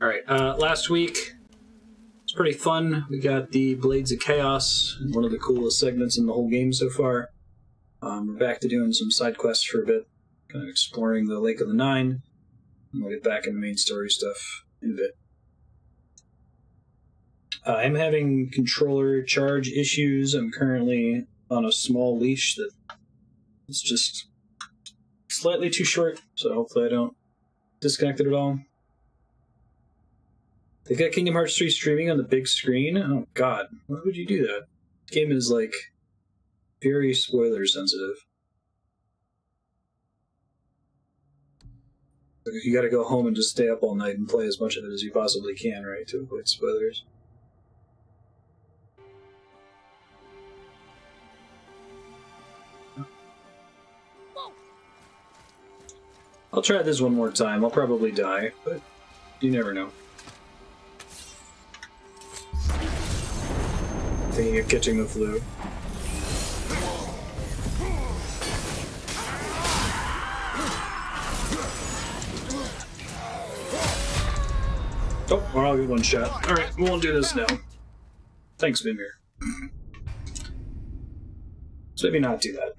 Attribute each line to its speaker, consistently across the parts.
Speaker 1: Alright, last week it's pretty fun. We got the Blades of Chaos, one of the coolest segments in the whole game so far. We're back to doing some side quests for a bit, kind of exploring the Lake of the Nine, and we'll get back into main story stuff in a bit. I'm having controller charge issues. I'm currently on a small leash that is just slightly too short, so hopefully I don't disconnect it at all. They've got Kingdom Hearts 3 streaming on the big screen. Oh god, why would you do that? The game is, like, very spoiler sensitive. Like, you gotta go home and just stay up all night and play as much of it as you possibly can, right, to avoid spoilers. I'll try this one more time. I'll probably die, but you never know. Thinking of catching the flu. Oh, well, I'll get one shot. Alright, we won't do this now. Thanks, Mimir. So maybe not do that.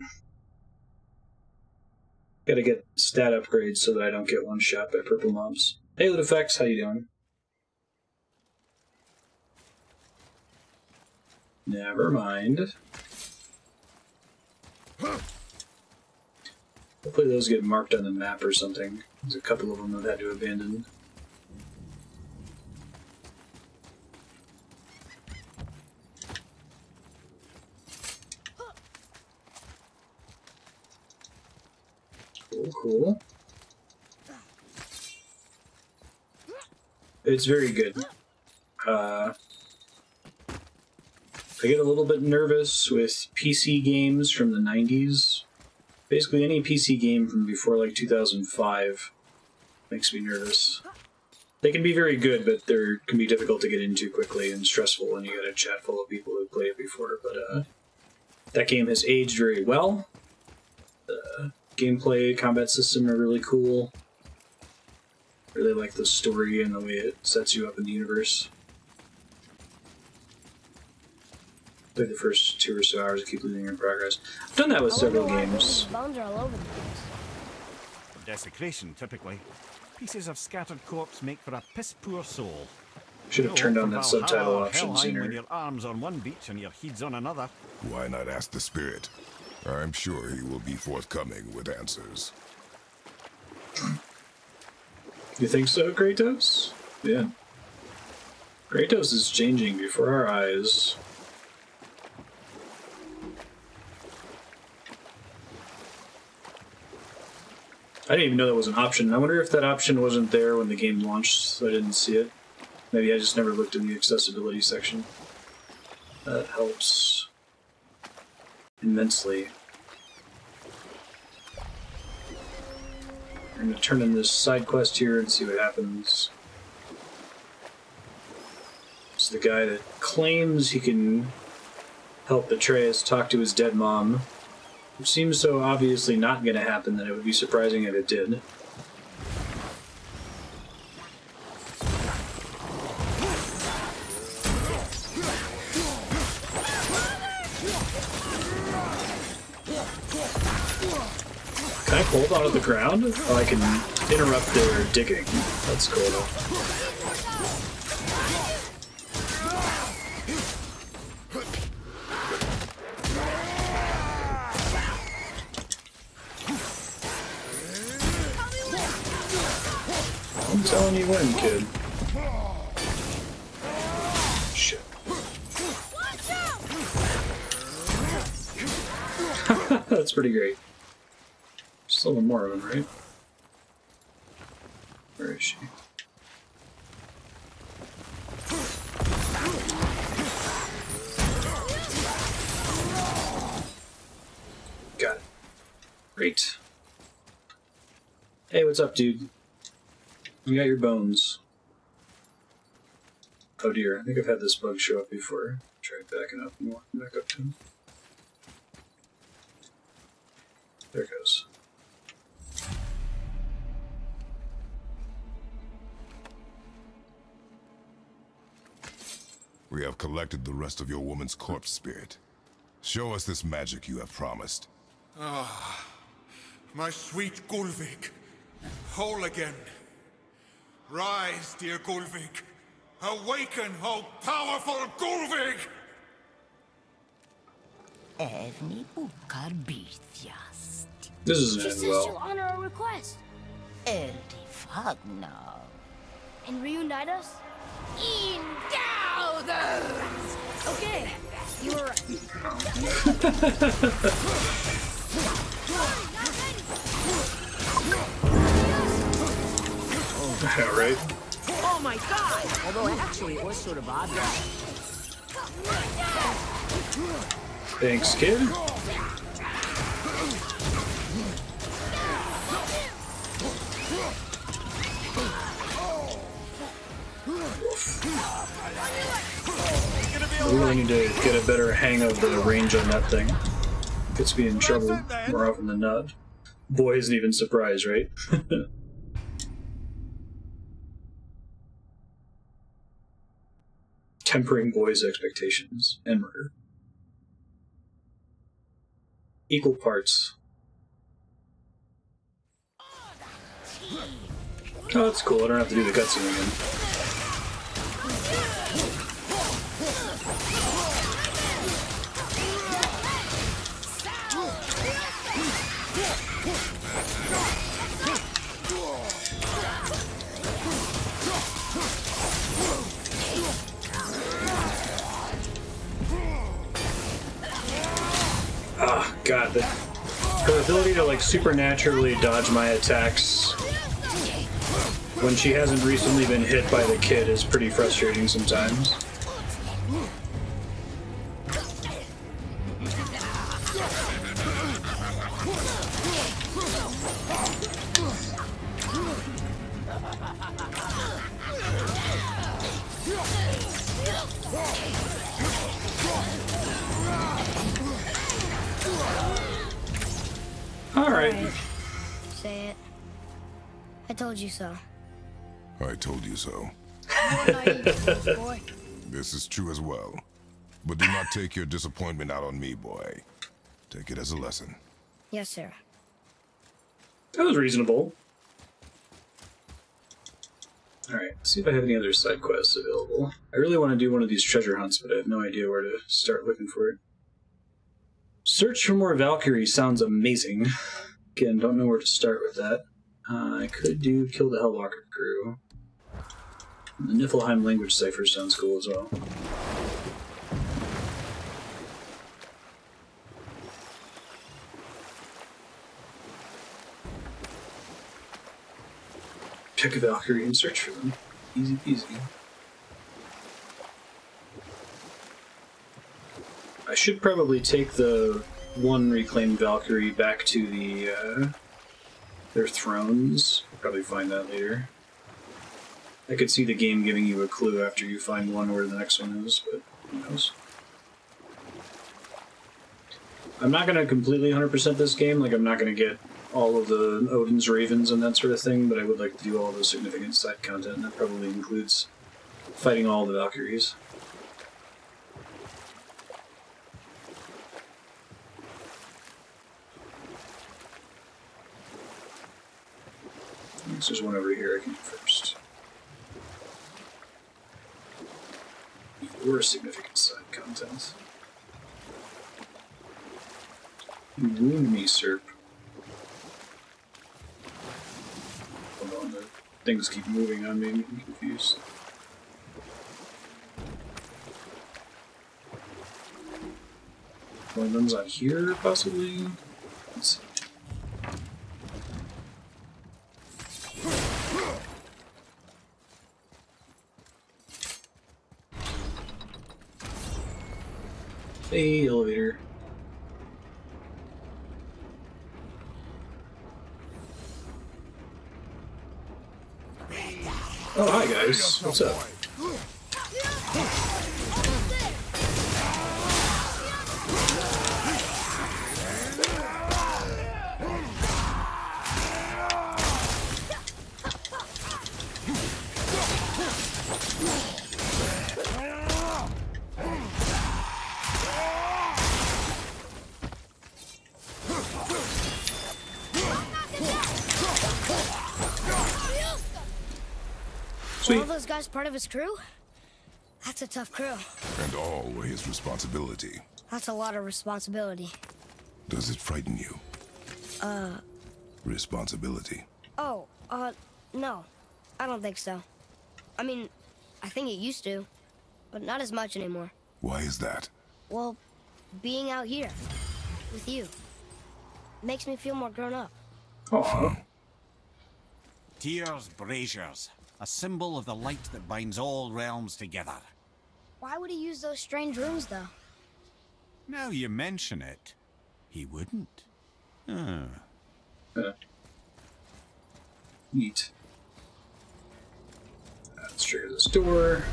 Speaker 1: Gotta get stat upgrades so that I don't get one shot by purple mobs. Hey, Lit Effects, how you doing? Never mind. Hopefully those get marked on the map or something. There's a couple of them I've had to abandon. Cool, cool. It's very good. I get a little bit nervous with PC games from the 90s. Basically any PC game from before like 2005 makes me nervous. They can be very good, but they can be difficult to get into quickly and stressful when you got a chat full of people who played it before. But that game has aged very well. The gameplay, combat system are really cool. I really like the story and the way it sets you up in the universe. Played the first 2 or so hours and keep losing your progress. I've done that with several games.
Speaker 2: Bones are all over the place.
Speaker 3: Desecration, typically. Pieces of scattered corpse make for a piss-poor soul.
Speaker 1: Should have turned on that subtitle option
Speaker 3: When
Speaker 1: sooner.
Speaker 3: your arm's on one beach and your head's on another.
Speaker 4: Why not ask the spirit? I'm sure he will be forthcoming with answers.
Speaker 1: You think so, Kratos? Yeah. Kratos is changing before our eyes. I didn't even know that was an option. I wonder if that option wasn't there when the game launched, so I didn't see it. Maybe I just never looked in the accessibility section. That helps immensely. I'm going to turn in this side quest here and see what happens. It's the guy that claims he can help Atreus talk to his dead mom. Which seems so obviously not going to happen that it would be surprising if it did. Can I hold onto the ground? Oh, I can interrupt their digging. That's cool though. I'm telling you when, kid. Shit. That's pretty great. Still one more of them, right? Where is she? Got it. Great. Hey, what's up, dude? You got your bones. Oh dear, I think I've had this bug show up before. Try backing up and walking back up to him. There it goes.
Speaker 4: We have collected the rest of your woman's corpse spirit. Show us this magic you have promised.
Speaker 2: Ah, my sweet Gulvik. Whole again. Rise, dear Gulvik. Awaken, O powerful Gulvik!
Speaker 5: Evni ukar bitjast.
Speaker 1: This isn't
Speaker 6: She
Speaker 1: end
Speaker 6: says she'll
Speaker 1: well.
Speaker 6: honor our request
Speaker 5: Eldi fagna.
Speaker 6: and reunite us.
Speaker 5: Indowthers!
Speaker 6: Okay, you were right.
Speaker 1: Yeah, right?
Speaker 5: Oh my god! Although actually it was sort of odd.
Speaker 1: Thanks, kid. We really need to get a better hang of the range on that thing. Gets me in trouble more often than not. Boy isn't even surprised, right? Tempering boys' expectations and murder. Equal parts. Oh, that's cool. I don't have to do the cutscene again. Ah, God. Her ability to, like, supernaturally dodge my attacks when she hasn't recently been hit by the kid is pretty frustrating sometimes. Alright.
Speaker 6: Say it. I told you so.
Speaker 4: I told you so.
Speaker 6: You're naive, boy.
Speaker 4: This is true as well. But do not take your disappointment out on me, boy. Take it as a lesson.
Speaker 6: Yes, sir.
Speaker 1: That was reasonable. Alright, let's see if I have any other side quests available. I really want to do one of these treasure hunts, but I have no idea where to start looking for it. Search for more Valkyries sounds amazing. Again, don't know where to start with that. I could do Kill the Hellwalker crew. The Niflheim language cipher sounds cool as well. Pick a Valkyrie and search for them. Easy peasy. I should probably take the one reclaimed Valkyrie back to the their thrones. Probably find that later. I could see the game giving you a clue after you find one where the next one is, but who knows. I'm not going to completely 100% this game, like I'm not going to get all of the Odin's Ravens and that sort of thing, but I would like to do all the significant side content, and that probably includes fighting all the Valkyries. There's one over here I can do first. Or significant side content. You wound me, Serp. Hold on, the things keep moving on me, I'm getting confused. One of them's on here, possibly? Let's see. Hey, elevator. Oh, hi guys. What's up? Sweet.
Speaker 6: Were all those guys part of his crew? That's a tough crew.
Speaker 4: And all were his responsibility.
Speaker 6: That's a lot of responsibility.
Speaker 4: Does it frighten you? Responsibility.
Speaker 6: Oh, no. I don't think so. I mean, I think it used to, but not as much anymore.
Speaker 4: Why is that?
Speaker 6: Well, being out here with you makes me feel more grown up.
Speaker 1: Aw.
Speaker 3: Tyr's braziers, a symbol of the light that binds all realms together.
Speaker 6: Why would he use those strange runes, though?
Speaker 3: Now you mention it, he wouldn't.
Speaker 1: Neat. Let's trigger this door.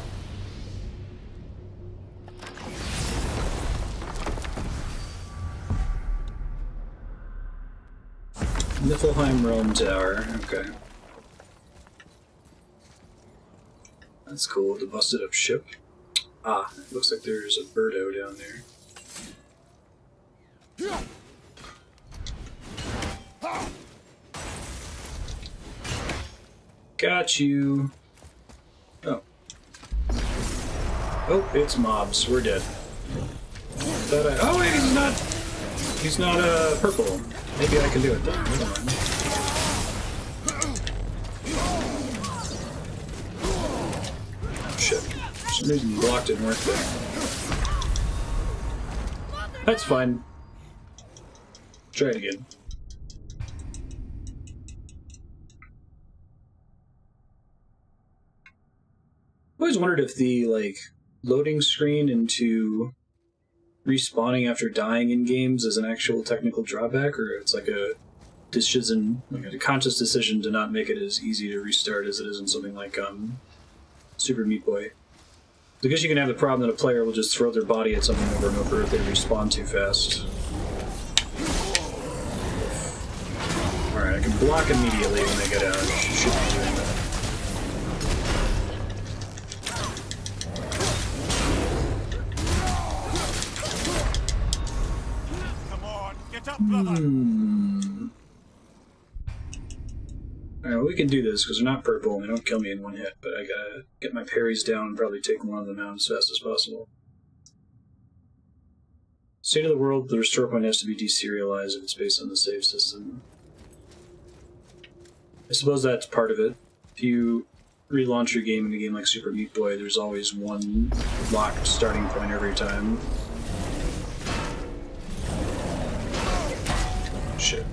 Speaker 1: Niflheim Realm Tower. Okay. That's cool. The busted up ship. Ah, it looks like there's a birdo down there. Got you. Oh. Oh, it's mobs. We're dead. Oh wait, he's not. He's not purple. Maybe I can do it then. Never mind. Shit. For some reason, block didn't work there. That's fine. Try it again. I always wondered if the, like, loading screen into respawning after dying in games is an actual technical drawback, or it's like a decision, like a conscious decision to not make it as easy to restart as it is in something like Super Meat Boy. I guess you can have the problem that a player will just throw their body at something over and over if they respawn too fast. Alright, I can block immediately when they get out. Should be doing that.
Speaker 3: Come on, get up, brother!
Speaker 1: Alright, we can do this because they're not purple and they don't kill me in one hit, but I gotta get my parries down and probably take one of them out as fast as possible. State of the world, the restore point has to be deserialized if it's based on the save system. I suppose that's part of it. If you relaunch your game in a game like Super Meat Boy, there's always one locked starting point every time. Shit.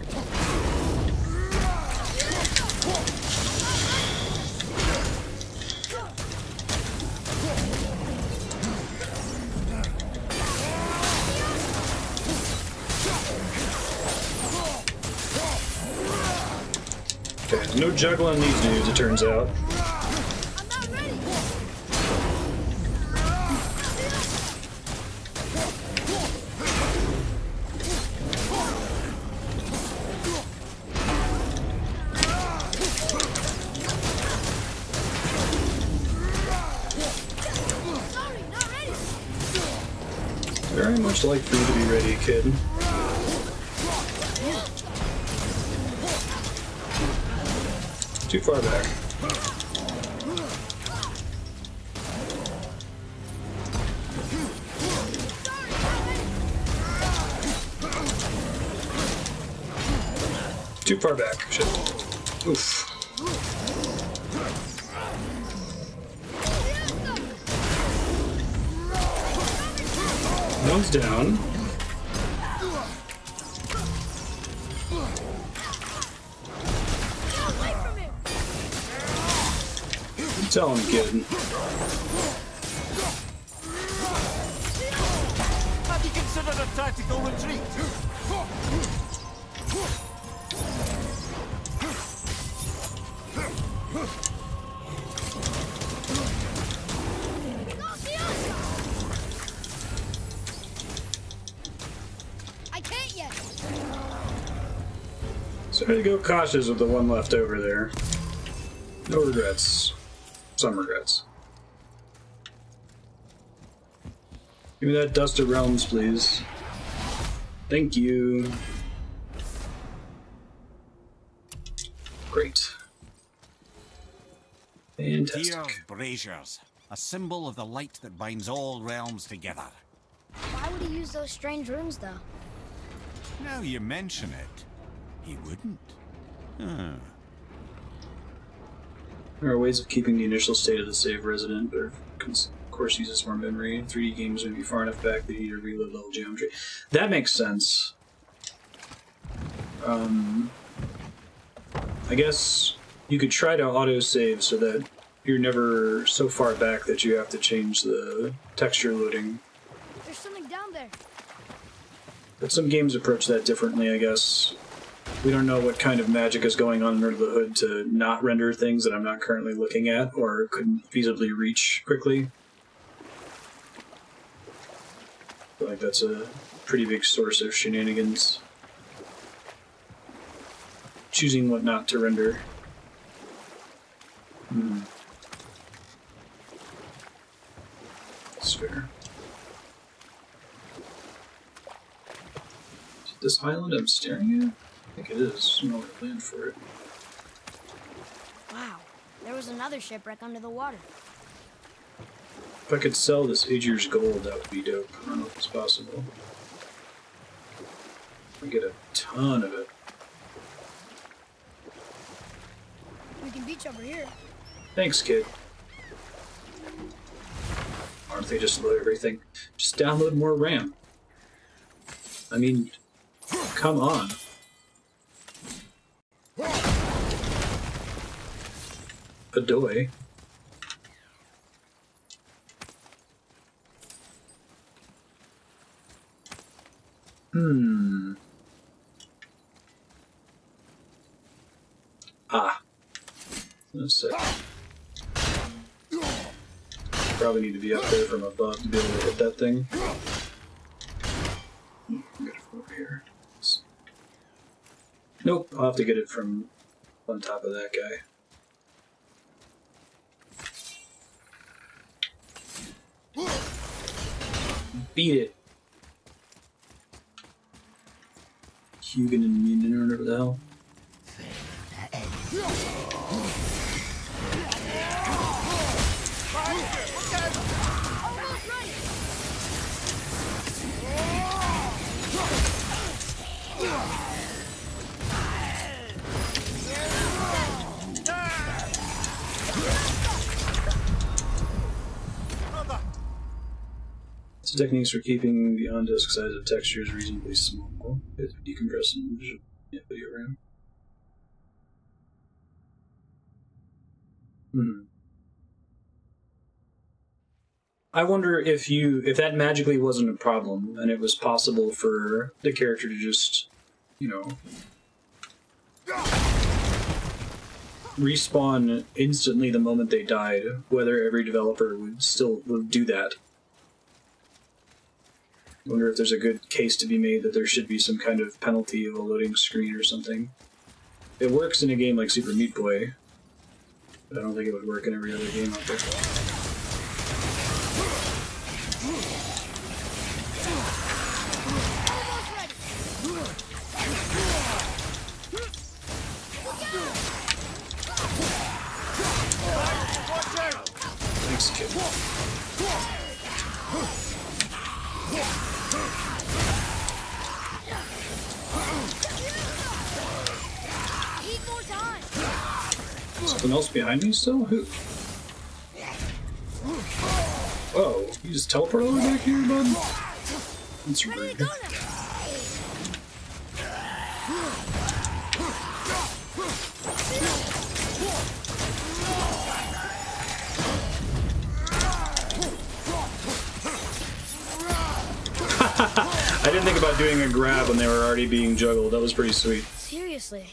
Speaker 1: Okay, no juggling these dudes, it turns out. Very much like for you to be ready, kid. Too far back. Too far back. Shit. Oof. One's down. Tell him, kid.
Speaker 3: Have you considered a tactical retreat?
Speaker 6: I can't yet.
Speaker 1: So I had to go cautious with the one left over there. No regrets. Some regrets. Give me that Dust of Realms, please. Thank you. Great. Fantastic.
Speaker 3: Tyr's braziers, a symbol of the light that binds all realms together.
Speaker 6: Why would he use those strange runes, though?
Speaker 3: Now you mention it, he wouldn't. Huh.
Speaker 1: There are ways of keeping the initial state of the save resident, but of course uses more memory. 3D games would be far enough back that you need to reload level geometry. That makes sense. I guess you could try to autosave so that you're never so far back that you have to change the texture loading.
Speaker 6: There's something down there.
Speaker 1: But some games approach that differently, I guess. We don't know what kind of magic is going on under the hood to not render things that I'm not currently looking at or couldn't feasibly reach quickly. I feel like that's a pretty big source of shenanigans. Choosing what not to render. That's fair. Is it this island I'm staring at? I think it is. I'm not land for it.
Speaker 6: Wow, there was another shipwreck under the water.
Speaker 1: If I could sell this Aegir's gold, that would be dope. I don't know if it's possible. I get a ton of it.
Speaker 6: We can beach over here.
Speaker 1: Thanks, kid. Why don't they just load everything? Just download more RAM. I mean, come on. Adoy. Ah. That's it. Probably need to be up there from above to be able to hit that thing. Get it from over here. Nope, I'll have to get it from on top of that guy. Beat it. Hugin and Munin or whatever the hell. So techniques for keeping the on-disk size of textures reasonably small. It's decompressing video RAM. I wonder if that magically wasn't a problem and it was possible for the character to just, you know, respawn instantly the moment they died, whether every developer would do that. I wonder if there's a good case to be made that there should be some kind of penalty of a loading screen or something. It works in a game like Super Meat Boy, but I don't think it would work in every other game out there. Thanks, kid. Something else behind me still? Who? Whoa, you just teleport over back here, bud? That's rude. I didn't think about doing a grab when they were already being juggled. That was pretty sweet.
Speaker 6: Seriously,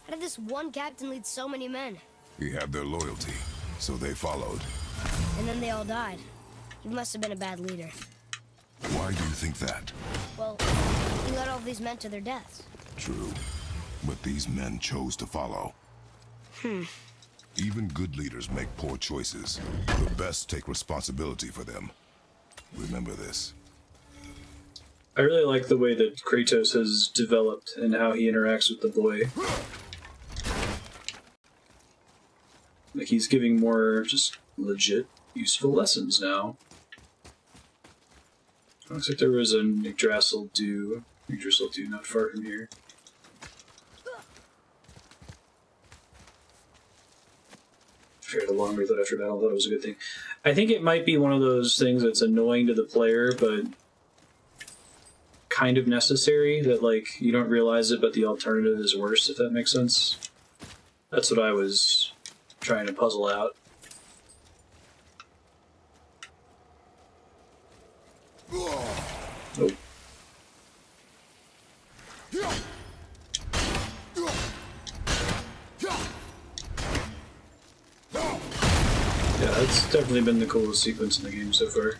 Speaker 6: how did this one captain lead so many men?
Speaker 4: He had their loyalty, so they followed.
Speaker 6: And then they all died. He must have been a bad leader.
Speaker 4: Why do you think that?
Speaker 6: Well, he led all of these men to their deaths.
Speaker 4: True, but these men chose to follow. Even good leaders make poor choices. The best take responsibility for them. Remember this.
Speaker 1: I really like the way that Kratos has developed and how he interacts with the boy. Like, he's giving more just legit, useful lessons now. Looks like there was a Yggdrasil Dew not far from here. Fared a long reload after battle. I thought it was a good thing. I think it might be one of those things that's annoying to the player, but kind of necessary, that like you don't realize it, but the alternative is worse, if that makes sense. That's what I was trying to puzzle out. Nope. Yeah, that's definitely been the coolest sequence in the game so far.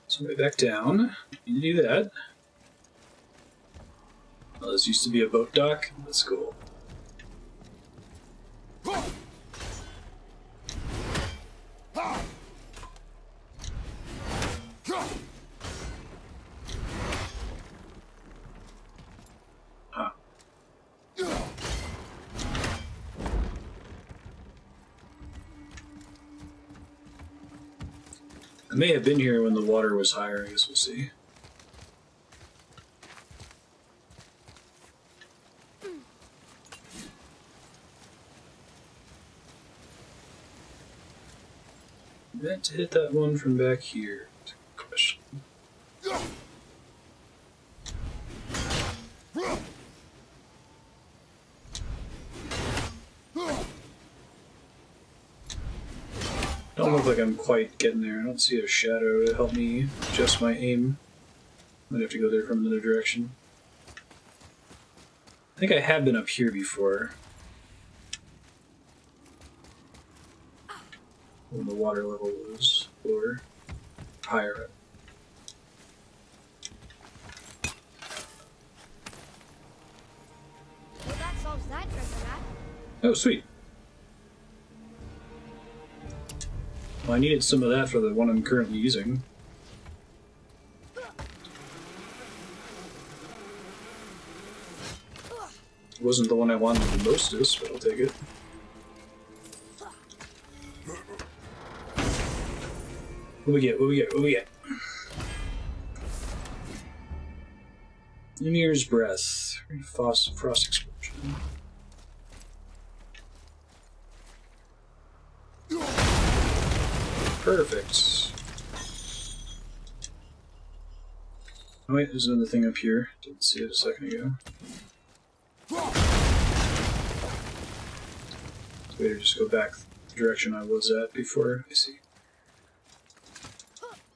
Speaker 1: So way back down, you do that. Oh, this used to be a boat dock. That's cool. Ah. I may have been here when the water was higher. I guess we'll see. Meant to hit that one from back here. Question. Don't look like I'm quite getting there. I don't see a shadow to help me adjust my aim. Might have to go there from another direction. I think I have been up here before. When the water level was lower, higher.
Speaker 6: Well, that solves that treasure map.
Speaker 1: Oh, sweet. Well, I needed some of that for the one I'm currently using. It wasn't the one I wanted the mostest, but I'll take it. What we get? What we get? What we get? Ymir's Breath. Frost Explosion. Perfect. Oh wait, there's another thing up here. Didn't see it a second ago. So better just go back the direction I was at before. I see.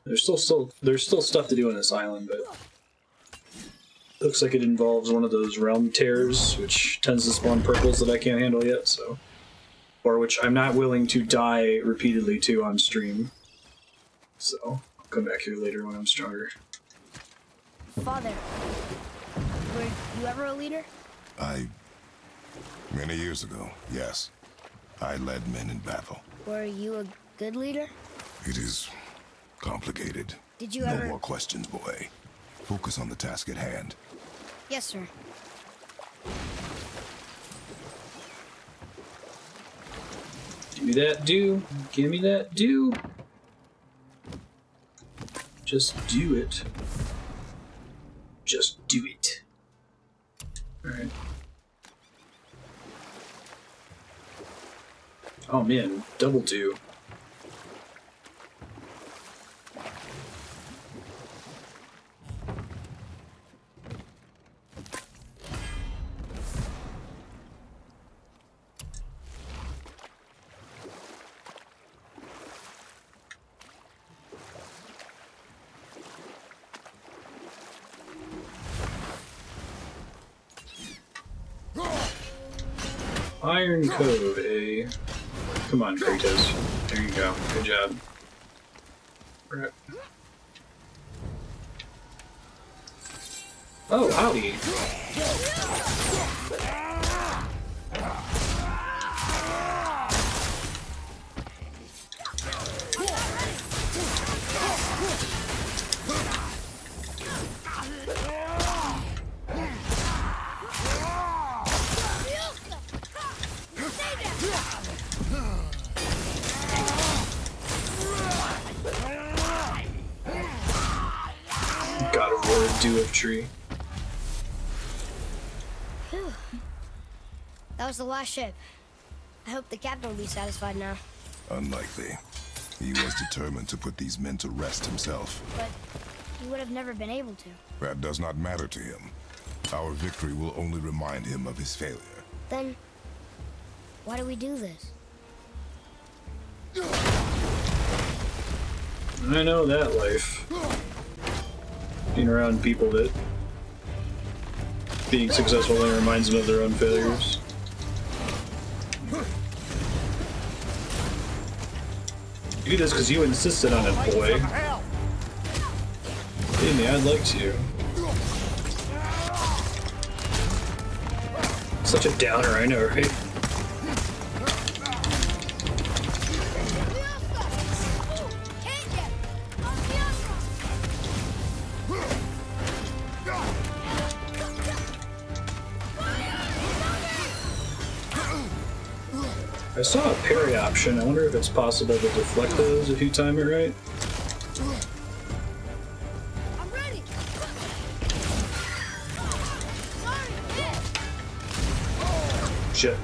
Speaker 1: There's still stuff to do on this island, but looks like it involves one of those realm tears, which tends to spawn purples that I can't handle yet, so. Or which I'm not willing to die repeatedly to on stream. So, I'll come back here later when I'm stronger.
Speaker 6: Father, were you ever a leader?
Speaker 4: Many years ago, yes. I led men in battle.
Speaker 6: Were you a good leader?
Speaker 4: It is complicated.
Speaker 6: Did you
Speaker 4: no
Speaker 6: ever...
Speaker 4: more questions, boy. Focus on the task at hand.
Speaker 6: Yes, sir.
Speaker 1: Give me that dew. Give me that dew. Just do it. Just do it. Alright. Oh man, double dew. Iron Cove, eh? Come on, Kratos. There you go. Good job. Right. Oh, howdy. God of War do of tree.
Speaker 6: Phew. That was the last ship. I hope the captain will be satisfied now.
Speaker 4: Unlikely. He was determined to put these men to rest himself.
Speaker 6: But he would have never been able to.
Speaker 4: That does not matter to him. Our victory will only remind him of his failure.
Speaker 6: Then, why do we do this?
Speaker 1: I know that life. Being around people that being successful only reminds them of their own failures. You do this because you insisted on it, boy. Believe me, I'd like to. Such a downer, I know, right? I saw a parry option. I wonder if it's possible to deflect those if you time it right.
Speaker 6: I'm ready.
Speaker 1: Shit.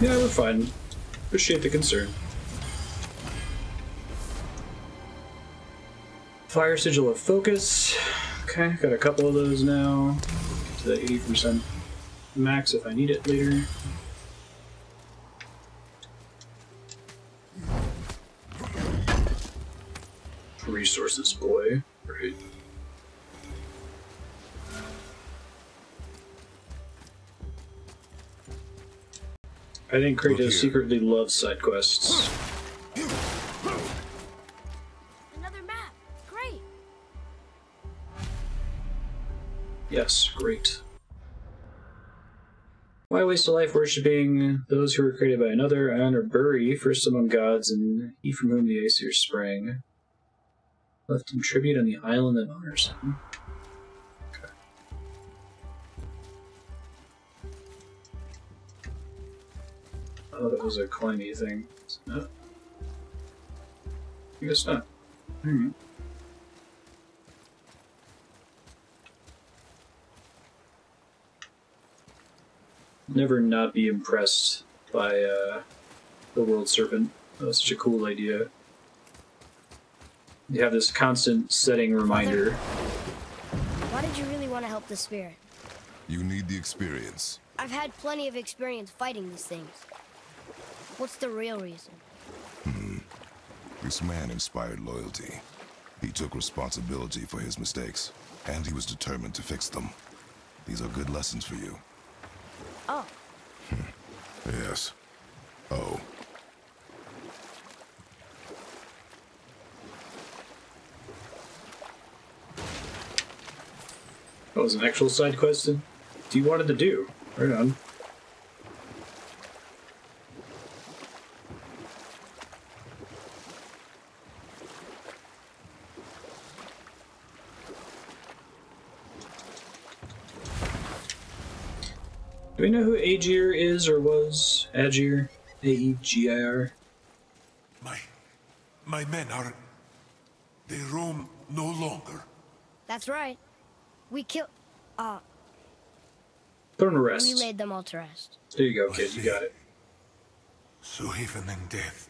Speaker 1: Yeah, we're fine. Appreciate the concern. Fire Sigil of Focus. Okay, got a couple of those now. Get to that 80% max if I need it later. Resources, boy. Right. I think Kratos secretly loves side quests.
Speaker 6: Another map. Great.
Speaker 1: Yes, great. Why waste a life worshipping those who were created by another? I honor Buri, first among gods, and he from whom the Aesir sprang. Left him tribute on the island that honors him. Okay. Oh, that was a climby thing. No. I guess not. Alright. Never not be impressed by the World Serpent. That was such a cool idea. You have this constant setting reminder.
Speaker 6: Why did you really want to help the spirit?
Speaker 4: You need the experience.
Speaker 6: I've had plenty of experience fighting these things. What's the real reason?
Speaker 4: This man inspired loyalty. He took responsibility for his mistakes, and he was determined to fix them. These are good lessons for you.
Speaker 6: Oh.
Speaker 4: Yes. Oh.
Speaker 1: That was an actual side quest that you wanted to do. Right on. Do we know who Aegir is or was? Aegir? A-E-G-I-R?
Speaker 2: My men are... They roam no longer.
Speaker 6: That's right. We killed...
Speaker 1: Put him to rest.
Speaker 6: we laid them all to rest.
Speaker 1: There you go, kid. You got it.
Speaker 2: So even in death,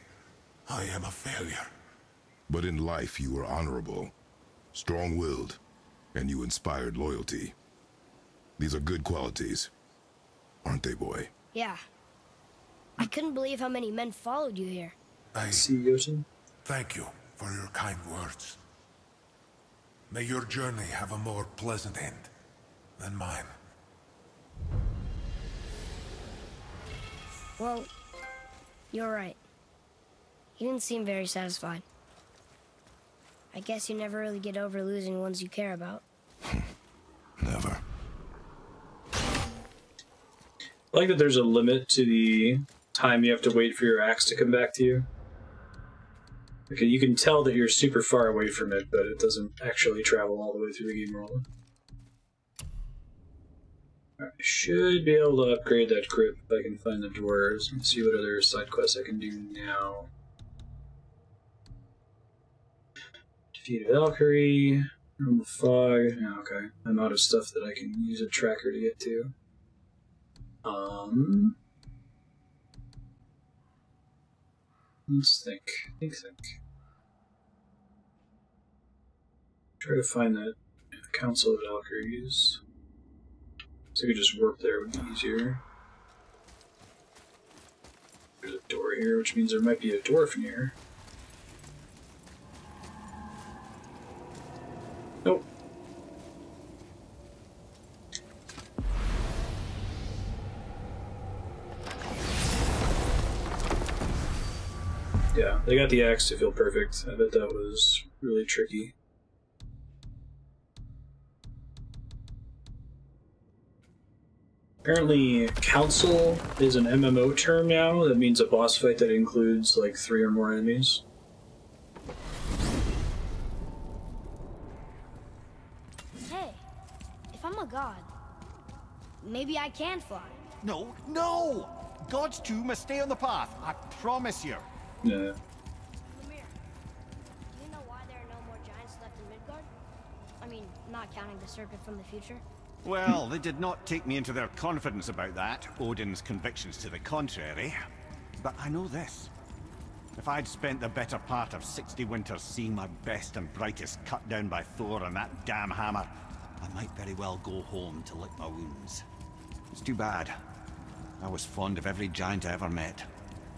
Speaker 2: I am a failure.
Speaker 4: But in life, you were honorable, strong-willed, and you inspired loyalty. These are good qualities, aren't they, boy?
Speaker 6: Yeah. I couldn't believe how many men followed you here.
Speaker 2: I
Speaker 1: See you, Yosin?
Speaker 2: thank you for your kind words. May your journey have a more pleasant end than mine.
Speaker 6: Well, you're right. You didn't seem very satisfied. I guess you never really get over losing ones you care about.
Speaker 4: Never.
Speaker 1: I like that there's a limit to the time you have to wait for your axe to come back to you. Okay, you can tell that you're super far away from it, but it doesn't actually travel all the way through the game world. I should be able to upgrade that grip if I can find the dwarves and see what other side quests I can do now. Defeat a Valkyrie, Realm of Fog. Oh, okay, I'm out of stuff that I can use a tracker to get to. Let's think. Try to find that in the Council of Valkyries. So I could just warp there, would be easier. There's a door here, which means there might be a dwarf near. Nope. Yeah, they got the axe to feel perfect. I bet that was really tricky. Apparently, Council is an MMO term now. That means a boss fight that includes like 3 or more enemies.
Speaker 6: Hey, if I'm a god, maybe I can fly.
Speaker 3: No, no! Gods too must stay on the path, I promise you.
Speaker 1: Yeah.
Speaker 6: Lemire, do you know why there are no more giants left in Midgard? I mean, not counting the serpent from the future.
Speaker 3: Well, they did not take me into their confidence about that, Odin's convictions to the contrary. But I know this. If I'd spent the better part of 60 winters seeing my best and brightest cut down by Thor and that damn hammer, I might very well go home to lick my wounds. It's too bad. I was fond of every giant I ever met.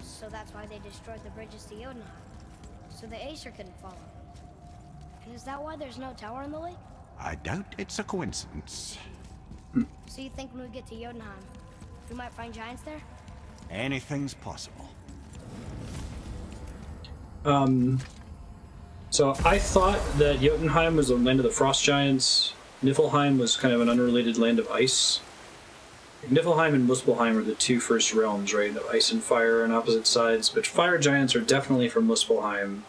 Speaker 6: So that's why they destroyed the bridges to Jotunheim. So the Aesir couldn't follow. And is that why there's no tower in the lake?
Speaker 3: I doubt it's a coincidence.
Speaker 6: So you think when we get to Jotunheim, we might find giants there?
Speaker 3: Anything's possible.
Speaker 1: So I thought that Jotunheim was the land of the frost giants. Niflheim was kind of an unrelated land of ice. Niflheim and Muspelheim are the 2 first realms, right? Of ice and fire on opposite sides, but fire giants are definitely from Muspelheim.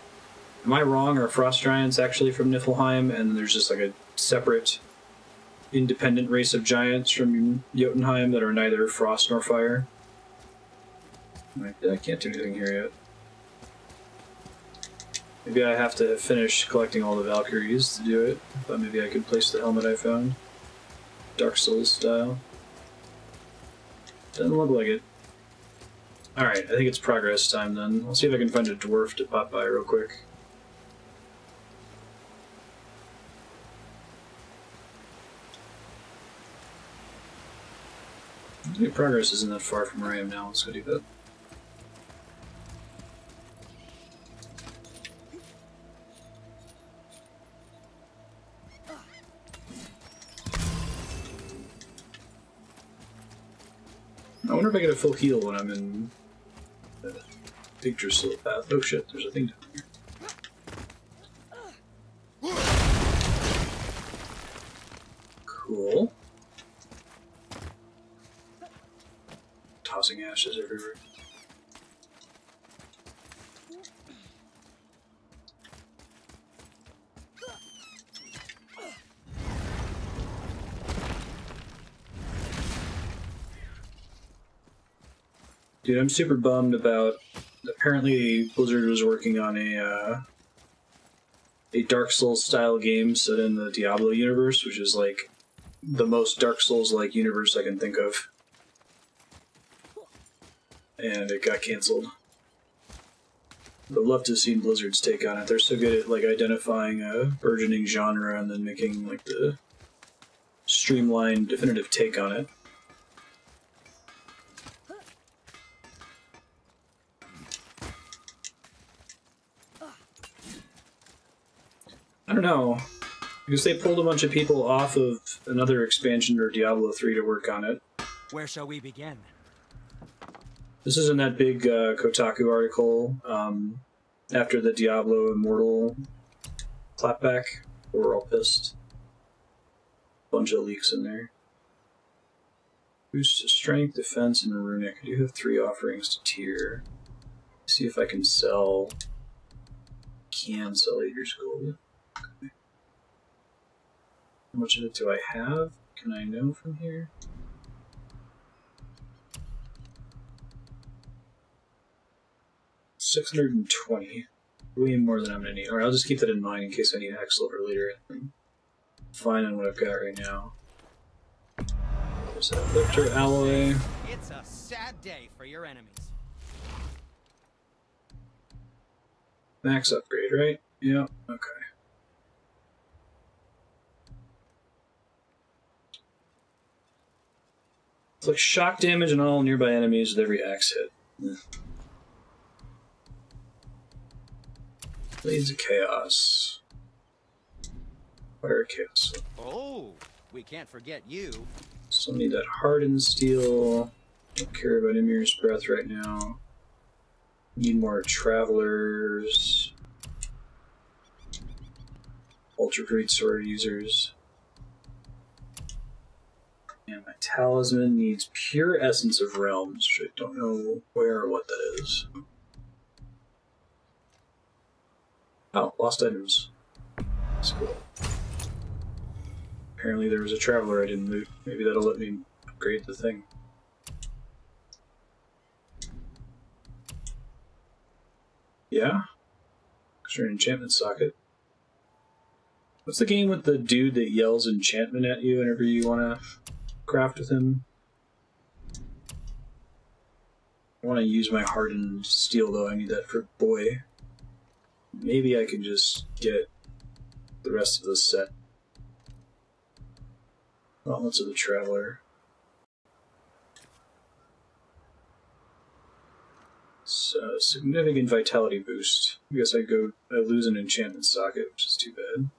Speaker 1: Am I wrong? Are frost giants actually from Niflheim, and there's just like a separate, independent race of giants from Jotunheim that are neither frost nor fire? I can't do anything here yet. Maybe I have to finish collecting all the Valkyries to do it, but maybe I could place the helmet I found. Dark Souls style. Doesn't look like it. Alright, I think it's progress time then. I'll see if I can find a dwarf to pop by real quick. I think progress isn't that far from where I am now. Let's go do that. I wonder if I get a full heal when I'm in the big Drusilla path. Oh shit, there's a thing down here. Cool. Tossing ashes everywhere. Dude, I'm super bummed about... Apparently Blizzard was working on a Dark Souls style game set in the Diablo universe, which is like the most Dark Souls-like universe I can think of. And it got cancelled. I'd love to have seen Blizzard's take on it. They're so good at like identifying a burgeoning genre and then making like the streamlined, definitive take on it. I don't know, because they pulled a bunch of people off of another expansion or Diablo 3 to work on it.
Speaker 7: Where shall we begin?
Speaker 1: This is in that big Kotaku article after the Diablo Immortal clapback. We're all pissed. Bunch of leaks in there. Boost to strength, defense, and runic. I do have 3 offerings to tier. See if I can sell. Can sell 8 years gold. Okay. How much of it do I have? Can I know from here? $620. Way more than I'm gonna need. Alright, I'll just keep that in mind in case I need hack silver later. I'm fine on what I've got right now. There's that lifter alloy.
Speaker 7: It's a sad day for your enemies.
Speaker 1: Max upgrade, right? Yeah, okay. It's like shock damage on all nearby enemies with every axe hit. Blades of Chaos. Fire of Chaos.
Speaker 7: Oh, we can't forget you.
Speaker 1: Still need that hardened steel. Don't care about Emir's Breath right now. Need more travelers. Ultra Great Sword users. And my talisman needs pure Essence of Realms, which I don't know where or what that is. Oh, lost items. That's cool. Apparently there was a traveler I didn't loot. Maybe that'll let me upgrade the thing. Yeah? Extra enchantment socket. What's the game with the dude that yells enchantment at you whenever you want to craft with him? I want to use my hardened steel though. I need that for boy. Maybe I can just get the rest of the set. Gauntlets of the Traveler. So, significant vitality boost. I guess I lose an enchantment socket, which is too bad.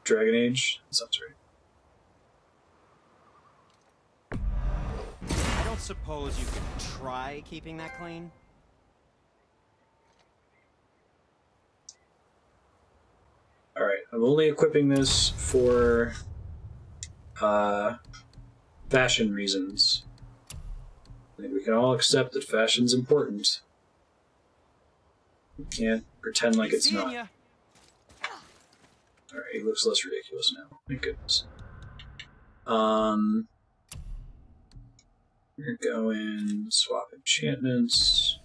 Speaker 1: Dragon Age? That sounds right.
Speaker 7: I don't suppose you could try keeping that clean?
Speaker 1: Alright, I'm only equipping this for fashion reasons. I think we can all accept that fashion's important. We can't pretend like it's not.
Speaker 7: Ya.
Speaker 1: Alright, he looks less ridiculous now. Thank goodness. We're going swap enchantments.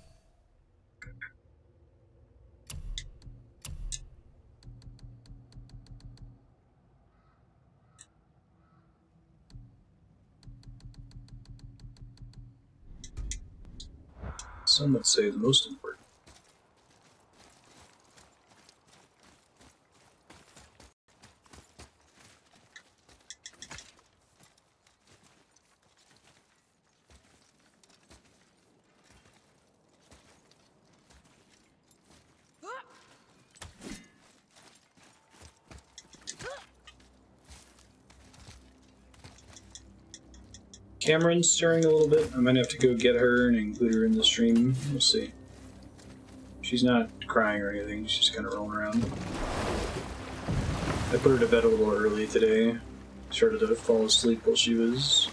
Speaker 1: Some would say the most important. Cameron's stirring a little bit. I might have to go get her and include her in the stream. We'll see. She's not crying or anything. She's just kind of rolling around. I put her to bed a little early today. Started to fall asleep while she was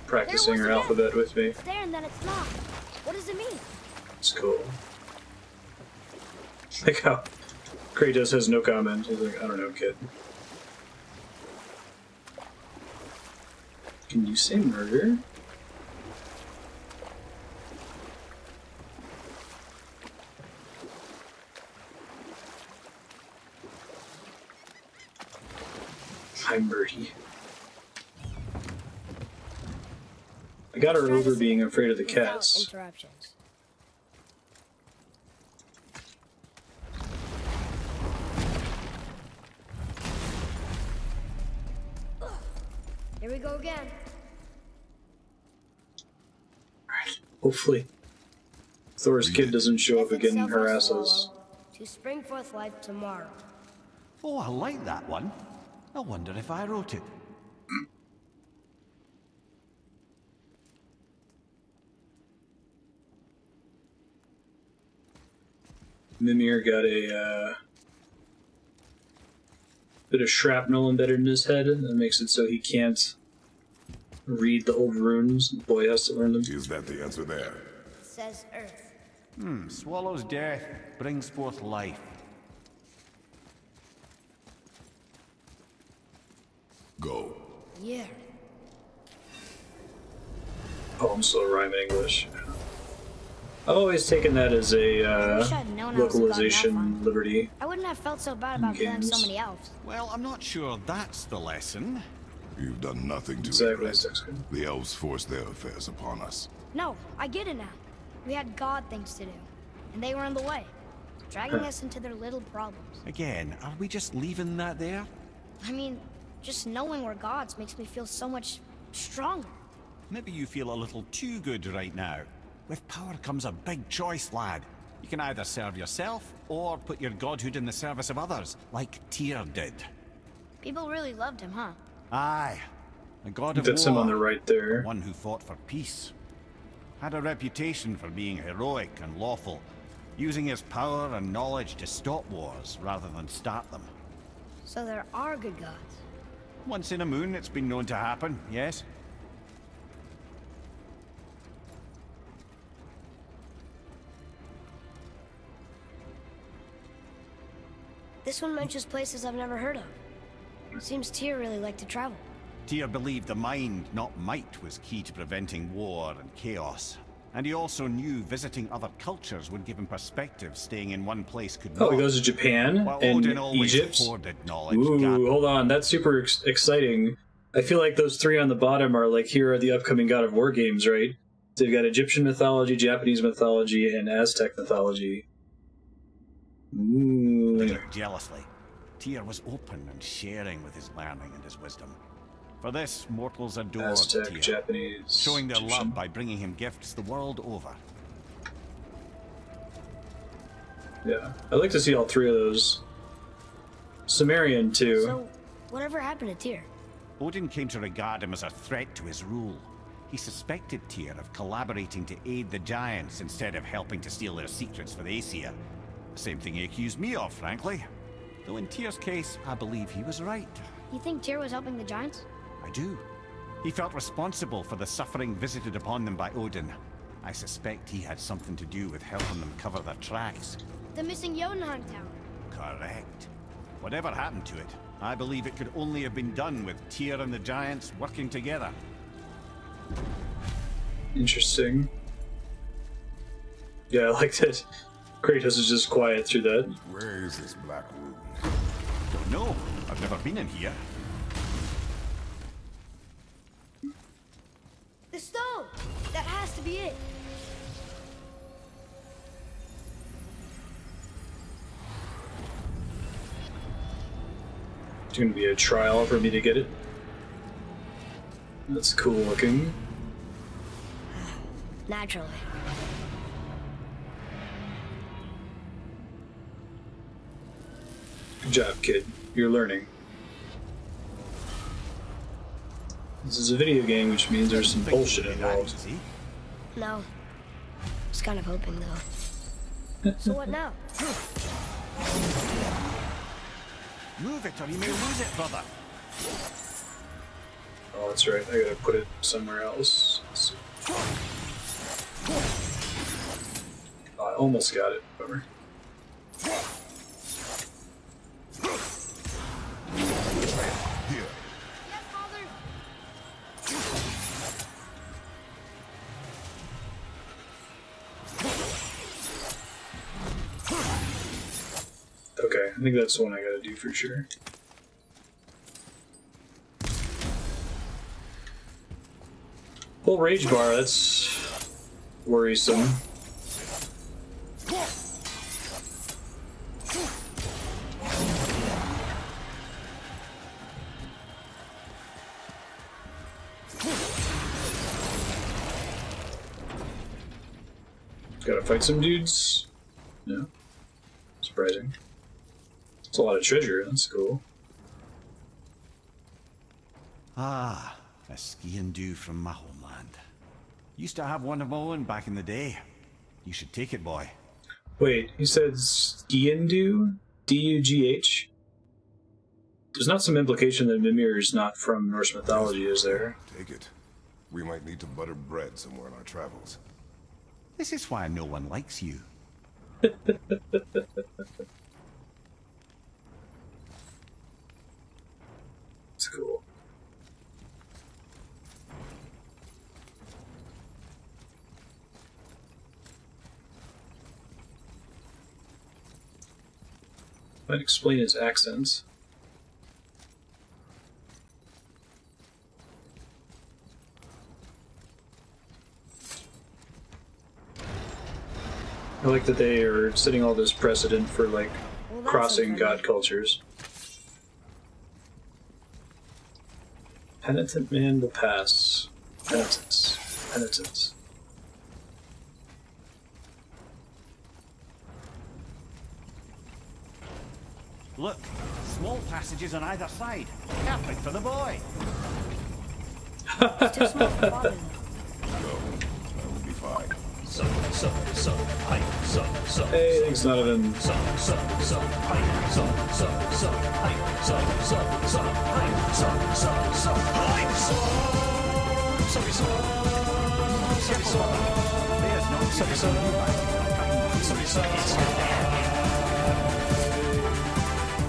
Speaker 1: practicing her alphabet with me.
Speaker 6: It's there and then it's not. What does it mean?
Speaker 1: It's cool. Like how Kratos has no comment. He's like, I don't know, kid. Can you say murder? Hi, Murdy. I got her over being afraid of the cats.
Speaker 6: Interruptions. Here we go again.
Speaker 1: Hopefully, Thor's kid doesn't show up again and harass us.
Speaker 6: To spring forth life tomorrow.
Speaker 3: Oh, I like that one. I wonder if I wrote it.
Speaker 1: Mimir got a bit of shrapnel embedded in his head that makes it so he can't read the old runes. The boy has to learn them.
Speaker 4: Is that the answer there?
Speaker 6: It says Earth.
Speaker 3: Swallows death, brings forth life.
Speaker 4: Go.
Speaker 6: Yeah.
Speaker 1: Oh, I'm still rhyming English. I've always taken that as a
Speaker 6: wish I'd known I was about
Speaker 1: localization
Speaker 6: that far.
Speaker 1: liberty.
Speaker 6: I wouldn't have felt so bad about killing so many elves.
Speaker 3: Well, I'm not sure that's the lesson.
Speaker 4: You've done nothing to
Speaker 1: Exactly.
Speaker 4: regret. The elves forced their affairs upon us.
Speaker 6: No, I get it now. We had God things to do, and they were in the way, dragging us into their little problems.
Speaker 3: Again, are we just leaving that there?
Speaker 6: I mean, just knowing we're gods makes me feel so much stronger.
Speaker 3: Maybe you feel a little too good right now. With power comes a big choice, lad. You can either serve yourself, or put your godhood in the service of others, like Tyr did.
Speaker 6: People really loved him, huh?
Speaker 3: Aye. A god of
Speaker 1: That's
Speaker 3: war.
Speaker 1: him on the right there.
Speaker 3: One who fought for peace. Had a reputation for being heroic and lawful, using his power and knowledge to stop wars rather than start them.
Speaker 6: So there are good gods.
Speaker 3: Once in a moon, it's been known to happen, yes?
Speaker 6: This one mentions places I've never heard of. Seems Tyr really liked to travel.
Speaker 3: Tyr believed the mind, not might, was key to preventing war and chaos. And he also knew visiting other cultures would give him perspective staying in one place could not.
Speaker 1: Oh, he goes to Japan
Speaker 3: While
Speaker 1: and
Speaker 3: Odin always
Speaker 1: Egypt.
Speaker 3: hoarded knowledge.
Speaker 1: Ooh, hold on. That's super exciting. I feel like those three on the bottom are like, here are the upcoming God of War games, right? So you've got Egyptian mythology, Japanese mythology, and Aztec mythology. Ooh.
Speaker 3: Jealously, Tyr was open and sharing with his learning and his wisdom. For this, mortals adored
Speaker 1: Aztec,
Speaker 3: Tyr,
Speaker 1: Japanese,
Speaker 3: showing their
Speaker 1: Egyptian.
Speaker 3: love by bringing him gifts the world over.
Speaker 1: Yeah, I'd like to see all three of those. Sumerian, too.
Speaker 6: So, whatever happened to Tyr?
Speaker 3: Odin came to regard him as a threat to his rule. He suspected Tyr of collaborating to aid the Giants instead of helping to steal their secrets for the Aesir. Same thing he accused me of, frankly. Though in Tyr's case, I believe he was right.
Speaker 6: You think Tyr was helping the Giants?
Speaker 3: I do. He felt responsible for the suffering visited upon them by Odin. I suspect he had something to do with helping them cover their tracks.
Speaker 6: The missing Jotunheim Tower.
Speaker 3: Correct. Whatever happened to it, I believe it could only have been done with Tyr and the Giants working together.
Speaker 1: Interesting. Yeah, I like that. Kratos is just quiet through that.
Speaker 4: Where is this black room?
Speaker 3: Don't know. I've never been in here.
Speaker 6: The stone! That has to be it!
Speaker 1: It's gonna be a trial for me to get it. That's cool looking.
Speaker 6: Naturally.
Speaker 1: Good job, kid. You're learning. This is a video game, which means there's some bullshit involved.
Speaker 6: No. I was kind of hoping, though. So what now?
Speaker 3: Move it or you may lose it, brother.
Speaker 1: Oh, that's right. I gotta put it somewhere else. Let's see. Oh, I almost got it. Bummer.
Speaker 4: Here.
Speaker 6: Yes, Father!
Speaker 1: Okay, I think that's the one I gotta do for sure. Full rage bar, that's worrisome. Gotta fight some dudes? No. Surprising. It's a lot of treasure, that's cool.
Speaker 3: Ah, a ski and do from my homeland. Used to have one of my own back in the day. You should take it, boy.
Speaker 1: Wait, he said Skiendu? D-U-G-H? There's not some implication that Mimir is not from Norse mythology, is there?
Speaker 4: Take it. We might need to butter bread somewhere in our travels.
Speaker 3: This is why no one likes you.
Speaker 1: It's cool. Might explain his accents. I like that they are setting all this precedent for, like, crossing god cultures. Penitent man will pass. Penitence. Penitence.
Speaker 3: Look, small passages on either side. Perfect for the boy.
Speaker 6: It's too small for father.
Speaker 4: That will be fine.
Speaker 1: Hey, thanks, Donovan.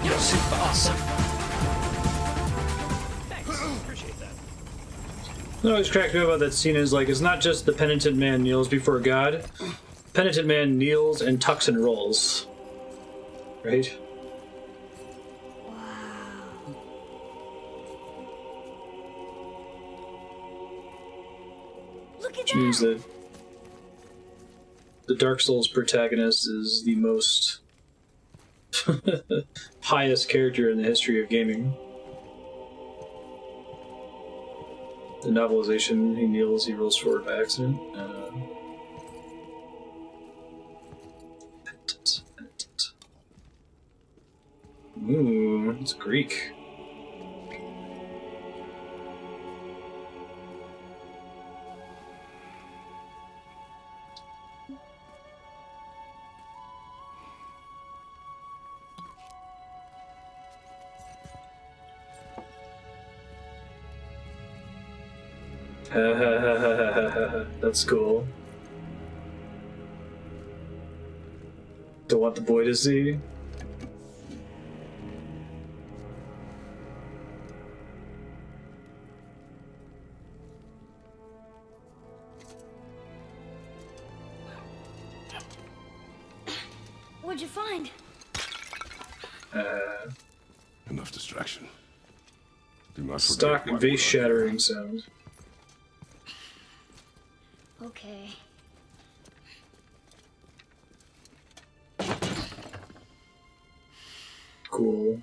Speaker 7: You're super awesome. Thanks. Appreciate that.
Speaker 1: What always cracked me up about that scene is, like, it's not just the penitent man kneels before God. Penitent man kneels and tucks and rolls. Right?
Speaker 6: Look at
Speaker 1: Which means
Speaker 6: that!
Speaker 1: that the Dark Souls protagonist is the most pious character in the history of gaming. The novelization, he kneels, he rolls forward by accident. Penitent, penitent. Ooh, it's Greek. That's cool. Don't want the boy to see.
Speaker 6: What'd you find?
Speaker 4: Enough distraction. Do not forget
Speaker 1: Stock
Speaker 4: why
Speaker 1: vase
Speaker 4: we're
Speaker 1: shattering sound.
Speaker 6: Okay.
Speaker 1: Cool.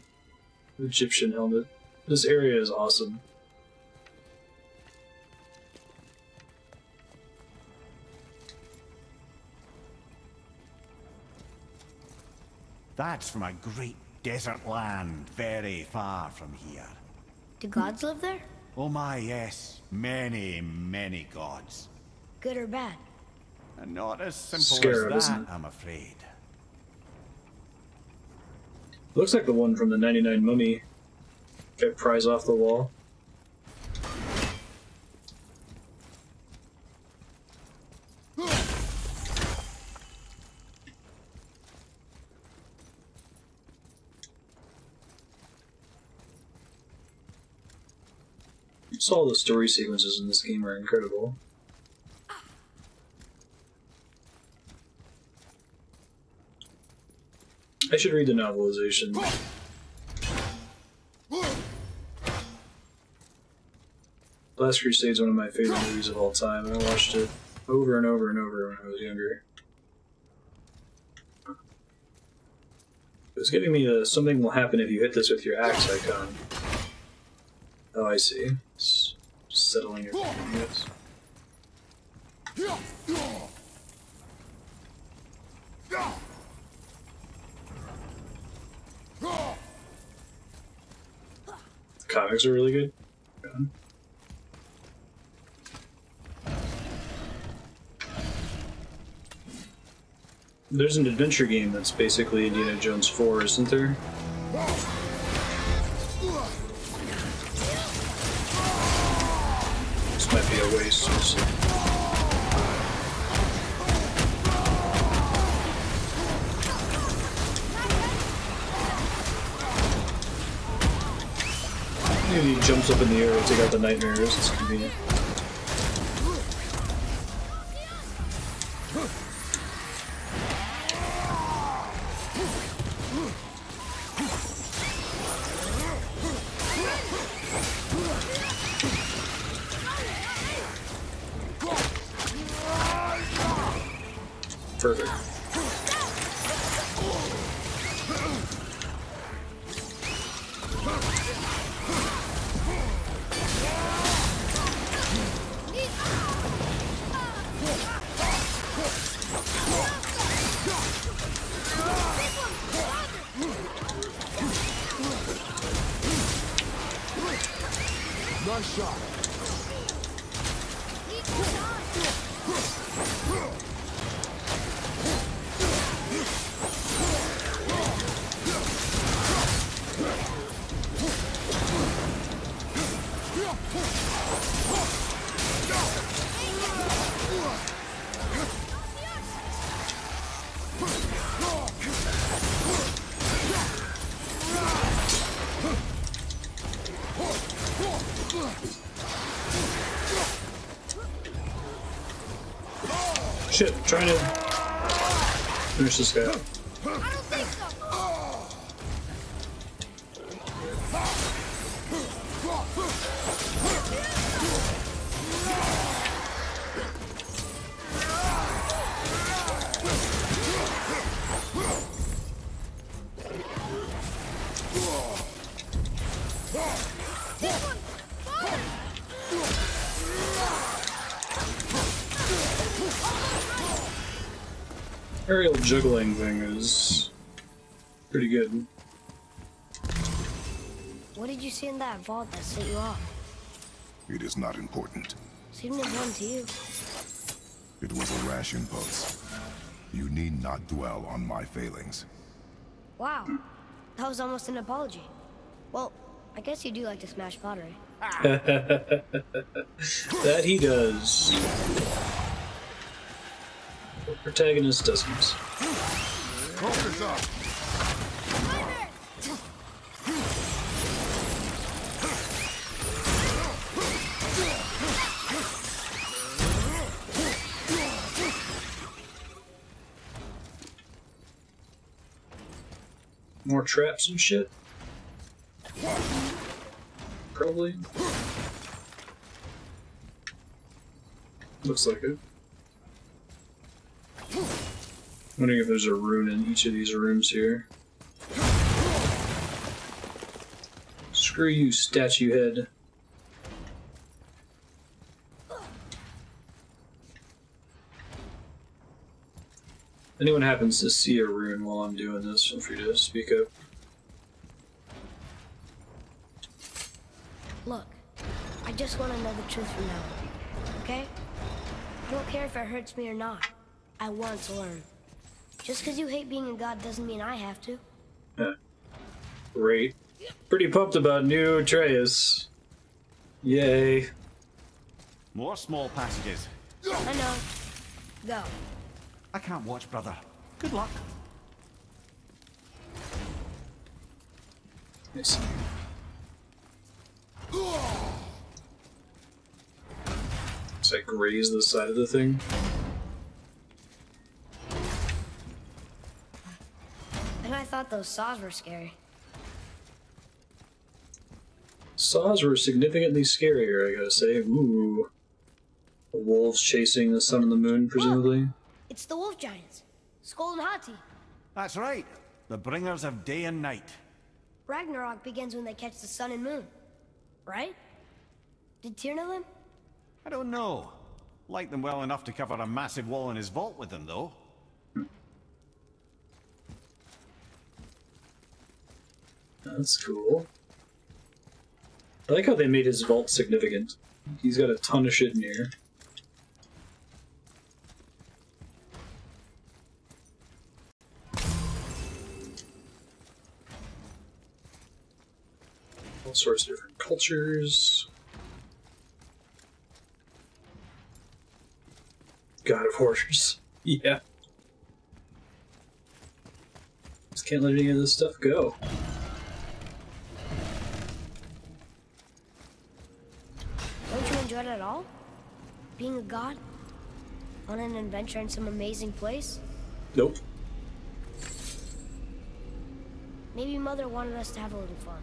Speaker 1: Egyptian helmet. This area is awesome.
Speaker 3: That's from a great desert land very far from here.
Speaker 6: Do gods live there?
Speaker 3: Oh my, yes. Many, many gods.
Speaker 6: Good or bad?
Speaker 3: And not as simple
Speaker 1: Scarab,
Speaker 3: as
Speaker 1: isn't
Speaker 3: that,
Speaker 1: it?
Speaker 3: I'm afraid.
Speaker 1: Looks like the one from the 99 Mummy. Get prize off the wall. Just all the story sequences in this game are incredible. I should read the novelization. Last Crusade's one of my favorite movies of all time. I watched it over and over and over when I was younger. It was giving me a something will happen if you hit this with your axe icon. Oh, I see. It's settling your units. The comics are really good. There's an adventure game that's basically Indiana Jones 4, isn't there? This might be a waste. Maybe he jumps up in the air to take out the nightmares. It's convenient. Further.
Speaker 2: Nice shot.
Speaker 1: Shit, trying to finish this guy. Aerial juggling thing is pretty good.
Speaker 6: What did you see in that vault that set you off?
Speaker 4: It is not important.
Speaker 6: Seemed to one to you.
Speaker 4: It was a rash impulse. You need not dwell on my failings.
Speaker 6: Wow, that was almost an apology. Well, I guess you do like to smash pottery.
Speaker 1: That he does. The protagonist doesn't.
Speaker 2: Focus up.
Speaker 1: More traps and shit? Probably. Looks like it. Wondering if there's a rune in each of these rooms here. Screw you, statue head. If anyone happens to see a rune while I'm doing this, feel free to speak up.
Speaker 6: Look, I just want to know the truth from now on, okay? I don't care if it hurts me or not. I want to learn. Just because you hate being a god doesn't mean I have to.
Speaker 1: Yeah. Great. Pretty pumped about new Atreus. Yay.
Speaker 3: More small passages.
Speaker 6: I know. Go.
Speaker 3: I can't watch, brother. Good luck.
Speaker 1: Nice. So I graze the side of the thing.
Speaker 6: And I thought those saws were scary.
Speaker 1: Saws were significantly scarier, I gotta say. Ooh. The wolves chasing the sun and the moon, presumably.
Speaker 6: Look, it's the wolf giants. Skull and Hati.
Speaker 3: That's right. The bringers of day and night.
Speaker 6: Ragnarok begins when they catch the sun and moon. Right? Did Tyr know them?
Speaker 3: I don't know. Like them well enough to cover a massive wall in his vault with them, though.
Speaker 1: That's cool. I like how they made his vault significant. He's got a ton of shit in here. All sorts of different cultures. God of Horrors. Yeah. Just can't let any of this stuff go.
Speaker 6: Don't you enjoy it at all? Being a god? On an adventure in some amazing place?
Speaker 1: Nope.
Speaker 6: Maybe Mother wanted us to have a little fun.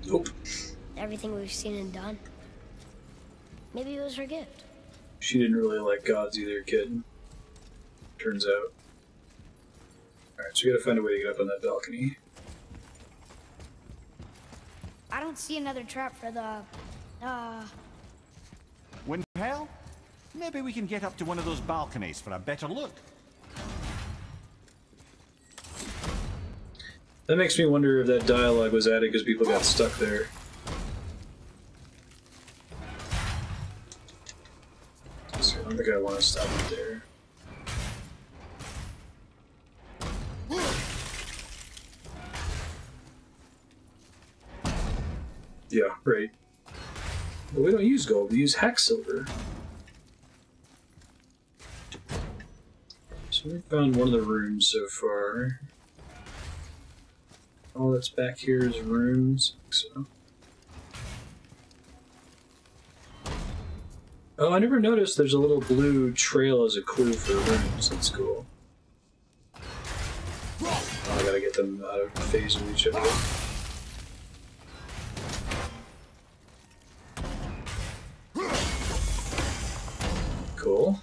Speaker 1: Nope.
Speaker 6: Everything we've seen and done. Maybe it was her gift.
Speaker 1: She didn't really like gods either, kid. Turns out. Alright, so we gotta find a way to get up on that balcony.
Speaker 6: I don't see another trap for the...
Speaker 3: Wind Hell? Maybe we can get up to one of those balconies for a better look.
Speaker 1: That makes me wonder if that dialogue was added because people got stuck there. So I don't think I want to stop it there. Yeah, right. But we don't use gold, we use hack silver. So we found one of the rooms so far. All that's back here is rooms. So. Oh, I never noticed there's a little blue trail as a clue for rooms. That's cool. Oh, I gotta get them out of phase with each other. Cool.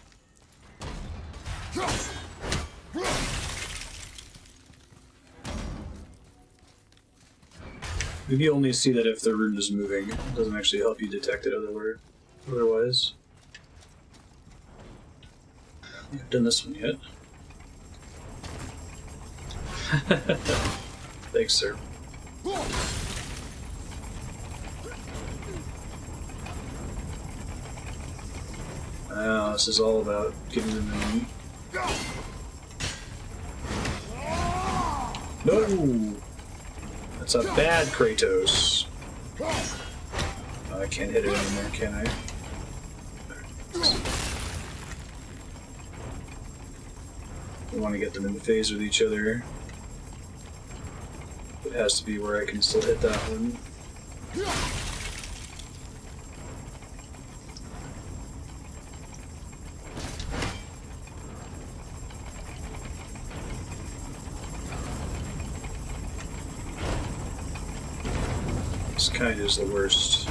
Speaker 1: Maybe you only see that if the room is moving. It doesn't actually help you detect it otherwise. I haven't done this one yet. Thanks, sir. This is all about getting them in. No! That's a bad Kratos. Oh, I can't hit it anymore, can I? I want to get them in phase with each other. It has to be where I can still hit that one. This kind is the worst.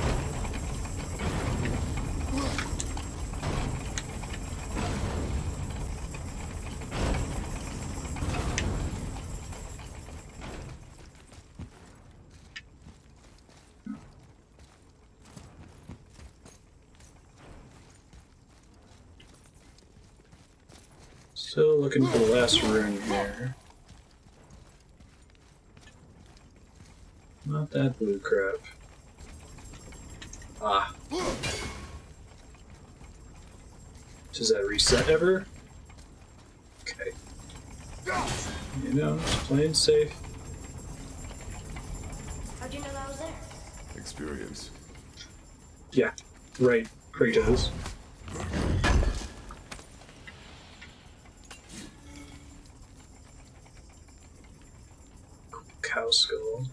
Speaker 1: Still looking for the last rune here. Not that blue crap. Ah. Does that reset ever? Okay. You know, just playing safe.
Speaker 6: How'd you know that was there?
Speaker 4: Experience.
Speaker 1: Yeah, right. Kratos. Cow skull.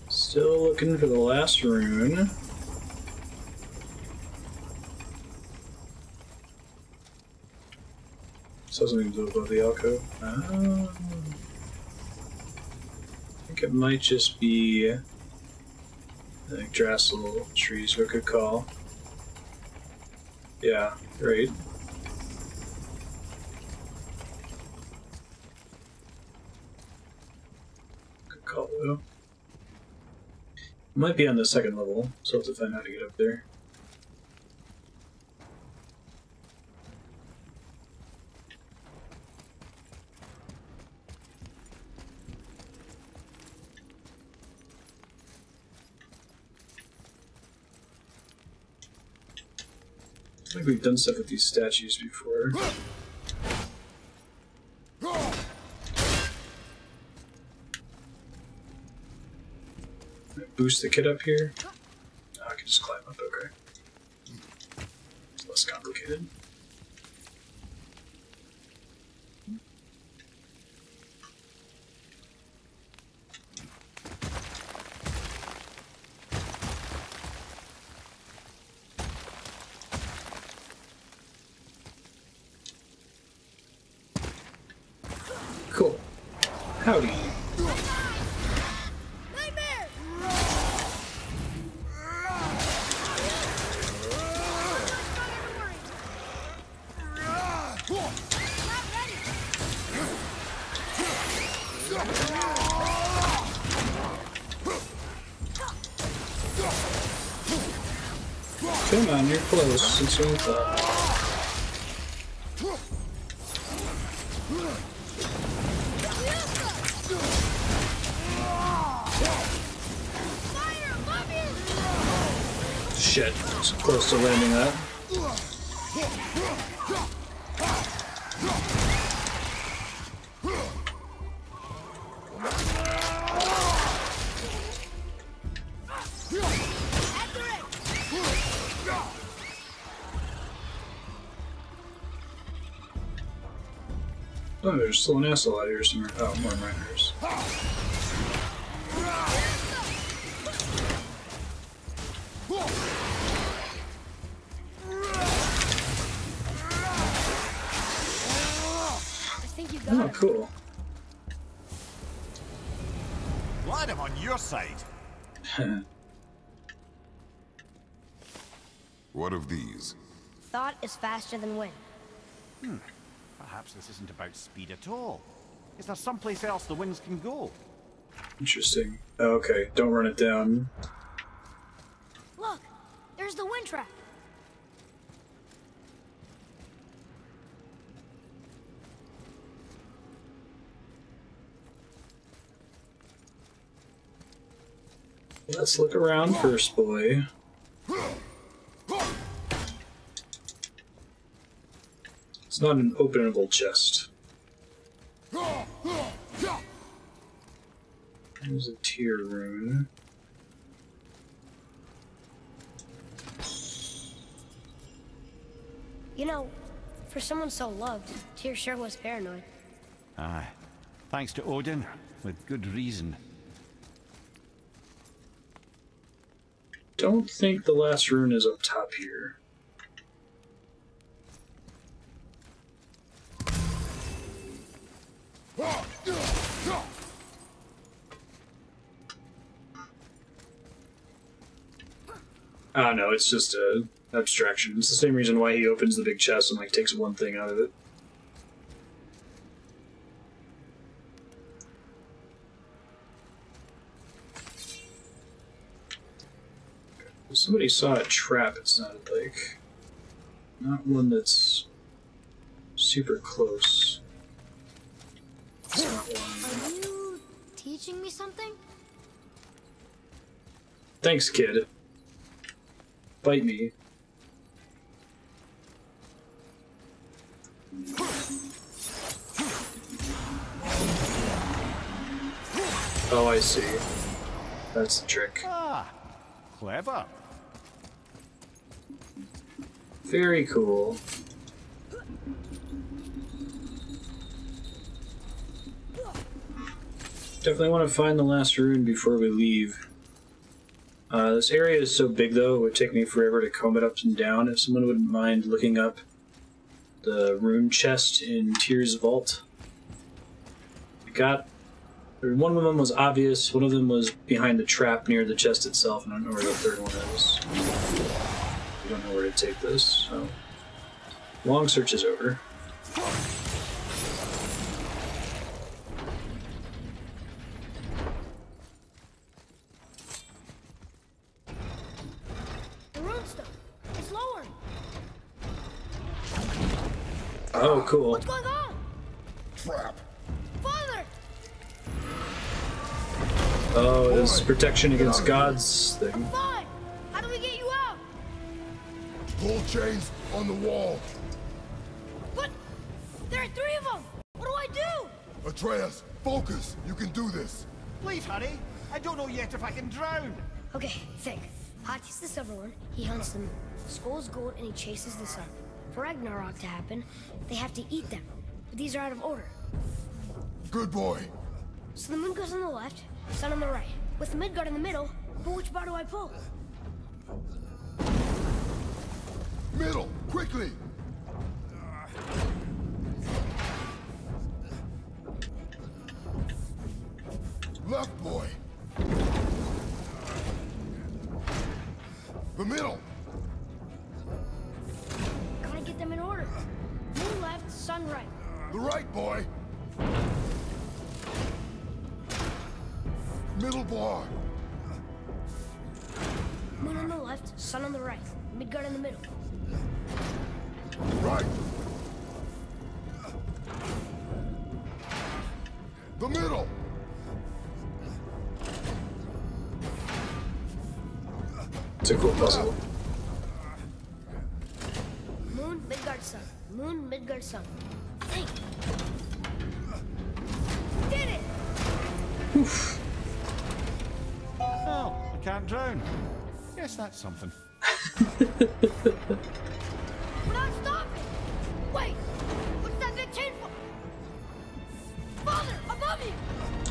Speaker 1: Still looking for the last rune. Still something to do above the alcove. Oh. I think it might just be like Drassel trees, we could call. Yeah, right. Good call though. It might be on the second level, so I'll have to find out how to get up there. I think we've done stuff with these statues before. boost the kit up here? Oh, I can just climb up, okay. It's less complicated. Cool. Howdy. Come on, you're close. It's your thought. Shit, so close to landing that. Oh, there's still an asshole out here somewhere. Oh, more miners. Oh, cool.
Speaker 3: Glad I'm on your side.
Speaker 4: What of these?
Speaker 6: Thought is faster than wind.
Speaker 3: Perhaps this isn't about speed at all. Is there someplace else the winds can go?
Speaker 1: Interesting. Oh, okay, don't run it down.
Speaker 6: Look, there's the wind trap.
Speaker 1: Let's look around first, boy. It's not an openable chest. There's a tier rune.
Speaker 6: You know, for someone so loved, Tyr sure was paranoid.
Speaker 3: Aye. Thanks to Odin, with good reason.
Speaker 1: Don't think the last rune is up top here. Ah, no, it's just a abstraction. It's the same reason why he opens the big chest and like takes one thing out of it. Somebody saw a trap, it sounded like. Not one that's super close. It's not one.
Speaker 6: Are you teaching me something?
Speaker 1: Thanks, kid. Bite me. Oh, I see. That's the trick.
Speaker 3: Ah, clever.
Speaker 1: Very cool. Definitely want to find the last rune before we leave. This area is so big, though, it would take me forever to comb it up and down. If someone wouldn't mind looking up the rune chest in Tyr's vault. One of them was obvious, one of them was behind the trap near the chest itself, and I don't know where the third one is. I don't know where to take this, so... Long search is over.
Speaker 6: The rune stone. It's lowered.
Speaker 1: Oh, cool.
Speaker 6: What's going on?
Speaker 2: Trap.
Speaker 6: Father!
Speaker 1: Oh, this is protection against gods thing.
Speaker 6: Fine! How do we get you out?
Speaker 2: Pull chains on the wall.
Speaker 6: But there are 3 of them! What do I do?
Speaker 2: Atreus, focus. You can do this.
Speaker 3: Please, honey. I don't know yet if I can drown.
Speaker 6: Okay, think. Hati's the silver one. He hunts them. Skull's gold, and he chases the sun. For Ragnarok to happen, they have to eat them. But these are out of order.
Speaker 2: Good boy.
Speaker 6: So the moon goes on the left, sun on the right. With Midgard in the middle, but which bar do I pull?
Speaker 2: Middle, quickly! Left, boy. The middle.
Speaker 6: Gotta get them in order. Moon left, sun right.
Speaker 2: The right, boy. Middle bar.
Speaker 6: Moon on the left, sun on the right. Midgard in the middle.
Speaker 2: Right. The middle.
Speaker 1: It's a cool puzzle.
Speaker 6: Moon, Midgard, sun. Moon, Midgard, sun. Think. Did it!
Speaker 1: Oof.
Speaker 3: Oh, I can't drown. Yes, that's something.
Speaker 6: We're not stopping! Wait! What's that big chain for? Father, above you!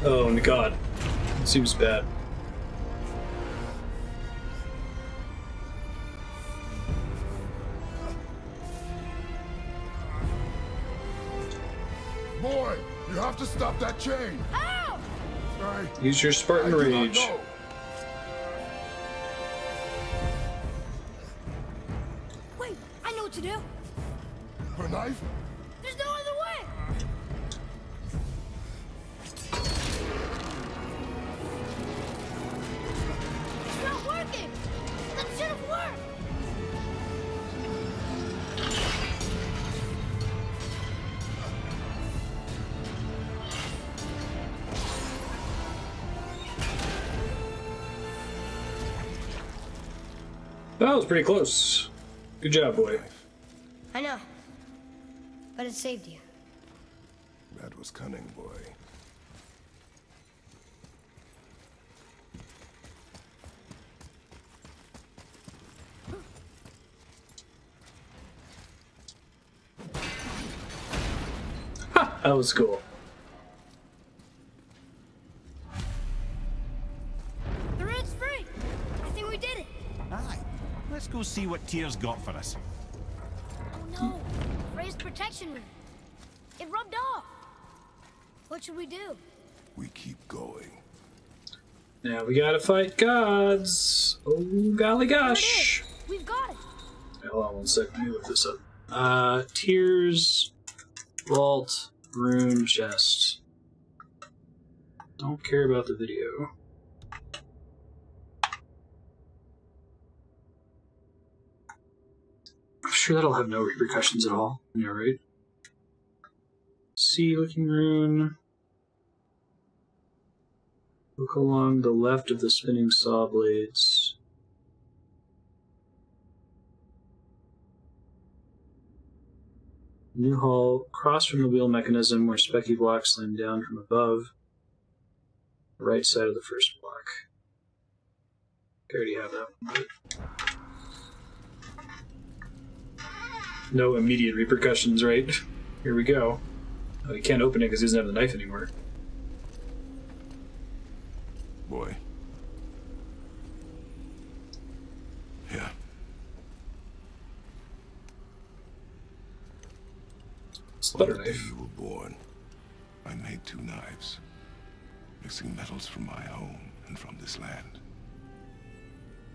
Speaker 1: Oh my god. It seems bad.
Speaker 2: Boy, you have to stop that chain.
Speaker 6: Ow!
Speaker 1: Use your Spartan rage.
Speaker 6: Wait, I know what to do.
Speaker 2: Her knife?
Speaker 6: There's no other way! It's not working! That should have worked!
Speaker 1: That was pretty close. Good job, boy.
Speaker 6: I know. But it saved you.
Speaker 4: That was cunning, boy.
Speaker 1: Ha! That was cool.
Speaker 6: The road's free! I think we did it!
Speaker 3: Aye. Let's go see what Tyr's got for us.
Speaker 6: Oh no! Raised protection room. It rubbed off. What should we do?
Speaker 4: We keep going.
Speaker 1: Now we gotta fight gods. Oh golly gosh.
Speaker 6: We've got it.
Speaker 1: Hey, hold on one sec. Let me look this up. Tears, vault, rune, chest. Don't care about the video. I'm sure that'll have no repercussions at all. Yeah, right? Sea looking rune. Look along the left of the spinning saw blades. New hull, cross from the wheel mechanism where specky blocks slam down from above. The right side of the first block. I already have that one. No immediate repercussions, right? Here we go. Oh, he can't open it because he doesn't have the knife anymore.
Speaker 4: Boy. Yeah.
Speaker 1: It's the
Speaker 4: On
Speaker 1: butter
Speaker 4: the day
Speaker 1: knife.
Speaker 4: you were born, I made 2 knives, mixing metals from my home and from this land.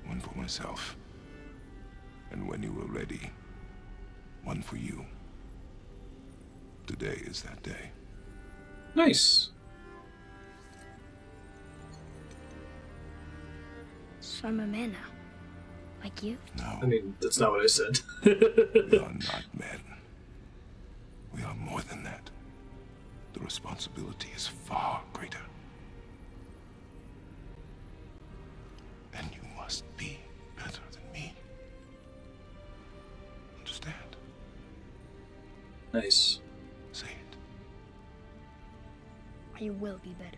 Speaker 4: One for myself, and when you were ready, one for you. Today is that day.
Speaker 1: Nice.
Speaker 6: So I'm a man now. Like you?
Speaker 4: No,
Speaker 1: I mean, that's not what I said.
Speaker 4: we are not men. We are more than that. The responsibility is far greater. And you must be better than me. Understand?
Speaker 1: Nice.
Speaker 4: Say it.
Speaker 6: You will be better.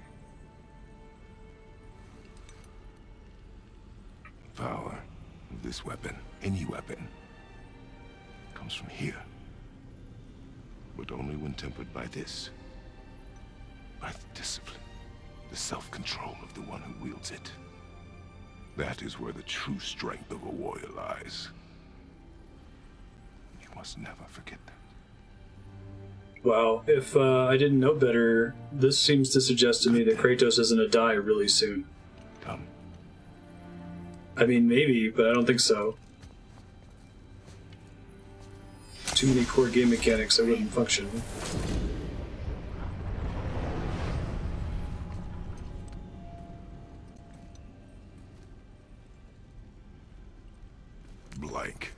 Speaker 4: this weapon, any weapon, comes from here. But only when tempered by this. By the discipline, the self-control of the one who wields it. That is where the true strength of a warrior lies. You must never forget that.
Speaker 1: Wow, if I didn't know better, this seems to suggest to me that Kratos is gonna die really soon.
Speaker 4: Come.
Speaker 1: I mean, maybe, but I don't think so. Too many core game mechanics that wouldn't function.
Speaker 4: Blank.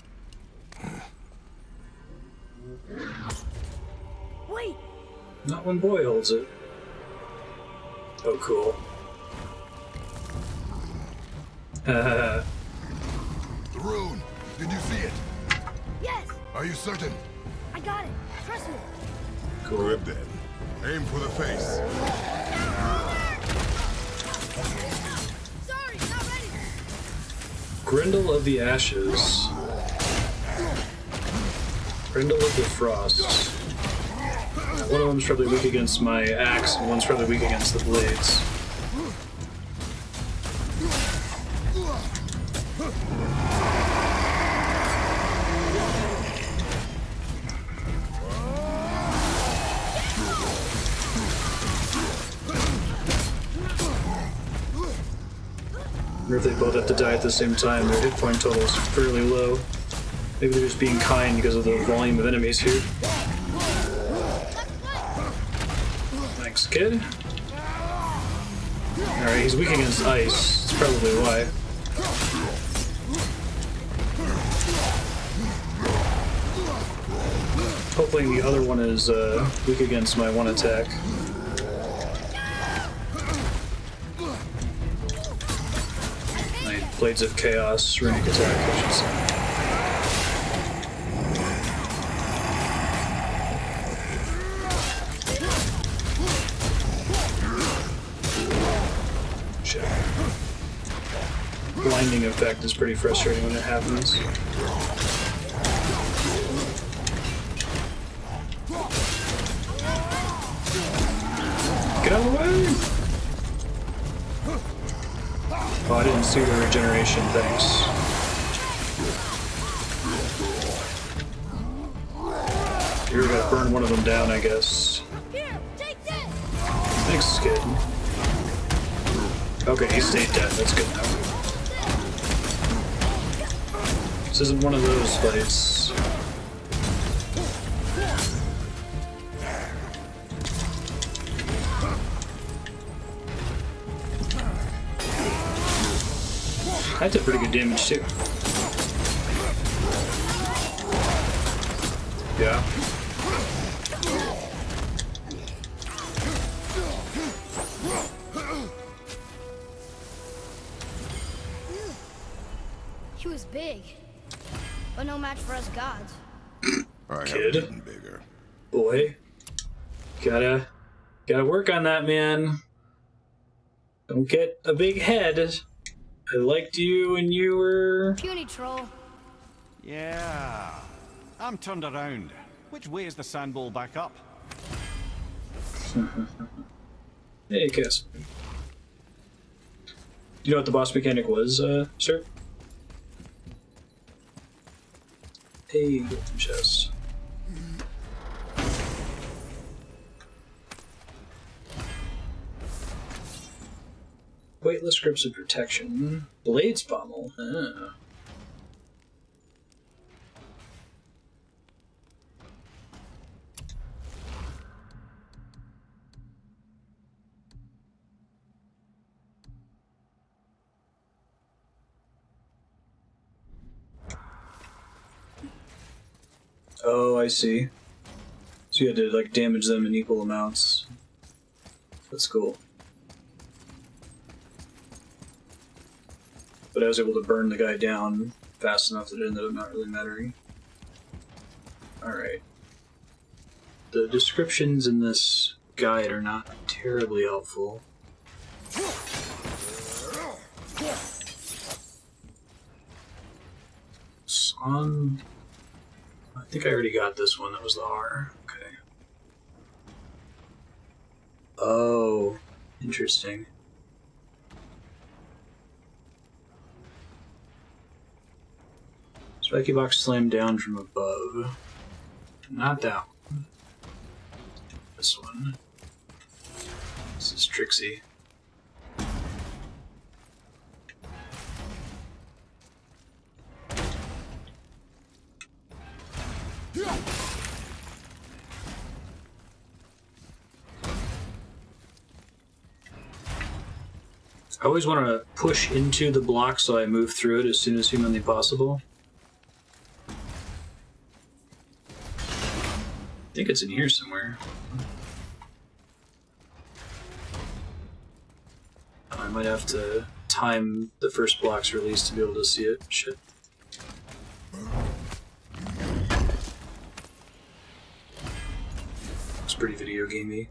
Speaker 6: Wait!
Speaker 1: Not when Boy holds it. Oh, cool.
Speaker 2: The rune! Did you see it?
Speaker 6: Yes!
Speaker 2: Are you certain?
Speaker 6: I got it! Trust me!
Speaker 2: Good then. Aim for the face.
Speaker 6: Sorry, not ready!
Speaker 1: Grendel of the Ashes. Grendel of the Frost. One of them's probably weak against my axe, and one's probably weak against the blades. Or if they both have to die at the same time, their hit point total is fairly low. Maybe they're just being kind because of the volume of enemies here. Thanks, kid. Alright, he's weak against ice. That's probably why. Hopefully the other one is weak against my one attack. My Blades of Chaos runic attack, I should say. Blinding effect is pretty frustrating when it happens. Get out of the way! Oh, I didn't see the regeneration, thanks. You're gonna burn one of them down, I guess.
Speaker 6: Here, take this!
Speaker 1: Thanks, kid. Okay, he stayed dead, that's good enough. This isn't one of those fights. That did pretty good damage too. Yeah.
Speaker 6: He was big, but no match for us gods.
Speaker 2: I
Speaker 1: Kid.
Speaker 2: have been bigger.
Speaker 1: Boy. Gotta work on that, man. Don't get a big head. I liked you when you were...
Speaker 6: Puny troll.
Speaker 3: Yeah. I'm turned around. Which way is the sand bowl back up?
Speaker 1: Hey, Cass. You know what the boss mechanic was, sir? Hey, golden chest. Weightless grips of protection. Blades pommel. Ah. Oh, I see. So you had to, like, damage them in equal amounts. That's cool. But I was able to burn the guy down fast enough that it ended up not really mattering. Alright. The descriptions in this guide are not terribly helpful. on. I think I already got this one. That was the R. Okay. Oh, interesting. Spiky box slammed down from above. Not that one. This one. This is Trixie. I always want to push into the block so I move through it as soon as humanly possible. I think it's in here somewhere. I might have to time the first block's release to be able to see it. Shit. It's pretty video gamey.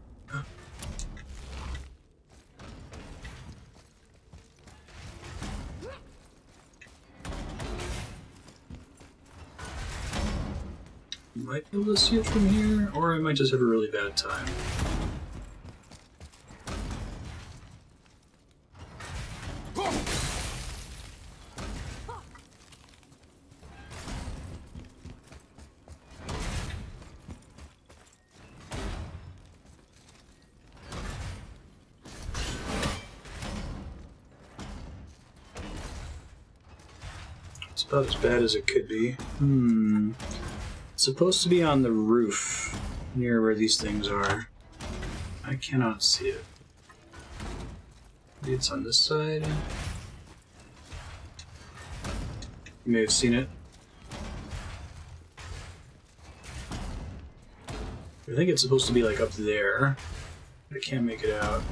Speaker 1: Might be able to see it from here, or I might just have a really bad time. It's about as bad as it could be. It's supposed to be on the roof, near where these things are. I cannot see it. Maybe it's on this side. You may have seen it. I think it's supposed to be like up there. I can't make it out.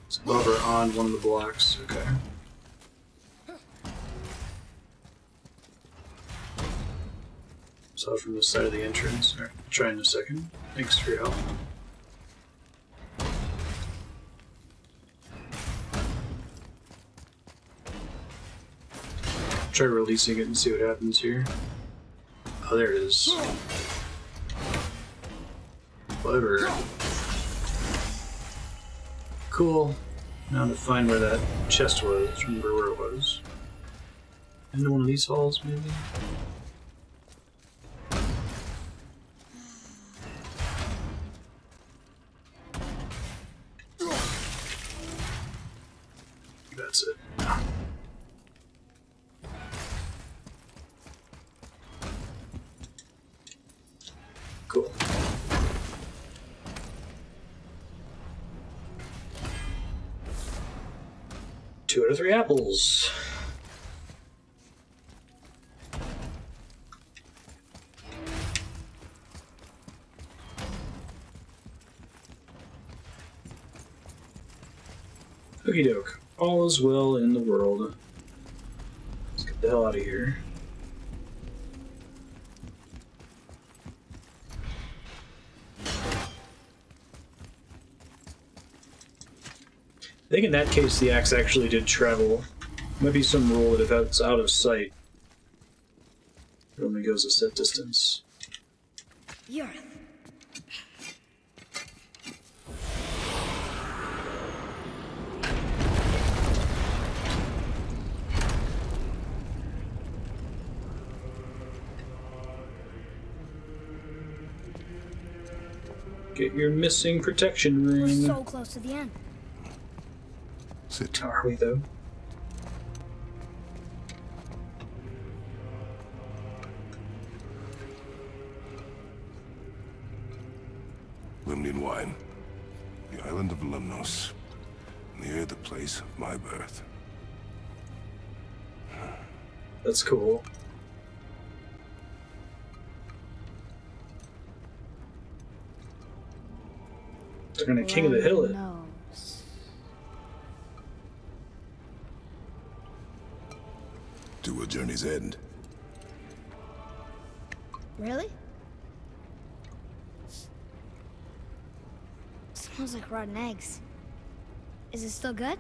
Speaker 1: It's above or on one of the blocks. Okay. Saw it from the side of the entrance. Alright, I'll try in a second. Thanks for your help. Try releasing it and see what happens here. Oh, there it is. Clever. Cool. Now to find where that chest was. Remember where it was. Into one of these halls, maybe? That's it. Cool. 2 out of 3 apples. Okie doke. All is well in the world. Let's get the hell out of here. I think in that case the axe actually did travel. Might be some rule that if it's out of sight, it only goes a set distance.
Speaker 6: You're...
Speaker 1: Get your missing protection ring.
Speaker 6: We're so close to the end.
Speaker 4: Sit.
Speaker 1: Are we though?
Speaker 4: Limnian wine. The island of Lemnos. Near the place of my birth.
Speaker 1: That's cool. They're gonna king of the hill it.
Speaker 6: Knows.
Speaker 4: To a journey's end.
Speaker 6: Really? Smells like rotten eggs. Is it still good?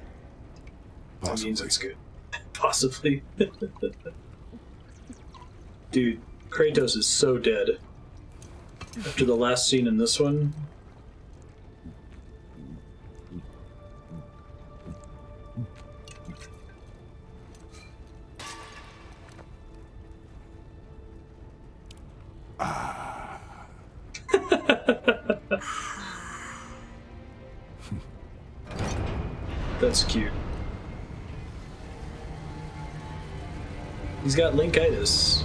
Speaker 1: That means
Speaker 4: Possibly.
Speaker 1: it's good. Possibly. Dude, Kratos is so dead. After the last scene in this one. That's cute. He's got Linkitis.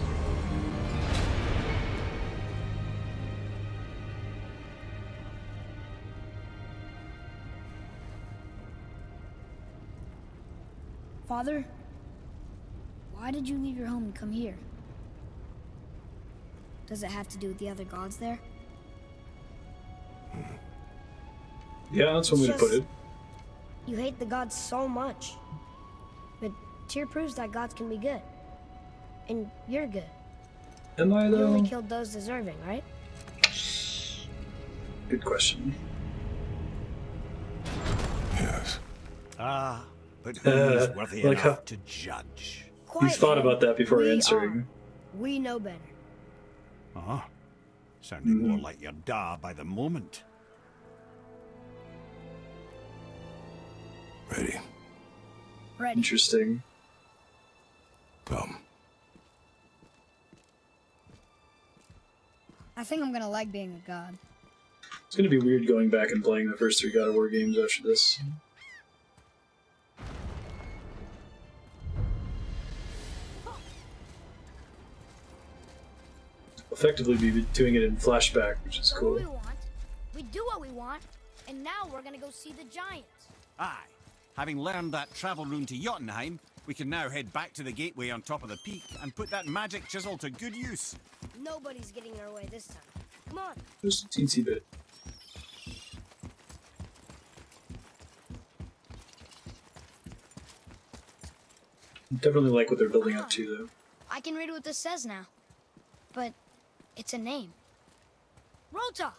Speaker 6: Father, why did you leave your home and come here? Does it have to do with the other gods there?
Speaker 1: Yeah, that's one way to put it.
Speaker 6: You hate the gods so much. But Tyr proves that gods can be good. And you're good.
Speaker 1: Am I
Speaker 6: You only
Speaker 1: though?
Speaker 6: killed those deserving, right?
Speaker 1: Good question.
Speaker 4: Yes.
Speaker 3: Ah, but who's worthy
Speaker 1: like
Speaker 3: enough
Speaker 1: how-
Speaker 3: to judge?
Speaker 1: You've thought about that before
Speaker 6: We
Speaker 1: answering.
Speaker 6: are. We know better.
Speaker 3: Uh-huh. Sounding more like your da by the moment.
Speaker 4: Ready.
Speaker 6: Ready.
Speaker 1: Interesting.
Speaker 4: Come.
Speaker 6: I think I'm gonna like being a god.
Speaker 1: It's gonna be weird going back and playing the first 3 God of War games after this. Effectively be doing it in flashback, which is
Speaker 6: What
Speaker 1: cool.
Speaker 6: we want. We do what we want, and now we're gonna go see the giants.
Speaker 3: Aye. Having learned that travel rune to Jotunheim, we can now head back to the gateway on top of the peak and put that magic chisel to good use.
Speaker 6: Nobody's getting in our way this time. Come on.
Speaker 1: Just a teensy bit. Definitely like what they're building up to, though.
Speaker 6: I can read what this says now. But it's a name. Rota!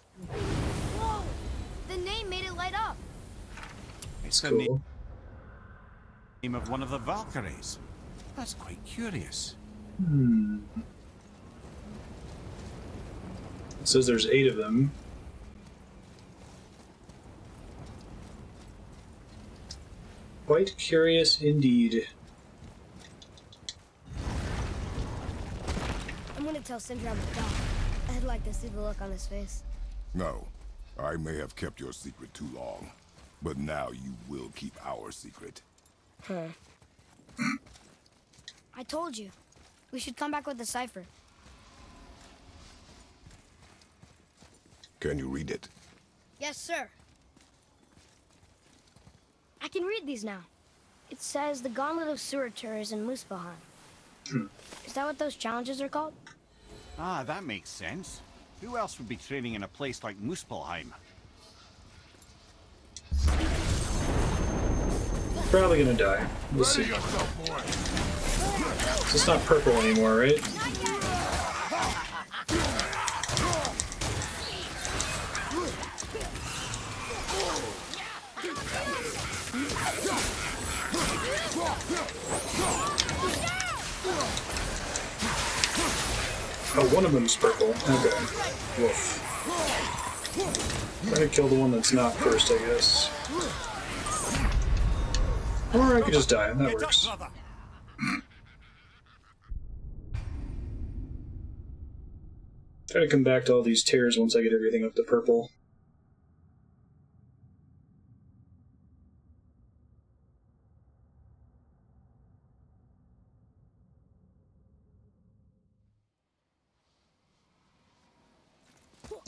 Speaker 6: Whoa! The name made it light up.
Speaker 3: It's the
Speaker 1: Cool.
Speaker 3: name of one of the Valkyries. That's quite curious.
Speaker 1: It says there's 8 of them. Quite curious indeed.
Speaker 6: I'm gonna tell Sindri I'm a dog. I'd like to see the look on his face.
Speaker 2: No. I may have kept your secret too long, but now you will keep our secret.
Speaker 6: Huh. I told you. We should come back with the cipher.
Speaker 2: Can you read it?
Speaker 6: Yes, sir. I can read these now. It says the Gauntlet of Surtur is in Muspelheim. Is that what those challenges are called?
Speaker 3: Ah, that makes sense. Who else would be training in a place like Muspelheim?
Speaker 1: Probably gonna die. We'll see. So it's not purple anymore, right? Oh, one of them's purple. Okay. Woof. I'm gonna kill the one that's not first, I guess. Or I could just die. That works.
Speaker 3: Brother.
Speaker 1: Try to come back to all these tears once I get everything up to purple.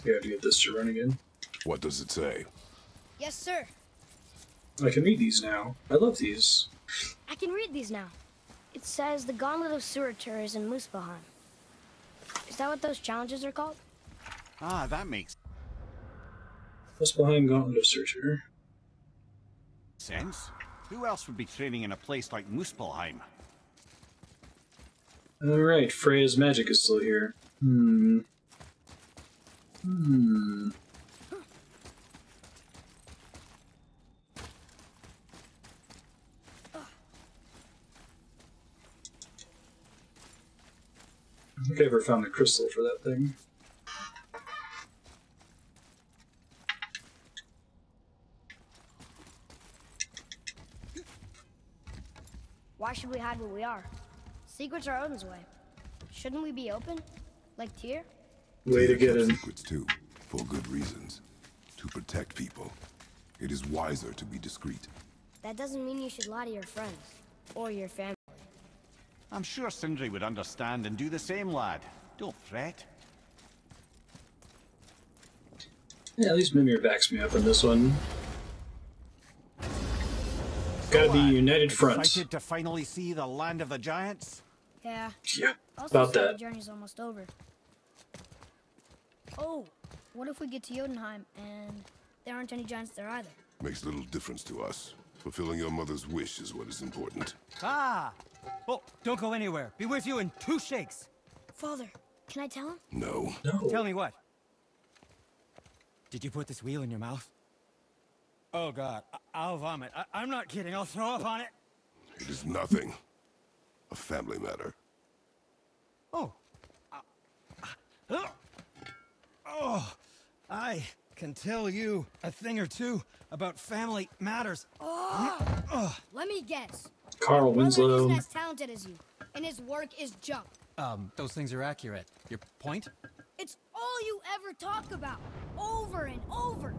Speaker 1: We have to get this to run again.
Speaker 2: What does it say?
Speaker 6: Yes, sir.
Speaker 1: I can read these now. I love these.
Speaker 6: I can read these now. It says the Gauntlet of Surtur is in Muspelheim. Is that what those challenges are called?
Speaker 3: Ah, that makes
Speaker 1: Muspelheim Gauntlet of Surtur.
Speaker 3: sense. Who else would be training in a place like Muspelheim?
Speaker 1: Alright, Freya's magic is still here. think I ever found the crystal for that thing.
Speaker 6: Why should we hide where we are? Secrets are Odin's way. Shouldn't we be open? Like Tyr?
Speaker 1: Way to get in.
Speaker 2: Secrets too, for good reasons. To protect people. It is wiser to be discreet.
Speaker 6: That doesn't mean you should lie to your friends. Or your family.
Speaker 3: I'm sure Sindri would understand and do the same, lad. Don't fret.
Speaker 1: Yeah, at least Mimir backs me up on this one. Gotta be united front.
Speaker 3: Excited to finally see the land of the giants?
Speaker 6: Yeah.
Speaker 1: Yeah,
Speaker 6: Also,
Speaker 1: about
Speaker 6: the
Speaker 1: that.
Speaker 6: journey's almost over. Oh, what if we get to Jotunheim and there aren't any giants there either?
Speaker 2: Makes little difference to us. Fulfilling your mother's wish is what is important.
Speaker 7: Ah! Oh, don't go anywhere. Be with you in 2 shakes.
Speaker 6: Father, can I tell him?
Speaker 2: No.
Speaker 1: No.
Speaker 7: Tell me what? Did you put this wheel in your mouth? Oh God, I'll vomit. I'm not kidding. I'll throw up on it.
Speaker 2: It is nothing. A family matter.
Speaker 7: Oh. Oh, I can tell you a thing or two about family matters.
Speaker 6: Let me guess.
Speaker 1: Carl
Speaker 6: Brother isn't
Speaker 1: Winslow.
Speaker 6: as talented as you, and his work is junk.
Speaker 7: Those things are accurate. Your point?
Speaker 6: It's all you ever talk about, over and over.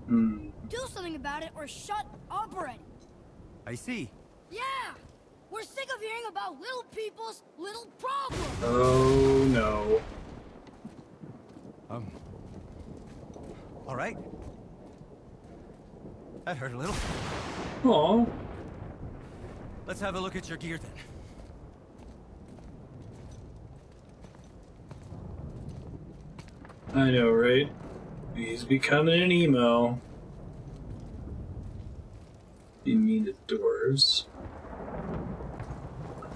Speaker 6: Do something about it or shut up already.
Speaker 7: I see.
Speaker 6: Yeah! We're sick of hearing about little people's little problems.
Speaker 1: Oh no.
Speaker 7: All right. That hurt a little.
Speaker 1: Aw.
Speaker 7: Let's have a look at your gear then.
Speaker 1: I know, right? He's becoming an emo. Be mean to doors.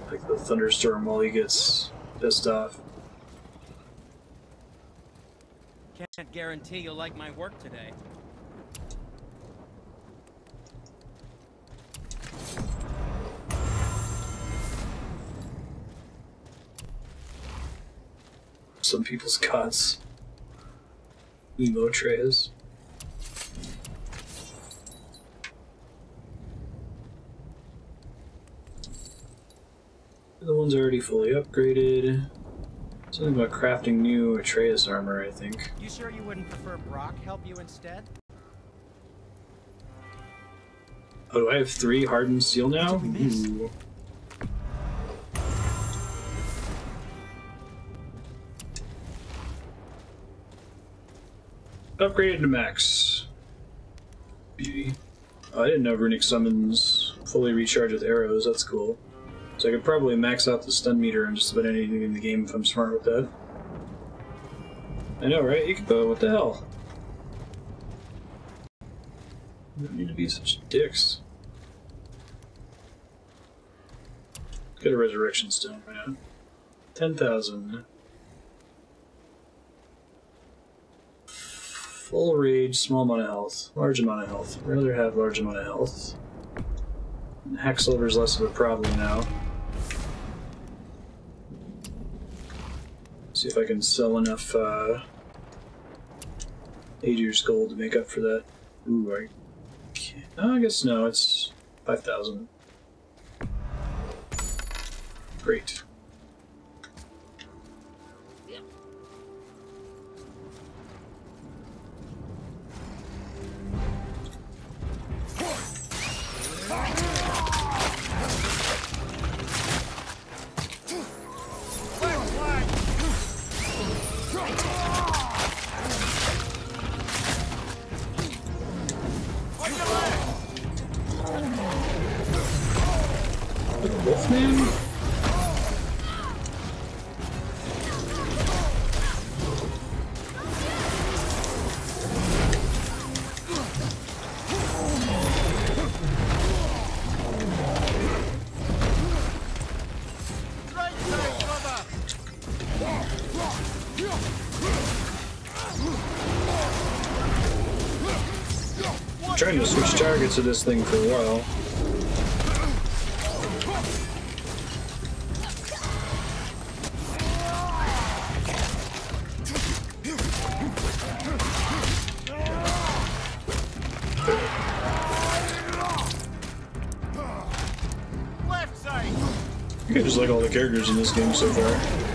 Speaker 1: Like the thunderstorm while he gets pissed off.
Speaker 8: Can't guarantee you'll like my work today.
Speaker 1: Some people's cots. Emo trays. The one's already fully upgraded. Something about crafting new Atreus armor, I think.
Speaker 8: You sure you wouldn't prefer Brock help you instead?
Speaker 1: Oh, do I have 3 hardened steel now? Ooh. Upgraded to max. Beauty. Oh, I didn't know runic summons fully recharge with arrows. That's cool. So I could probably max out the stun meter on just about anything in the game if I'm smart with that. I know, right? You could, what the hell? You don't need to be such dicks. Get a resurrection stone, man. 10,000. Full rage, small amount of health, large amount of health. I'd rather have large amount of health. And Hacksilver's less of a problem now. See if I can sell enough Aegir's gold to make up for that. Ooh, I can't. Oh, I guess no, it's 5,000. Great. Wolfman? I'm trying to switch targets of this thing for a while. think I just like all the characters in this game so far.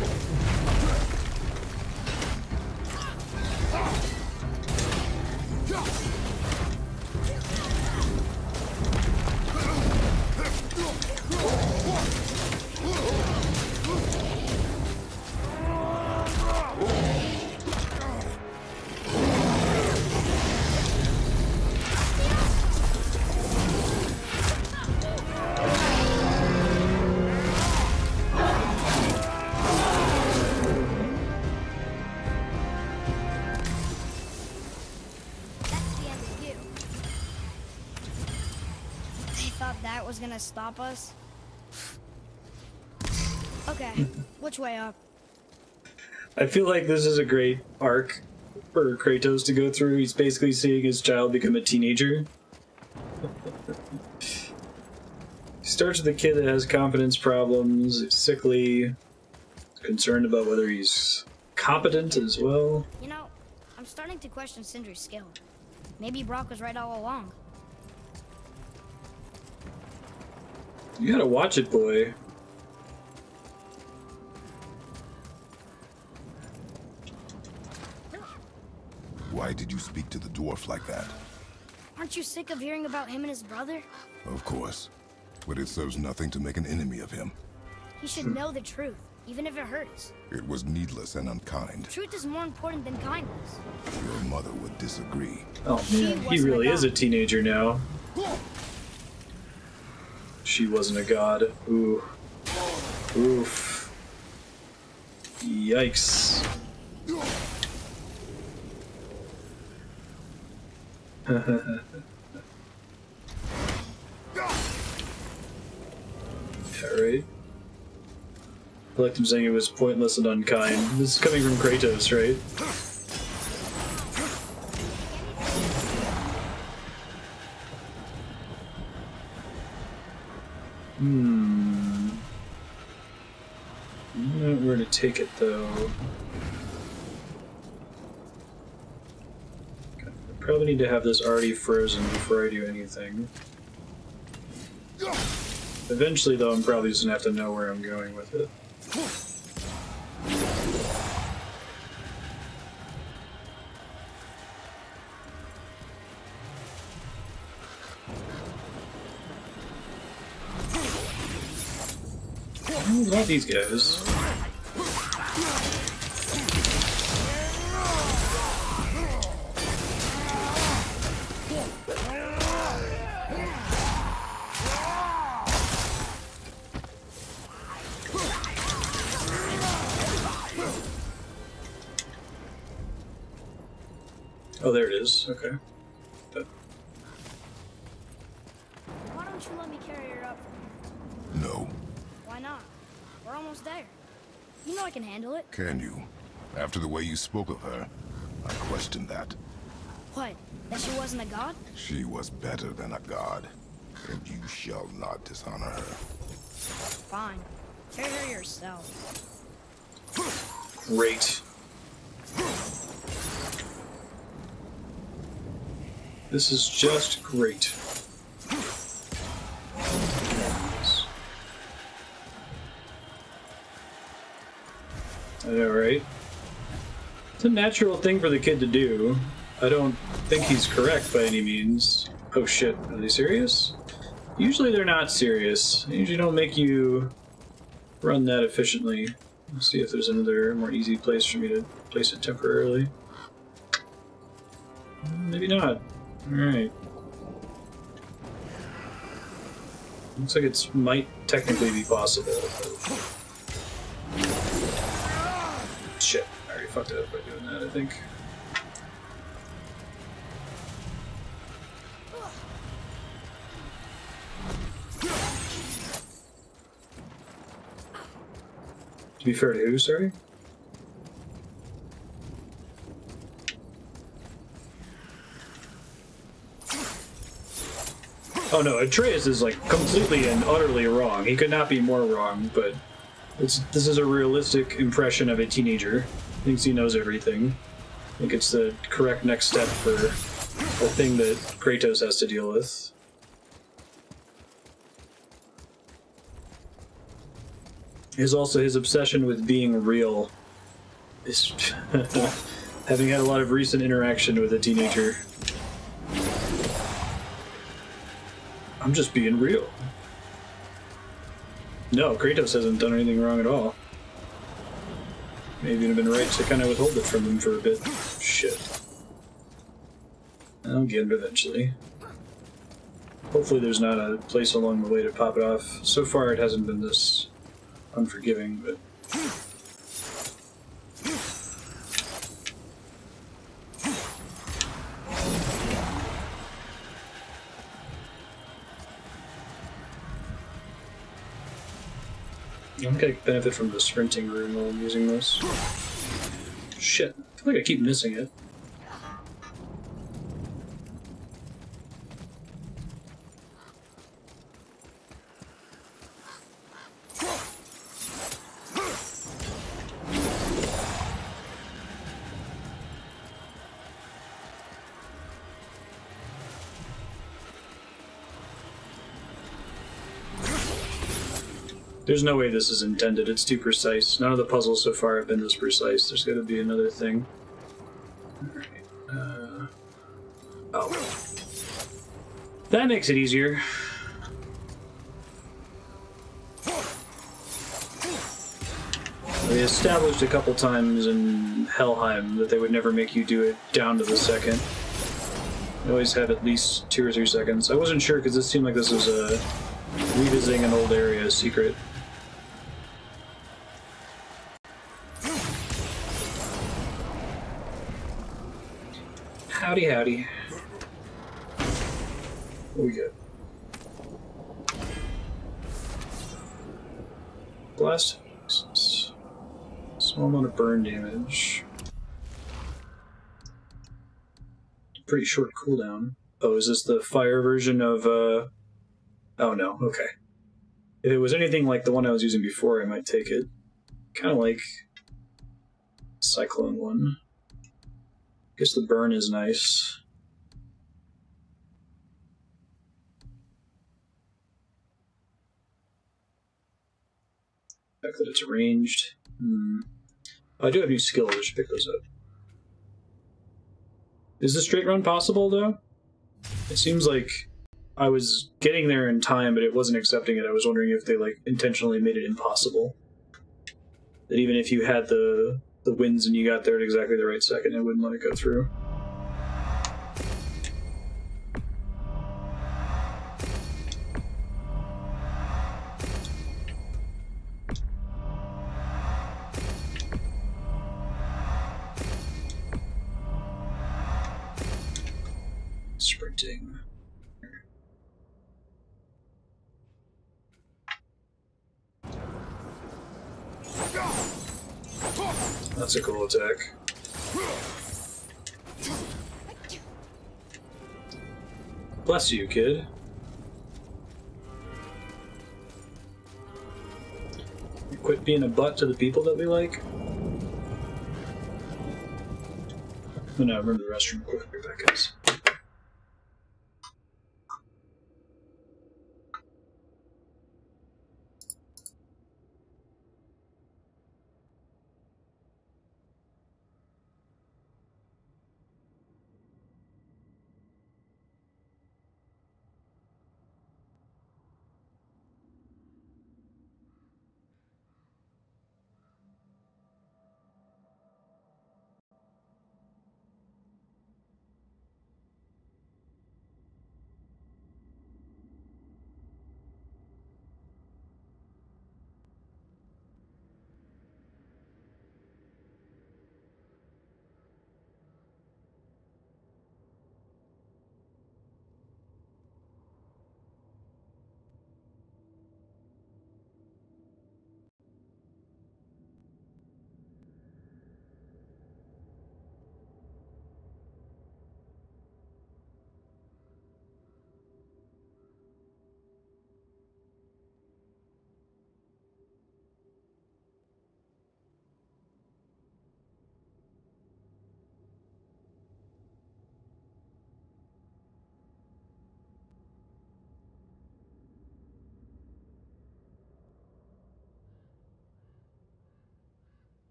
Speaker 6: Was gonna stop us? Okay, which way up?
Speaker 1: I feel like this is a great arc for Kratos to go through. He's basically seeing his child become a teenager. He starts with a kid that has confidence problems, is sickly, concerned about whether he's competent as well.
Speaker 6: You know, I'm starting to question Sindri's skill. Maybe Brock was right all along.
Speaker 1: You gotta watch it, boy.
Speaker 2: Why did you speak to the dwarf like that?
Speaker 6: Aren't you sick of hearing about him and his brother?
Speaker 2: Of course. But it serves nothing to make an enemy of him.
Speaker 6: He should know the truth, even if it hurts.
Speaker 2: It was needless and unkind.
Speaker 6: Truth is more important than kindness.
Speaker 2: Your mother would disagree.
Speaker 1: Oh man, he really is a teenager now. She wasn't a god. Ooh. Oof. Yikes. Alright. I liked him saying it was pointless and unkind. This is coming from Kratos, right? I don't know where to take it though. I probably need to have this already frozen before I do anything. Eventually though, I'm probably just gonna have to know where I'm going with it. Not these guys. Oh, there it is. Okay.
Speaker 6: Why don't you let me carry her up?
Speaker 2: No.
Speaker 6: Why not? We're almost there. You know I can handle it.
Speaker 2: Can you? After the way you spoke of her, I question that.
Speaker 6: What? That she wasn't a god?
Speaker 2: She was better than a god, and you shall not dishonor her.
Speaker 6: Fine. Carry her yourself.
Speaker 1: Great. This is just great. I know, right? It's a natural thing for the kid to do. I don't think he's correct by any means. Oh shit, are they serious? Usually they're not serious. They usually don't make you run that efficiently. Let's see if there's another more easy place for me to place it temporarily. Maybe not. Alright. Looks like it might technically be possible. Shit, I already fucked it up by doing that, I think. To be fair to who, sorry? Oh no, Atreus is like completely and utterly wrong. He could not be more wrong, but this is a realistic impression of a teenager. Thinks he knows everything. I think it's the correct next step for the thing that Kratos has to deal with. is also his obsession with being real. Is having had a lot of recent interaction with a teenager. I'm just being real. No, Kratos hasn't done anything wrong at all. Maybe it'd have been right to kind of withhold it from him for a bit. Shit. I'll get it eventually. Hopefully there's not a place along the way to pop it off. So far it hasn't been this unforgiving, but... I'm gonna benefit from the sprinting room while I'm using this. Shit, I feel like I keep missing it. There's no way this is intended, it's too precise. None of the puzzles so far have been this precise. There's gotta be another thing. Alright, oh. That makes it easier. They established a couple times in Helheim that they would never make you do it down to the second. They always have at least 2 or 3 seconds. I wasn't sure because this seemed like this was a revisiting an old area secret. Howdy, howdy. What we got? Blast. Small amount of burn damage. Pretty short cooldown. Oh, is this the fire version of, Oh no, okay. If it was anything like the one I was using before, I might take it. Kind of like Cyclone one. Guess the burn is nice. The fact that it's ranged. Oh, I do have new skills, I should pick those up. Is the straight run possible, though? It seems like I was getting there in time, but it wasn't accepting it. I was wondering if they, like, intentionally made it impossible. That even if you had the winds and you got there at exactly the right second, it wouldn't let it go through. Sprinting. That's a cool attack. Bless you, kid. Quit being a butt to the people that we like. Oh no, remember the restroom quick. Be back, guys.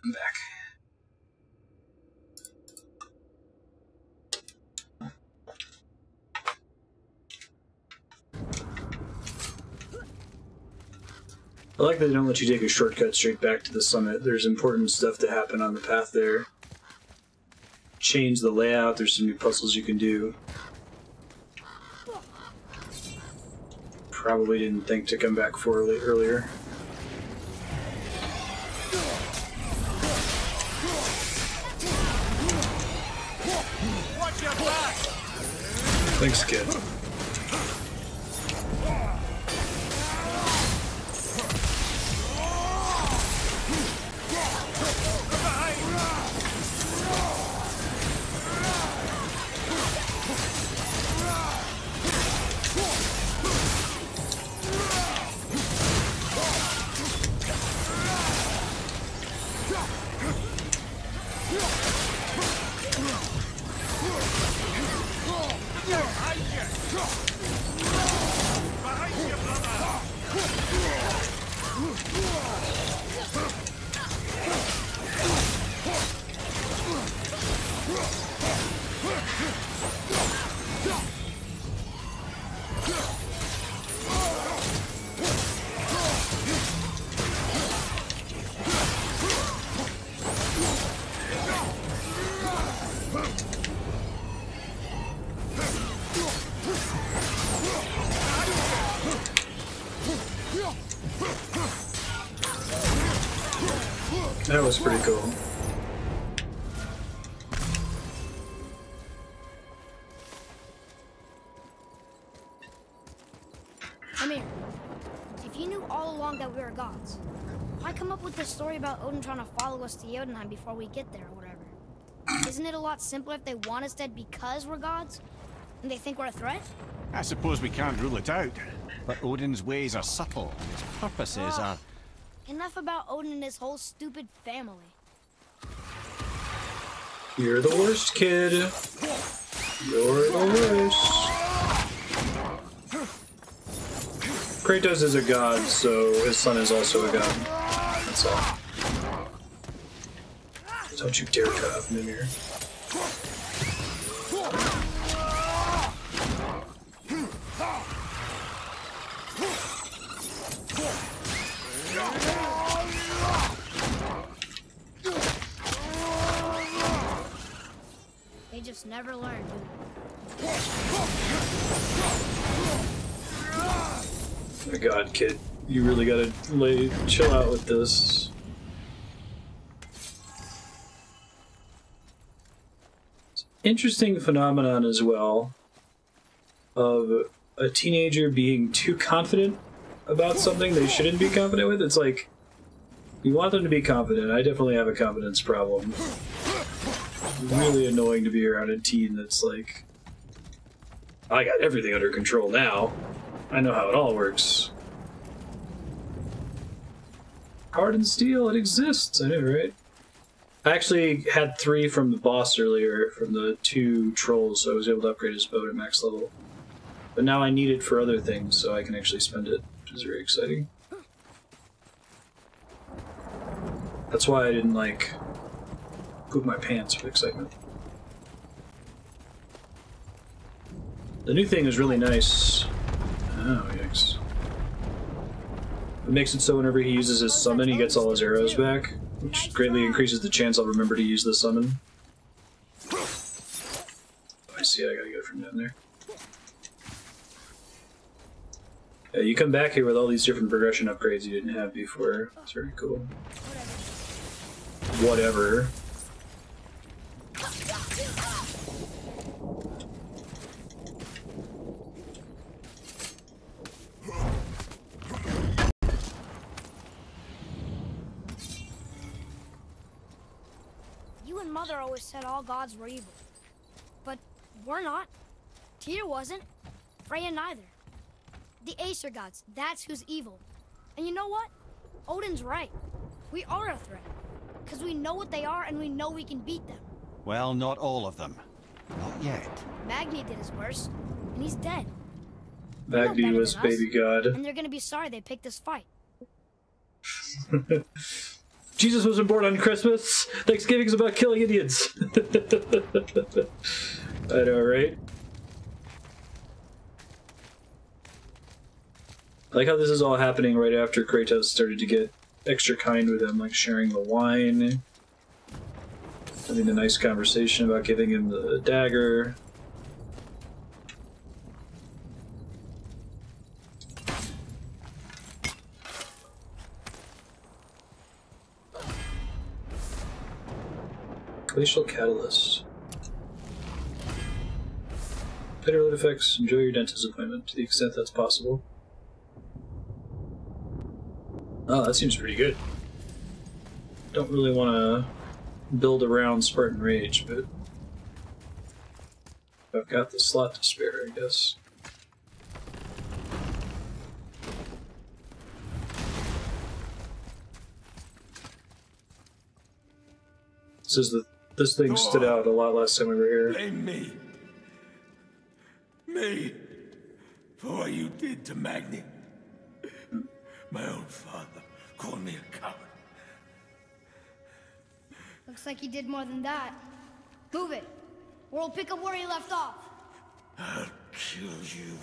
Speaker 1: I'm back. I like that they don't let you take a shortcut straight back to the summit. There's important stuff to happen on the path there. Change the layout, there's some new puzzles you can do. Probably didn't think to come back for earlier. Thanks, kid. That was pretty cool.
Speaker 6: Come here. If you knew all along that we were gods, why come up with this story about Odin trying to follow us to Jotunheim before we get there or whatever? Isn't it a lot simpler if they want us dead because we're gods? And they think we're a threat?
Speaker 3: I suppose we can't rule it out. But Odin's ways are subtle, and his purposes are...
Speaker 6: Enough about Odin and his whole stupid family.
Speaker 1: You're the worst, kid. You're the worst. Kratos is a god, so his son is also a god. That's all. Don't you dare cut off Mimir.
Speaker 6: They just never learn, do
Speaker 1: My god, kid. You really gotta chill out with this. Interesting phenomenon as well of a teenager being too confident about something they shouldn't be confident with. It's like, you want them to be confident. I definitely have a confidence problem. Really annoying to be around a teen that's like, I got everything under control now. I know how it all works. Hardened steel, it exists. I know, right? I actually had 3 from the boss earlier, from the 2 trolls, so I was able to upgrade his bow to max level. But now I need it for other things, so I can actually spend it, which is very exciting. That's why I didn't, like, poop my pants with excitement. The new thing is really nice. Oh, yikes. It makes it so whenever he uses his summon, he gets all his arrows back, which greatly increases the chance I'll remember to use the summon. Oh, I see, I gotta go from down there. Yeah, you come back here with all these different progression upgrades you didn't have before. It's very cool. Whatever.
Speaker 6: You and Mother always said all gods were evil. But we're not. Tyr wasn't. Freya neither. The Aesir gods, that's who's evil. And you know what? Odin's right. We are a threat. Because we know what they are and we know we can beat them.
Speaker 3: Well, not all of them. Not yet.
Speaker 6: Magni did his worst, and he's dead.
Speaker 1: Magni was baby god.
Speaker 6: And they're gonna be sorry they picked this fight.
Speaker 1: Jesus wasn't born on Christmas. Thanksgiving's about killing Indians. I know, right? I like how this is all happening right after Kratos started to get extra kind with him, like sharing the wine, having a nice conversation about giving him the dagger. Glacial Catalyst. Pit-related effects. Enjoy your dentist appointment to the extent that's possible. Oh, that seems pretty good. Don't really want to build around Spartan Rage, but I've got the slot to spare, I guess. This thing stood out a lot last time we were here.
Speaker 4: Blame me. Me. For what you did to Magni. My own father called me a coward.
Speaker 6: Looks like he did more than that. Move it, or we'll pick up where he left off.
Speaker 4: I'll kill you.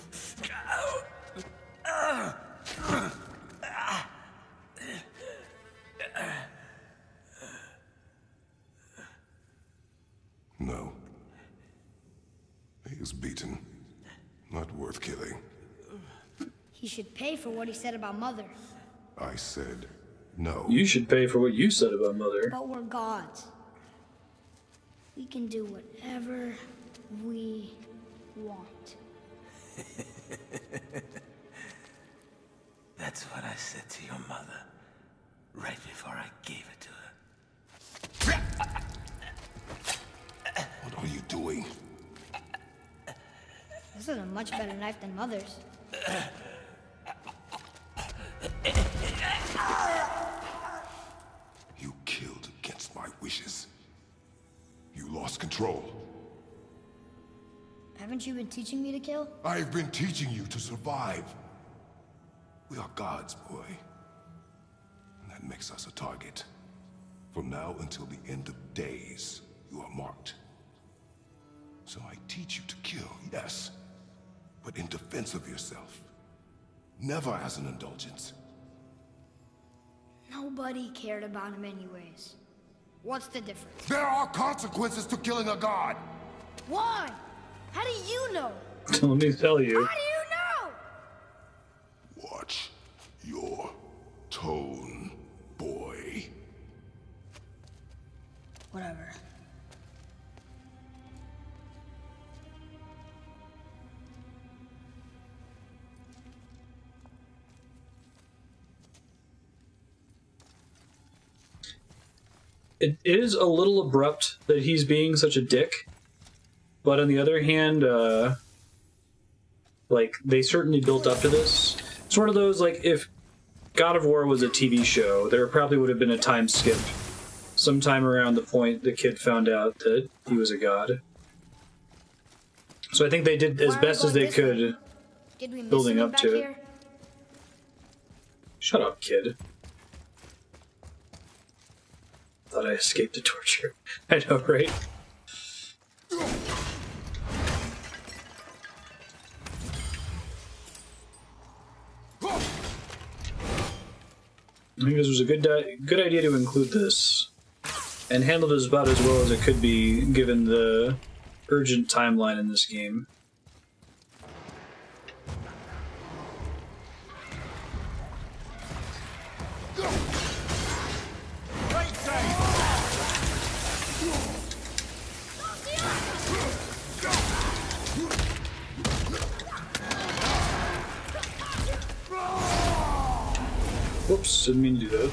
Speaker 4: No. He is beaten. Not worth killing.
Speaker 6: He should pay for what he said about Mother.
Speaker 4: I said no.
Speaker 1: You should pay for what you said about Mother.
Speaker 6: But we're gods. We can do whatever we want.
Speaker 4: That's what I said to your mother, right before I gave it to her. What are you doing?
Speaker 6: This is a much better knife than Mother's.
Speaker 4: You killed against my wishes. You lost control.
Speaker 6: Haven't you been teaching me to kill?
Speaker 4: I've been teaching you to survive. We are gods, boy. And that makes us a target. From now until the end of days, you are marked. So I teach you to kill, yes, but in defense of yourself. Never as an indulgence.
Speaker 6: Nobody cared about him anyways. What's the difference?
Speaker 4: There are consequences to killing a god!
Speaker 6: Why? How do you know?
Speaker 1: Let me tell you.
Speaker 6: How do you know?
Speaker 4: Watch your tone, boy.
Speaker 6: Whatever.
Speaker 1: It is a little abrupt that he's being such a dick, but on the other hand, like, they certainly built up to this. It's one of those, like, if God of War was a TV show, there probably would have been a time skip sometime around the point the kid found out that he was a god. So I think they did as best as they could building up to it. Shut up, kid. Thought I escaped the torture. I know, right? I think this was a good idea to include this, and handled it about as well as it could be given the urgent timeline in this game. Whoops, didn't mean to do that.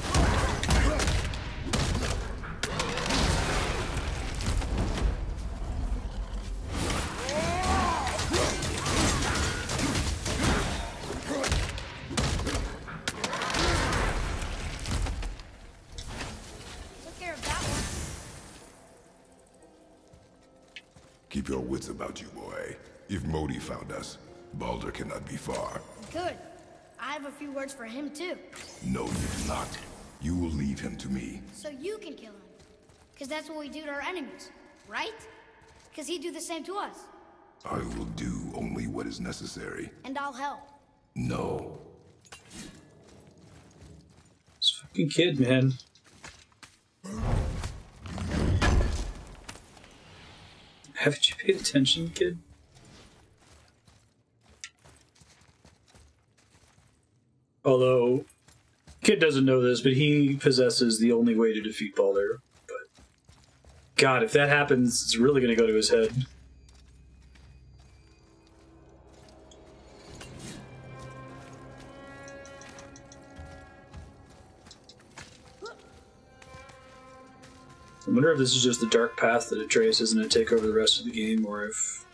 Speaker 6: Took care of that one.
Speaker 4: Keep your wits about you, boy. If Modi found us, Baldur cannot be far.
Speaker 6: Good. I have a few words for him too.
Speaker 4: No, you do not.
Speaker 2: You will leave him to me.
Speaker 6: So you can kill him. Because that's what we do to our enemies, right? Because he'd do the same to us.
Speaker 2: I will do only what is necessary.
Speaker 6: And I'll help.
Speaker 2: No.
Speaker 1: This fucking kid, man. Haven't you paid attention, kid? Although, kid doesn't know this, but he possesses the only way to defeat Baldur. But God, if that happens, it's really going to go to his head. I wonder if this is just the dark path that Atreus is going to take over the rest of the game, or if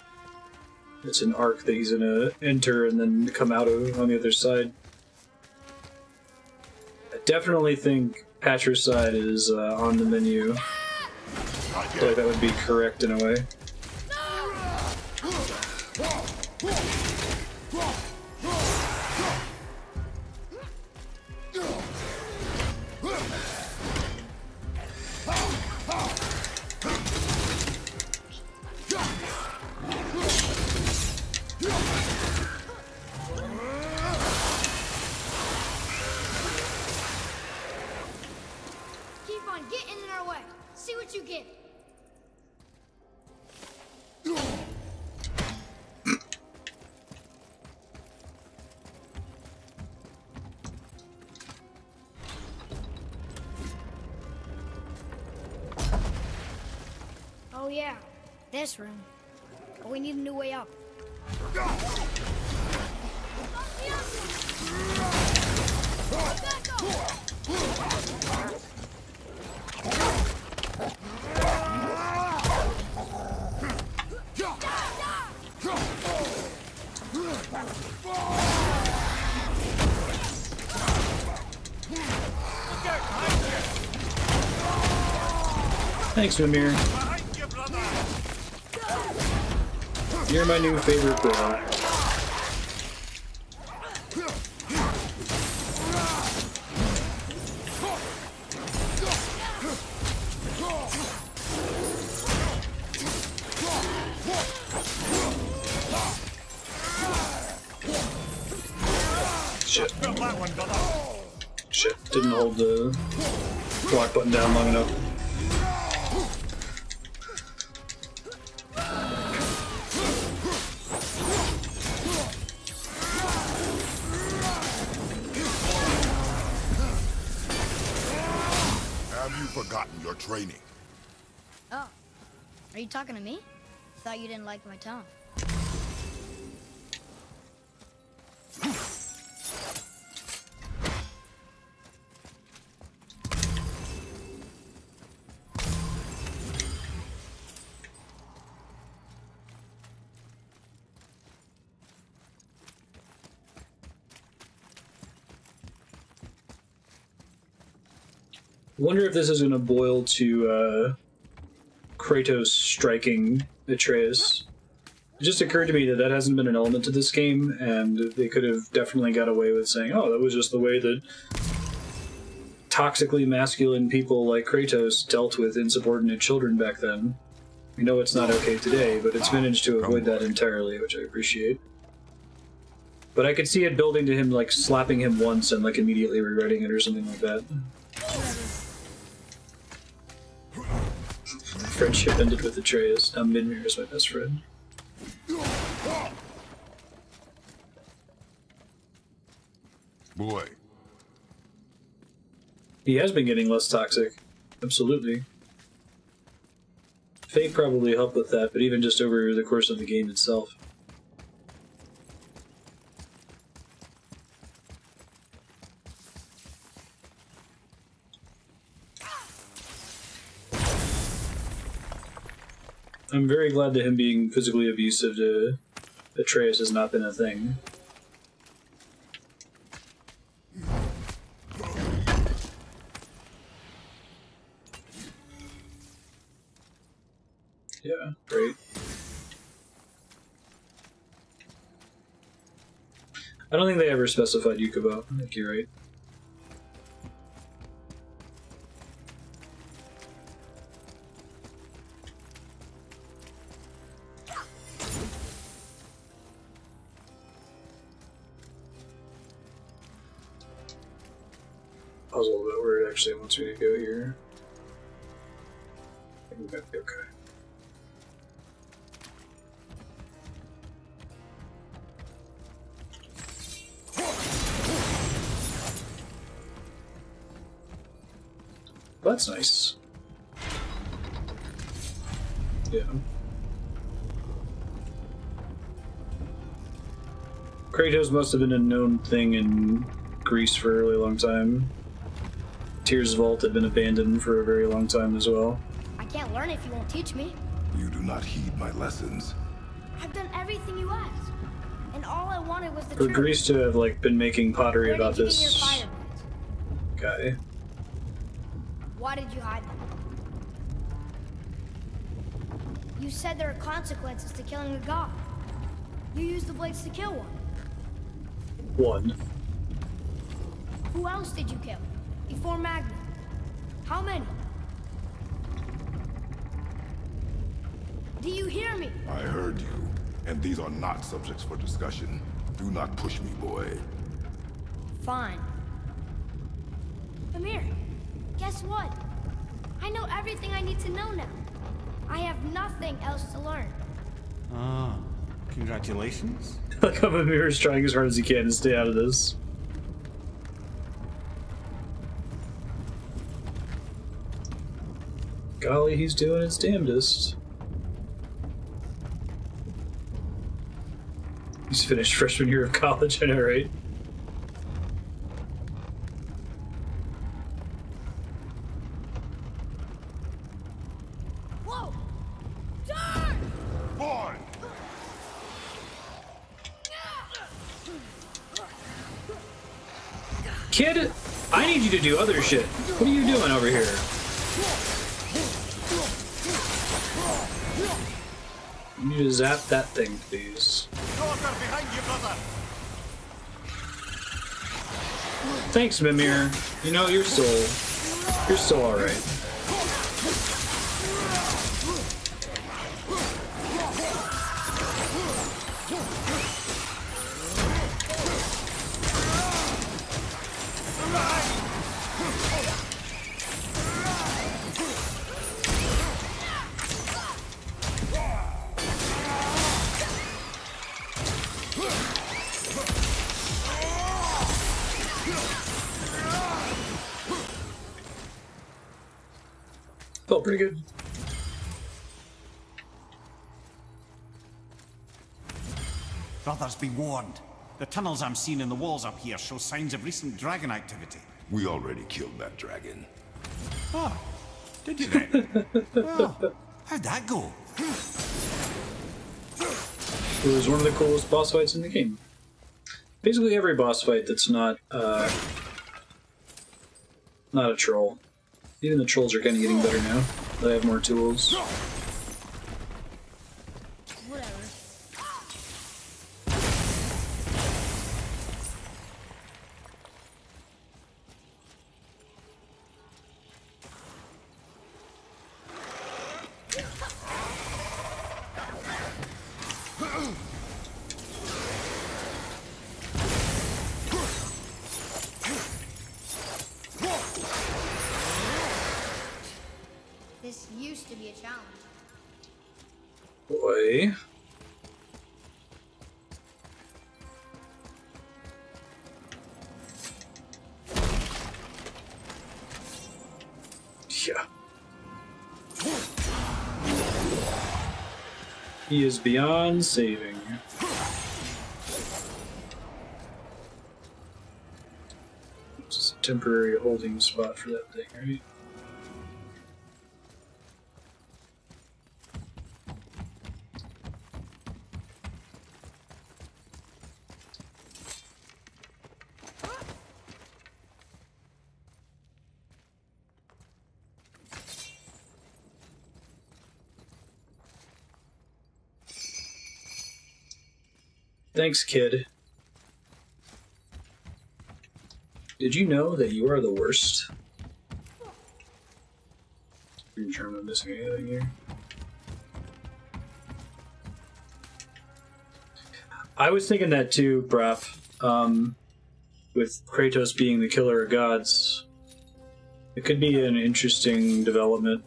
Speaker 1: it's an arc that he's going to enter and then come out of on the other side. I definitely think patricide is on the menu. I feel like that would be correct in a way.
Speaker 6: Keep on getting in our way. See what you get. Oh yeah, this room. But we need a new way up.
Speaker 1: Thanks, Mimir. You're my new favorite bro. Shit. Shit, didn't hold the block button down long enough.
Speaker 2: Have you forgotten your training?
Speaker 6: Oh, are you talking to me? Thought you didn't like my tone.
Speaker 1: I wonder if this is going to boil to Kratos striking Atreus. It just occurred to me that that hasn't been an element to this game, and they could have definitely got away with saying, oh, that was just the way that toxically masculine people like Kratos dealt with insubordinate children back then. We know it's not okay today, but it's managed to avoid that entirely, which I appreciate. But I could see it building to him, like, slapping him once and, like, immediately regretting it or something like that. Friendship ended with Atreus. Now Midmir is my best friend.
Speaker 2: Boy.
Speaker 1: He has been getting less toxic. Absolutely. Fate probably helped with that, but even just over the course of the game itself. I'm very glad that him being physically abusive to Atreus has not been a thing. Yeah, great. I don't think they ever specified Yukubo. I think you're right. puzzled about where it actually wants me to go here. I think we might be okay. That's nice. Yeah. Kratos must have been a known thing in Greece for a really long time. Tyr's Vault had been abandoned for a very long time as well.
Speaker 6: I can't learn if you won't teach me.
Speaker 2: You do not heed my lessons.
Speaker 6: I've done everything you asked, and all I wanted was the
Speaker 1: For
Speaker 6: truth.
Speaker 1: Greece to have like been making pottery
Speaker 6: Where
Speaker 1: about
Speaker 6: did you get your
Speaker 1: this
Speaker 6: fire blades?
Speaker 1: guy.
Speaker 6: Why did you hide them? You said there are consequences to killing a god. You used the blades to kill one.
Speaker 1: One.
Speaker 6: Who else did you kill? Before Magna? How many? Do you hear me?
Speaker 2: I heard you, and these are not subjects for discussion. Do not push me, boy.
Speaker 6: Fine. Amir, guess what? I know everything I need to know now. I have nothing else to learn.
Speaker 3: Ah, congratulations.
Speaker 1: Like how Amir is trying as hard as he can to stay out of this. Golly, he's doing his damnedest. He's finished freshman year of college, I know, right?
Speaker 6: Whoa! Turn!
Speaker 2: Boy!
Speaker 1: Kid, I need you to do other shit. What are you doing over here? You need to zap that thing, please.
Speaker 3: Behind you, brother.
Speaker 1: Thanks, Mimir. You know, you're still alright. Felt pretty good.
Speaker 3: Brothers, be warned. The tunnels I'm seeing in the walls up here show signs of recent dragon activity.
Speaker 2: We already killed that dragon.
Speaker 3: Oh, did you then? Well, how'd that go?
Speaker 1: It was one of the coolest boss fights in the game. Basically every boss fight that's not a troll. Even the trolls are kind of getting better now. They have more tools.
Speaker 6: Whatever. This used to be a challenge.
Speaker 1: Boy. Yeah. He is beyond saving. Just a temporary holding spot for that thing, right? Thanks, kid. Did you know that you are the worst? Are sure I'm not missing anything here? I was thinking that too, Brap. With Kratos being the killer of gods, It could be an interesting development.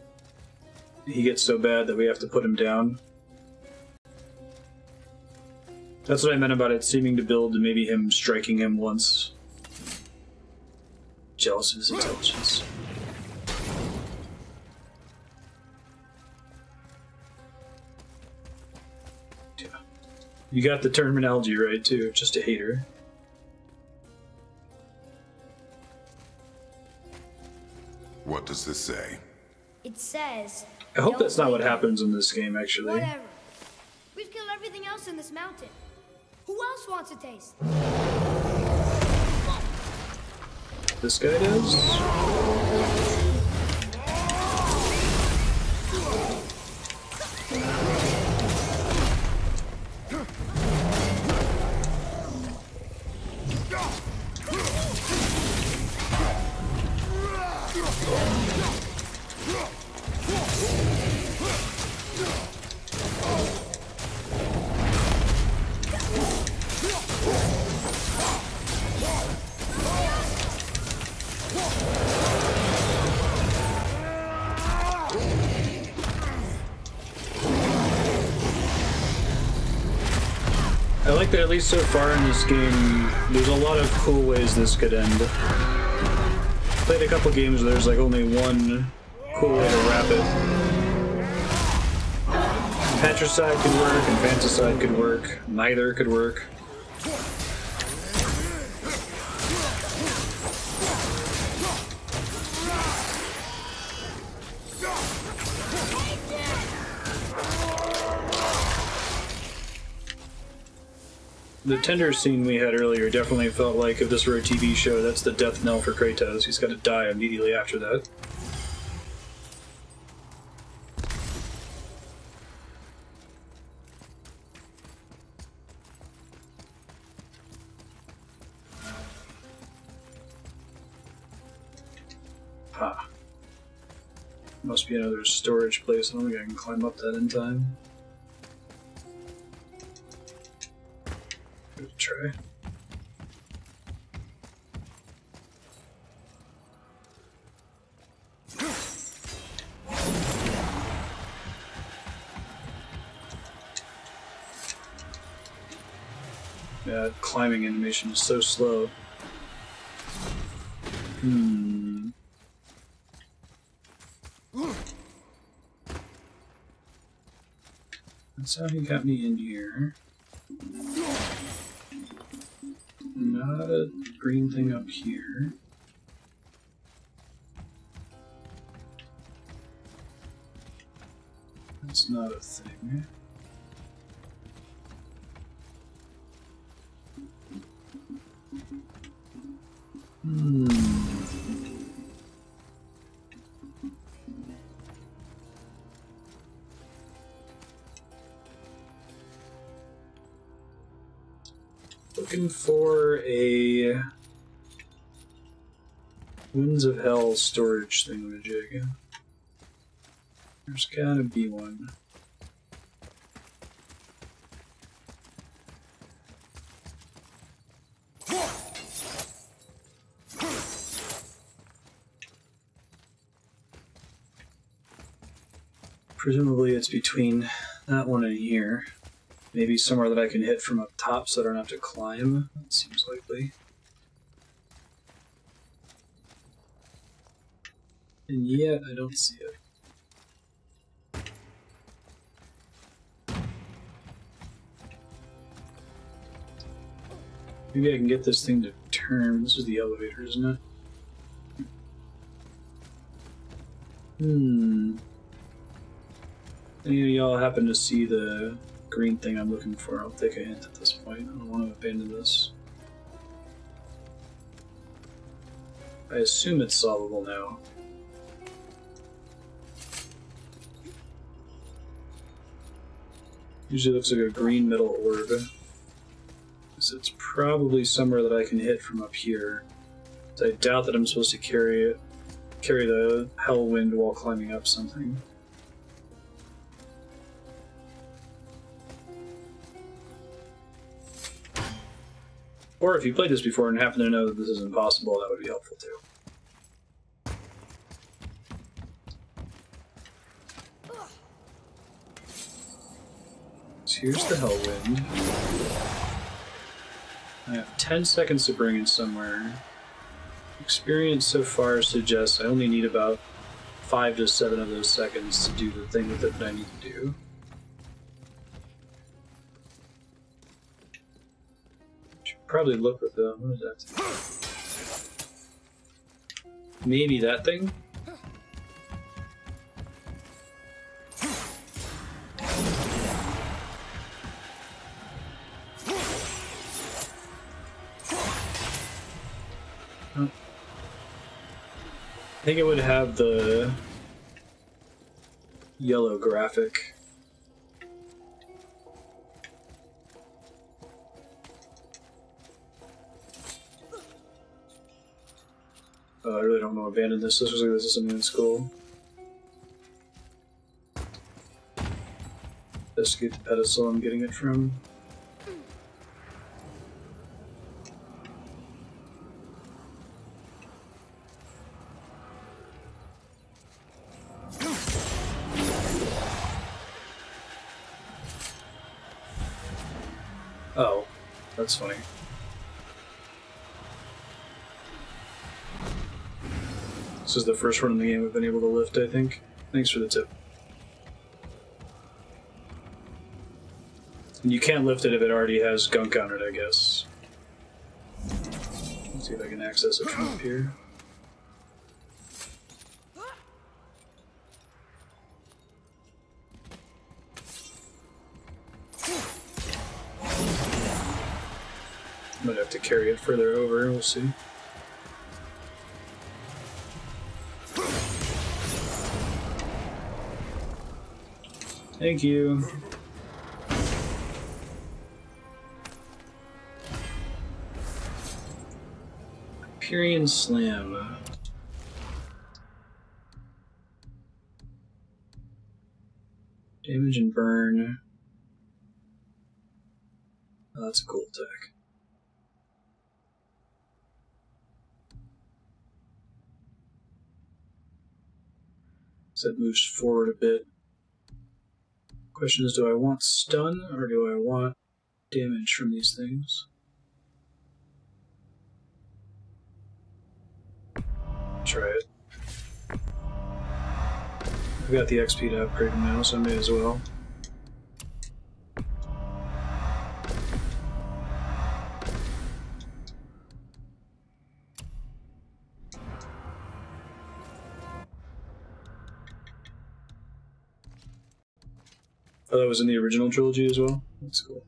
Speaker 1: He gets so bad that we have to put him down. That's what I meant about it seeming to build to maybe him striking him once. Jealous of his intelligence. Yeah. You got the terminology right too, just a hater.
Speaker 2: What does this say?
Speaker 6: It says...
Speaker 1: I hope that's not what
Speaker 6: wake up.
Speaker 1: happens in this game, actually.
Speaker 6: Whatever. We've killed everything else in this mountain. Who else wants a taste?
Speaker 1: This guy does? I like that at least so far in this game, there's a lot of cool ways this could end. Played a couple games where there's like only one cool way to wrap it. Patricide could work, Infanticide could work, neither could work. The tender scene we had earlier definitely felt like if this were a TV show, that's the death knell for Kratos. He's got to die immediately after that. Ha. Must be another storage place. I don't think I can climb up that in time. Good try. Yeah, climbing animation is so slow. That's how he got me in here. Not a green thing up here. That's not a thing. Looking for a Winds of Hell storage thingamajig. There's gotta be one. Presumably it's between that one and here. Maybe somewhere that I can hit from up top so I don't have to climb. That seems likely. And yet, I don't see it. Maybe I can get this thing to turn. This is the elevator, isn't it? Any of y'all happen to see the green thing I'm looking for? I'll take a hint at this point. I don't want to abandon this. I assume it's solvable now. Usually looks like a green metal orb. So it's probably somewhere that I can hit from up here. So I doubt that I'm supposed to carry the hell wind while climbing up something. Or if you played this before and happen to know that this is impossible, that would be helpful too. here's the Hellwind. I have 10 seconds to bring it somewhere. Experience so far suggests I only need about 5 to 7 of those seconds to do the thing with it that I need to do. Should probably look with them. What is that? Maybe that thing? I think it would have the yellow graphic. Oh, I really don't want to abandon this. This is something that's cool. Investigate the pedestal I'm getting it from. Oh, that's funny. This is the first one in the game we've been able to lift, I think. Thanks for the tip. And you can't lift it if it already has gunk on it, I guess. Let's see if I can access it from up here. Might have to carry it further over, we'll see. Thank you. Hyperion Slam. Damage and burn. Oh, that's a cool attack. So it moves forward a bit. Question is, do I want stun or do I want damage from these things? Try it. I've got the XP to upgrade them now, so I may as well. Oh, that was in the original trilogy as well? That's cool.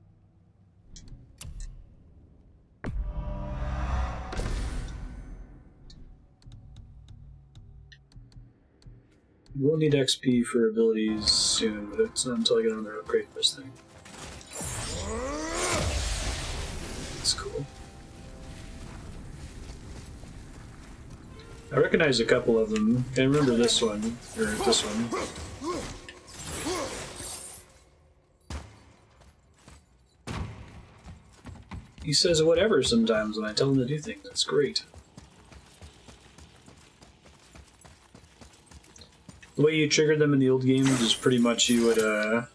Speaker 1: We'll need XP for abilities soon, but it's not until I get on there to upgrade this thing. That's cool. I recognize a couple of them. I remember this one, or this one. He says whatever sometimes when I tell him to do things. That's great. The way you triggered them in the old games is pretty much you would, there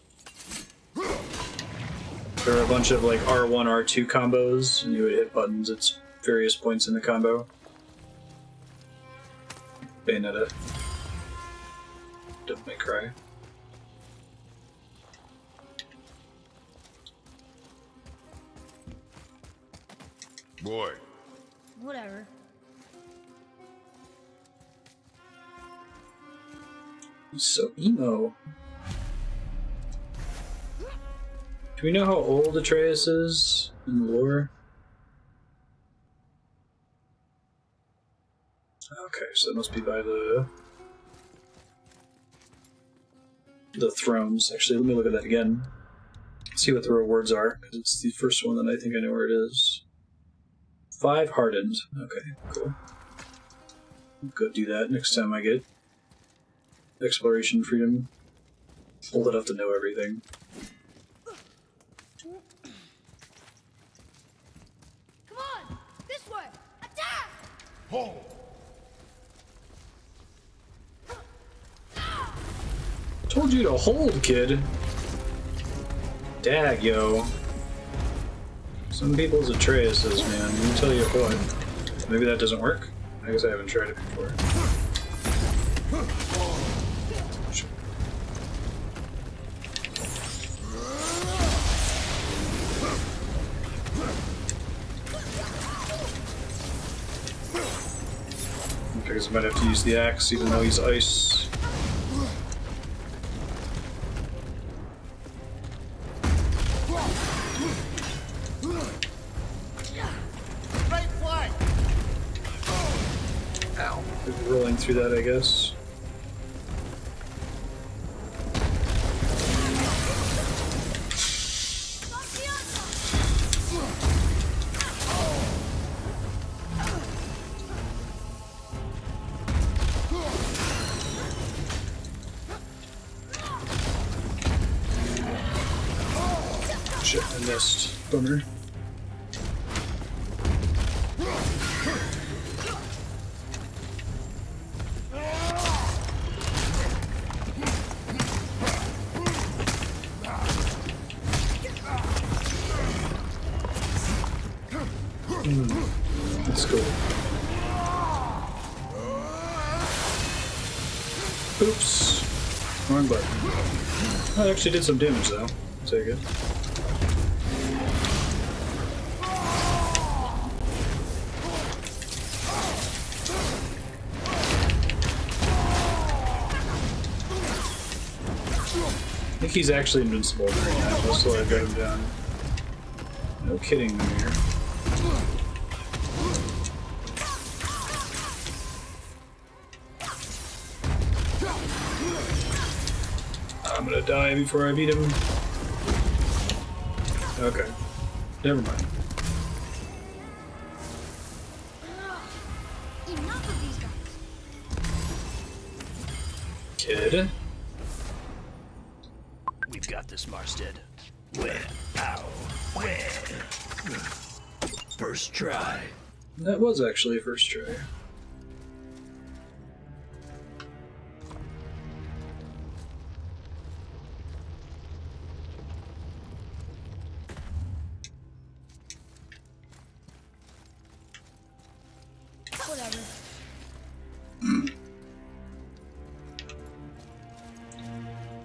Speaker 1: were a bunch of like R1, R2 combos, and you would hit buttons at various points in the combo. Bayonetta. Don't make cry.
Speaker 2: Boy.
Speaker 6: Whatever.
Speaker 1: He's so emo. Do we know how old Atreus is in the lore? Okay, so that must be by the thrones. Actually, let me look at that again. See what the rewards are, because it's the first one that I think I know where it is. 5 hardened. Okay, cool. Go do that next time I get exploration freedom. Old enough to know everything.
Speaker 6: Come on! This way! Attack!
Speaker 2: Hold!
Speaker 1: Told you to hold, kid. Dag, yo. Some people's Atreuses, man. Let me tell you what. Maybe that doesn't work? I guess I haven't tried it before. I guess I might have to use the axe, even though he's ice. Ow. Rolling through that, I guess. Shit, I missed. Bummer. Let's go. Oops. Wrong button. Oh, it actually did some damage though. Take it. I think he's actually invincible right now, just so I got him down. No kidding me here. I'm gonna die before I beat him. Okay. Never mind.
Speaker 6: Enough of these guys.
Speaker 1: Kid.
Speaker 9: We've got this, Marstead. Where? Ow. Where? First try.
Speaker 1: That was actually a first try.
Speaker 6: Whatever.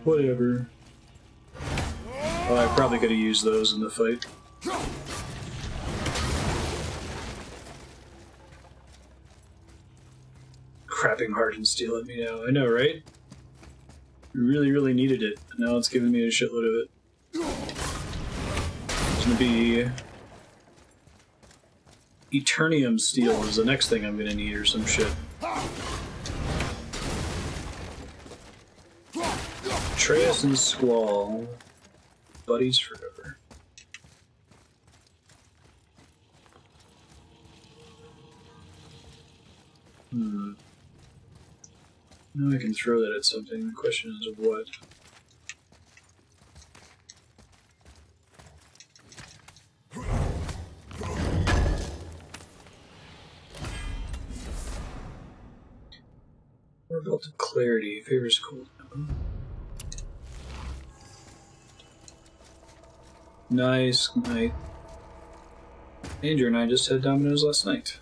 Speaker 1: Whatever. Oh, I probably could have used those in the fight. Crapping hardened steel at me now. I know, right? Really, really needed it. Now it's giving me a shitload of it. It's gonna be Eternium steel is the next thing I'm gonna need, or some shit. Atreus and Squall. Buddies forever. Now I can throw that at something. The question is of what? More Belt of Clarity. Favors cold. Nice night. Andrew and I just had Domino's last night.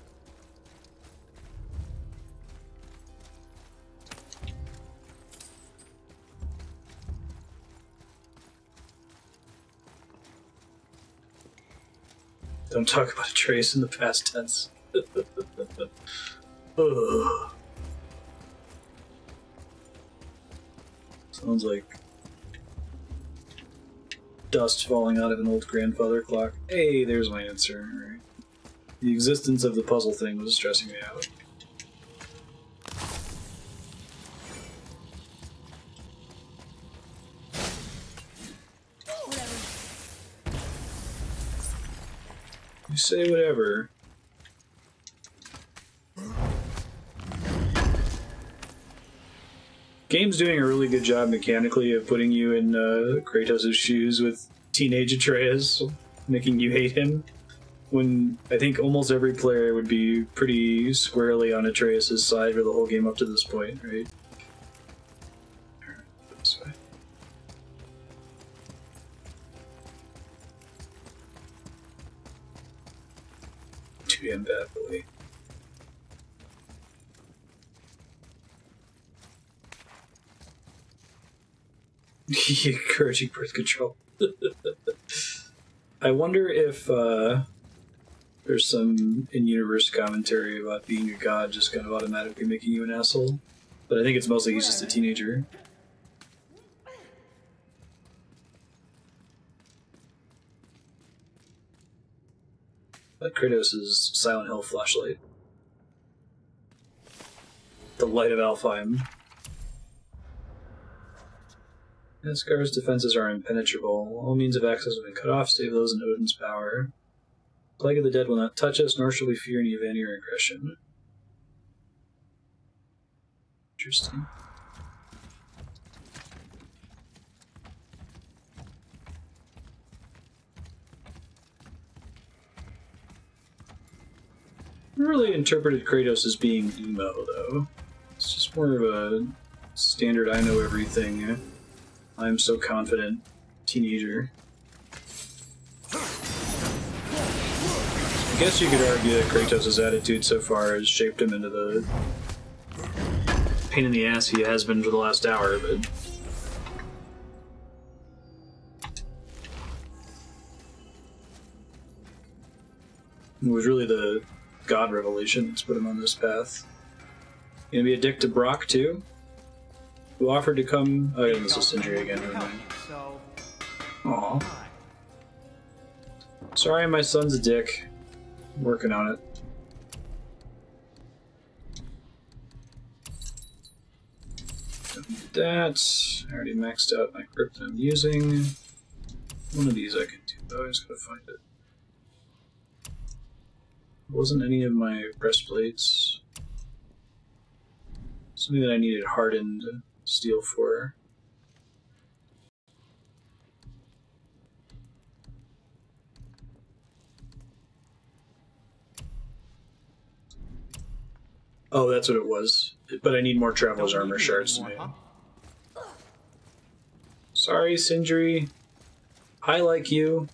Speaker 1: Don't talk about a trace in the past tense. Ugh. Sounds like dust falling out of an old grandfather clock. Hey, there's my answer. All right. The existence of the puzzle thing was stressing me out.
Speaker 6: Whatever.
Speaker 1: You say whatever. Game's doing a really good job mechanically of putting you in Kratos' shoes with teenage Atreus, making you hate him. When I think almost every player would be pretty squarely on Atreus' side for the whole game up to this point, right? This way. and bad boy. Encouraging birth control. I wonder if there's some in-universe commentary about being a god just kind of automatically making you an asshole. But I think it's mostly he's just a teenager. Like Kratos' Silent Hill flashlight. The light of Alfheim. Asgard's defenses are impenetrable. All means of access have been cut off, save those in Odin's power. Plague of the Dead will not touch us, nor shall we fear any Vanir aggression. Interesting. I really interpreted Kratos as being emo, though. It's just more of a standard I know everything, I'm so confident teenager. I guess you could argue that Kratos' attitude so far has shaped him into the pain in the ass he has been for the last hour, but it was really the God revelation that's put him on this path. You gonna be a dick to Brock too? Who offered to come? Oh yeah, this is Sindri again. Never mind. Aw. Sorry, my son's a dick. I'm working on it. Don't need that. I already maxed out my crypt I'm using. One of these I can do, though. I just gotta find it. Wasn't any of my breastplates. Something that I needed hardened steel for. Oh, that's what it was. But I need more Traveler's Armor shards to make. Sorry, Sindri. I like you.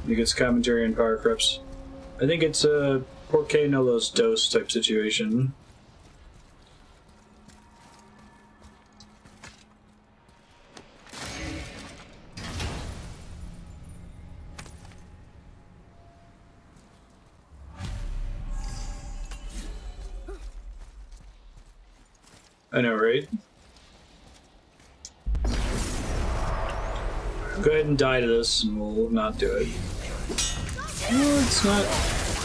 Speaker 1: He gets commentary on power creeps. I think it's a Porque no los dos type situation. I know, right? Go ahead and die to this, and we'll not do it. No, it's not.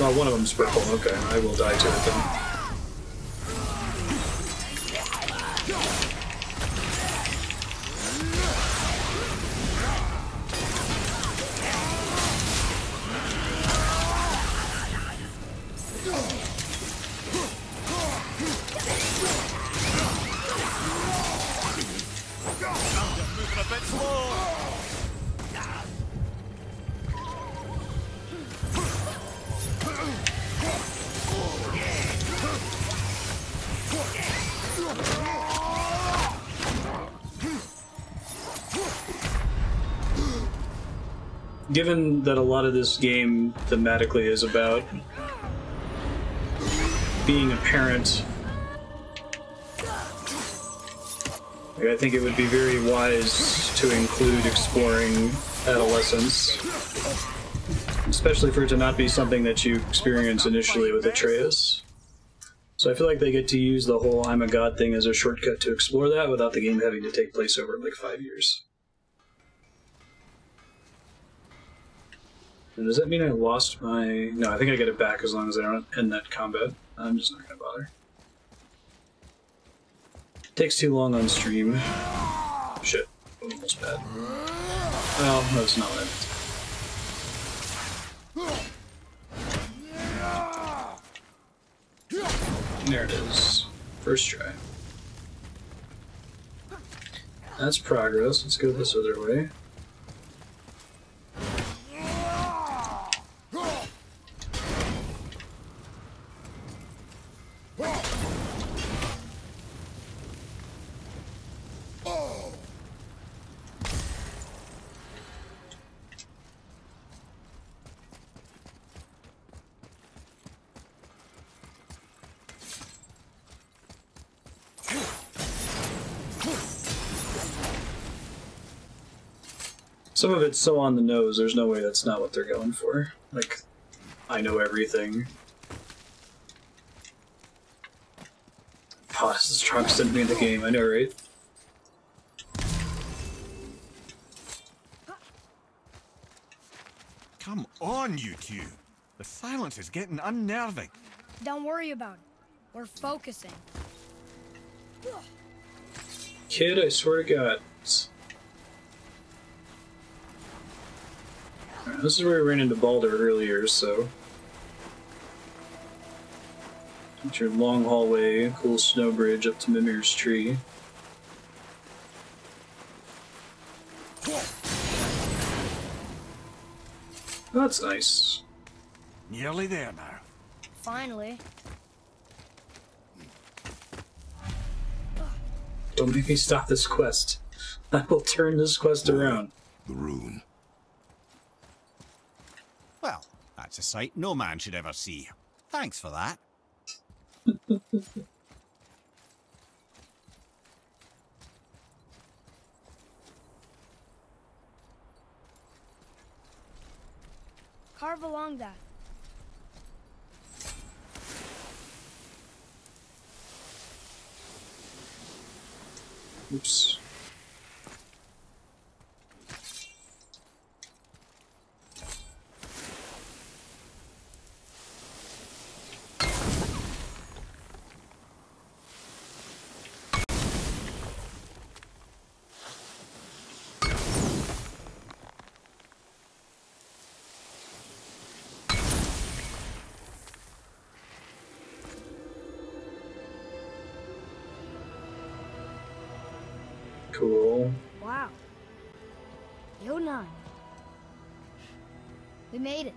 Speaker 1: Well, one of them's purple. Okay, I will die to it then. Given that a lot of this game thematically is about being a parent, I think it would be very wise to include exploring adolescence, especially for it to not be something that you experience initially with Atreus. So I feel like they get to use the whole I'm a god thing as a shortcut to explore that without the game having to take place over like 5 years. And does that mean I lost my... No, I think I get it back as long as I don't end that combat. I'm just not gonna bother. Takes too long on stream. Shit. Almost bad. Well, that's not what I meant. There it is. First try. That's progress. Let's go this other way. Some of it's so on the nose, there's no way that's not what they're going for. Like, I know everything. Oh, this is the strongest enemy in the game, I know, right?
Speaker 3: Come on, you two. The silence is getting unnerving.
Speaker 6: Don't worry about it. We're focusing.
Speaker 1: Kid, I swear to God. Alright, this is where we ran into Baldur earlier, so... It's your long hallway, cool snow bridge up to Mimir's tree. That's nice.
Speaker 3: Nearly there now.
Speaker 6: Finally.
Speaker 1: Don't make me stop this quest. I will turn this quest around.
Speaker 2: The rune.
Speaker 3: Well, that's a sight no man should ever see. Thanks for that.
Speaker 6: Carve along that.
Speaker 1: Oops. Cool.
Speaker 6: Wow. Yo 9. We made it.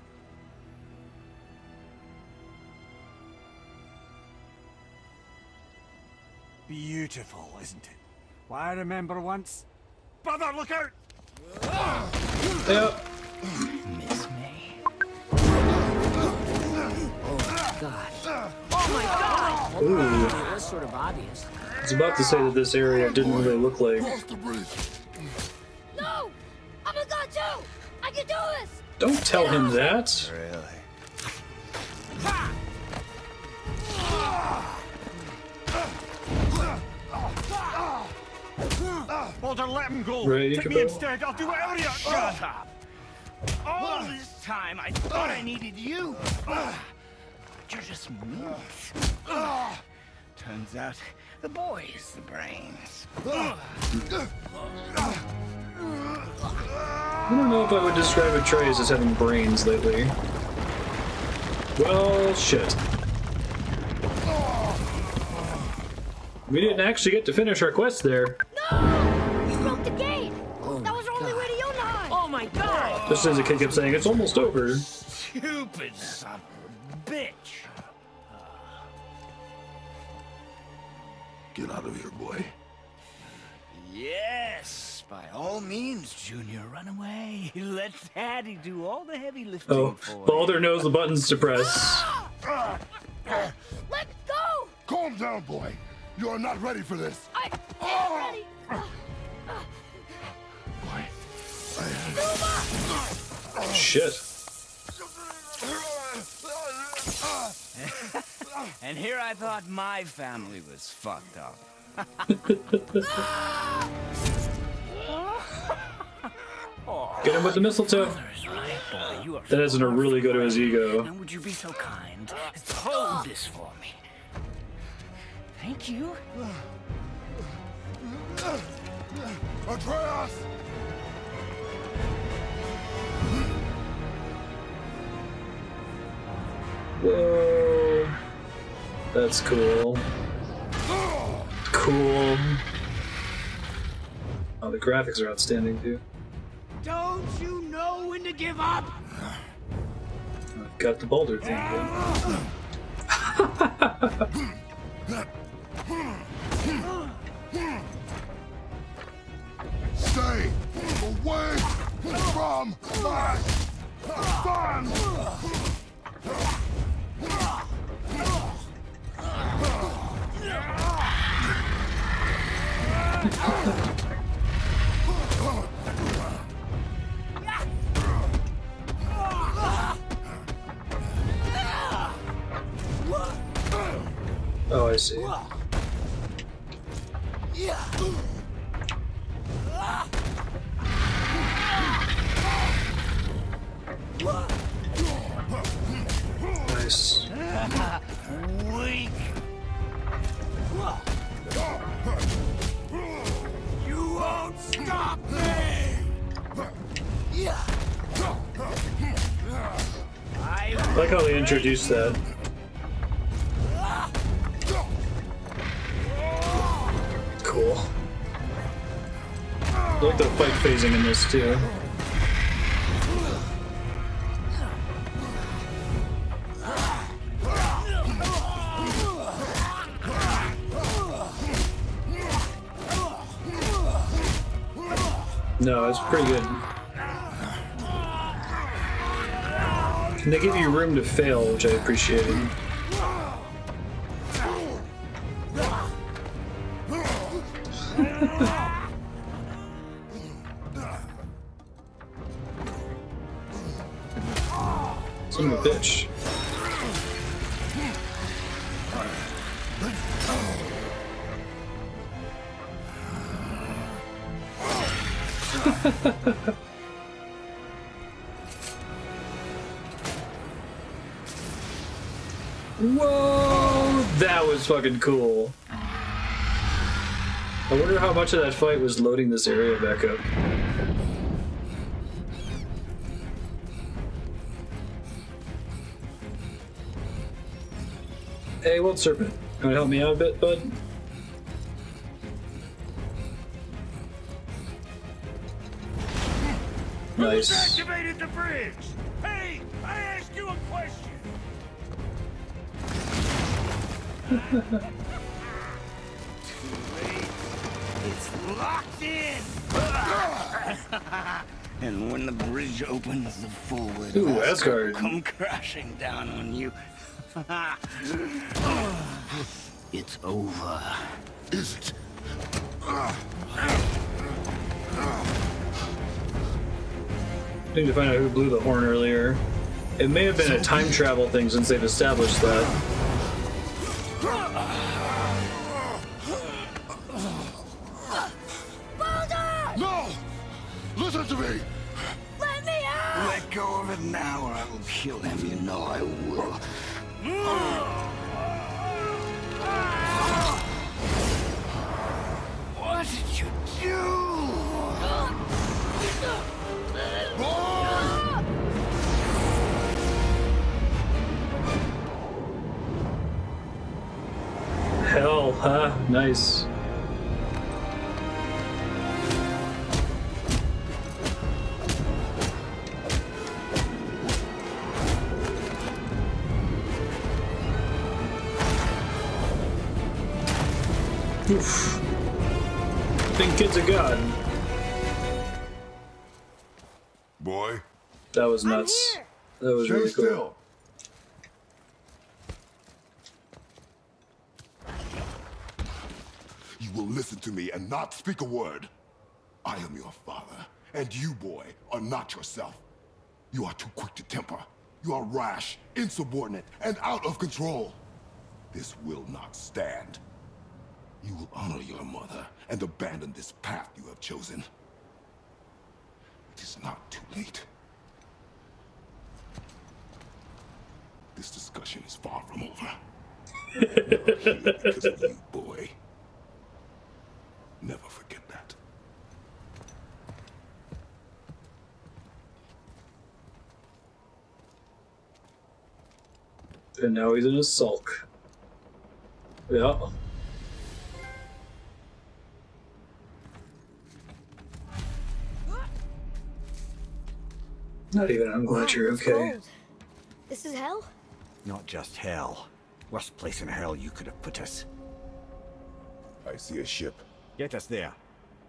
Speaker 3: Beautiful, isn't it? Why, I remember once... Brother, look out!
Speaker 1: Yep.
Speaker 5: Miss me. Oh, God. Oh, my God!
Speaker 1: Ooh.
Speaker 5: It was sort of obvious.
Speaker 1: I was about to say that this area didn't really look like...
Speaker 6: No! I'm a god too! I can do this!
Speaker 1: Don't tell him that!
Speaker 3: Really? Baldur, let him go!
Speaker 1: Ready
Speaker 3: Take
Speaker 1: to
Speaker 3: me
Speaker 1: go?
Speaker 3: instead, I'll do whatever you...
Speaker 9: Shut up! All this time, I thought I needed you. But you're just meat. Turns out, the boy is the brains.
Speaker 1: I don't know if I would describe Atreus as having brains lately. Well, shit. We didn't actually get to finish our quest there.
Speaker 6: No! You broke the gate! That was our only way to Jotunheim!
Speaker 5: Oh, my God!
Speaker 1: Just as the kid kept saying, it's almost over.
Speaker 9: Stupid son of a bitch.
Speaker 2: Get out of here, boy.
Speaker 9: Yes, by all means, Junior, run away. Let Daddy do all the heavy lifting
Speaker 1: Oh,
Speaker 9: for
Speaker 1: Baldur knows the buttons to press.
Speaker 6: Let go!
Speaker 4: Calm down, boy. You are not ready for this.
Speaker 6: I am ready!
Speaker 4: Boy,
Speaker 1: Shit.
Speaker 9: And here I thought my family was fucked up.
Speaker 1: Get him with the mistletoe.
Speaker 9: That's right, boy. You are
Speaker 1: That doesn't really go to his ego.
Speaker 9: Now would you be so kind as to hold this for me? Thank you.
Speaker 4: Atreus!
Speaker 1: Whoa. That's cool. Cool. Oh, the graphics are outstanding, too.
Speaker 9: Don't you know when to give up?
Speaker 1: Got the Baldur thing,
Speaker 4: Stay away from my son!
Speaker 1: Oh, I see. Nice.
Speaker 9: Weak. You won't stop me.
Speaker 1: I like how they introduced that. Cool. I like the fight phasing in this too. No, it's pretty good. And they give you room to fail, which I appreciated. Son of a bitch. Whoa! That was fucking cool. I wonder how much of that fight was loading this area back up. Hey, Wild Serpent, you wanna help me out a bit, bud? Nice.
Speaker 9: Who's activated the bridge? Hey, I asked you a question. Too late. It's locked in. And when the bridge opens, the forward
Speaker 1: Ooh, Asgard.
Speaker 9: will come crashing down on you. It's over.
Speaker 4: Is it?
Speaker 1: Need to find out who blew the horn earlier. It may have been a time travel thing since they've established that.
Speaker 4: No! Listen to me!
Speaker 5: Let me out!
Speaker 9: Let go of it now or I will kill him. You know I will. What did you do?
Speaker 1: Hell, huh? Nice. Oof. Think kid's a god.
Speaker 4: Boy?
Speaker 1: That was nuts. That was really cool.
Speaker 4: Still. You will listen to me and not speak a word. I am your father, and you, boy, are not yourself. You are too quick to temper. You are rash, insubordinate, and out of control. This will not stand. You will honor your mother and abandon this path you have chosen. It is not too late. This discussion is far from over. I'm here because of you, boy. Never forget that.
Speaker 1: And now he's in a sulk. Yeah. Not even. I'm glad you're
Speaker 6: It's
Speaker 1: okay.
Speaker 6: cold. This is hell?
Speaker 3: Not just hell. Worst place in hell you could have put us.
Speaker 4: I see a ship.
Speaker 3: Get us there.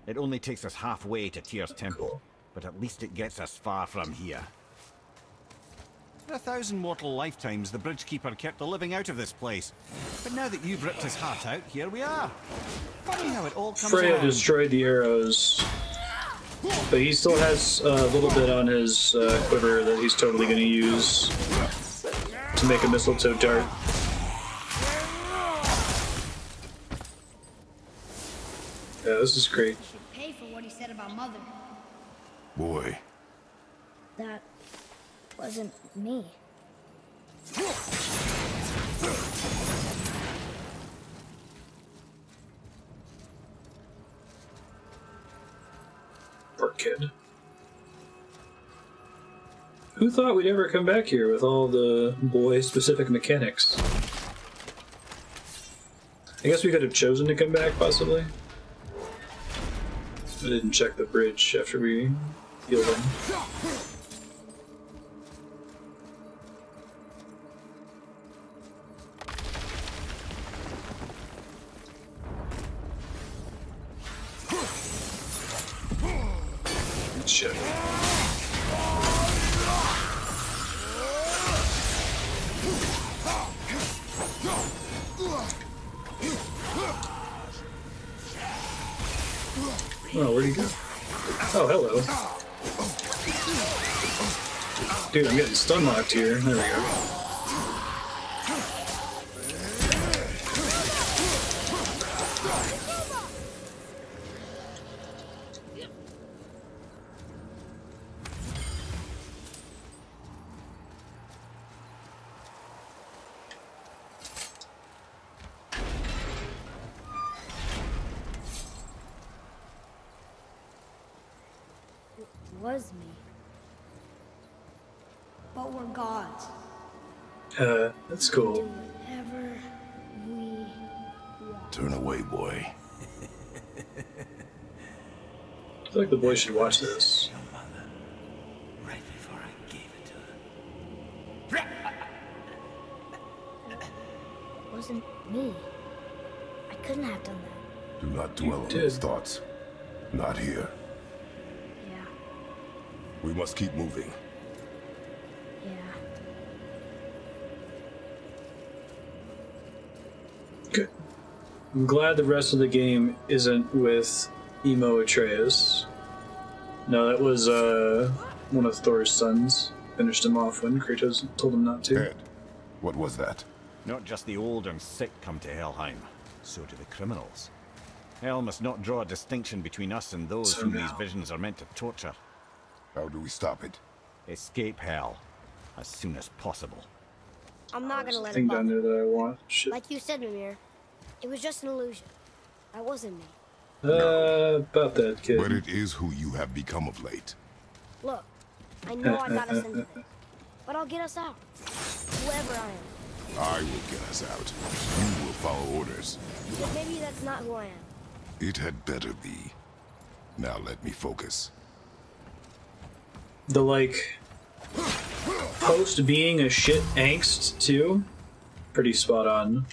Speaker 3: It only takes us halfway to Tyr's temple, but at least it gets us far from here. For 1,000 mortal lifetimes, the Bridgekeeper kept the living out of this place. But now that you've ripped his heart out, here we are. Funny how it all comes
Speaker 1: Freya
Speaker 3: around.
Speaker 1: destroyed the arrows, but he still has a little bit on his quiver that he's totally going to use to make a mistletoe dart. Yeah, this is great.
Speaker 6: He should pay for what he said about Mother.
Speaker 2: Boy,
Speaker 6: That wasn't me.
Speaker 1: Poor kid. Who thought we'd ever come back here with all the boy-specific mechanics? I guess we could have chosen to come back, possibly. I didn't check the bridge after we healed him. Shit. Oh, where'd he go? Oh, hello. Dude, I'm getting stun locked here. There we go.
Speaker 6: Was me. But we're gods.
Speaker 1: That's
Speaker 6: Do
Speaker 1: cool.
Speaker 6: whatever we want.
Speaker 2: turn away, boy.
Speaker 1: I feel like the boy should watch this.
Speaker 9: Your mother, right before I gave it to her.
Speaker 6: It wasn't me. I couldn't have done that.
Speaker 2: Do not dwell on
Speaker 1: did.
Speaker 2: those thoughts. Not here.
Speaker 6: Yeah,
Speaker 2: We must keep moving.
Speaker 6: yeah.
Speaker 1: Good. I'm glad the rest of the game isn't with Emo Atreus. No, that was one of Thor's sons. Finished him off when Kratos told him not to.
Speaker 2: Ed, what was that?
Speaker 3: Not just the old and sick come to Helheim, so do the criminals. Hell must not draw a distinction between us and those
Speaker 1: So
Speaker 3: whom
Speaker 1: now-
Speaker 3: these visions are meant to torture.
Speaker 2: How do we stop it?
Speaker 3: Escape hell as soon as possible.
Speaker 6: I'm not gonna let
Speaker 1: Thing
Speaker 6: him
Speaker 1: down
Speaker 6: bother.
Speaker 1: there that I want. Shit.
Speaker 6: Like you said, Mimir, it was just an illusion. That wasn't me.
Speaker 1: About that kid.
Speaker 2: But it is who you have become of late.
Speaker 6: Look, I know I got us into this, but I'll get us out. Whoever I am.
Speaker 2: I will get us out. You will follow orders.
Speaker 6: But maybe that's not who I am.
Speaker 2: It had better be. Now let me focus.
Speaker 1: The like post being a shit angst too. Pretty spot on.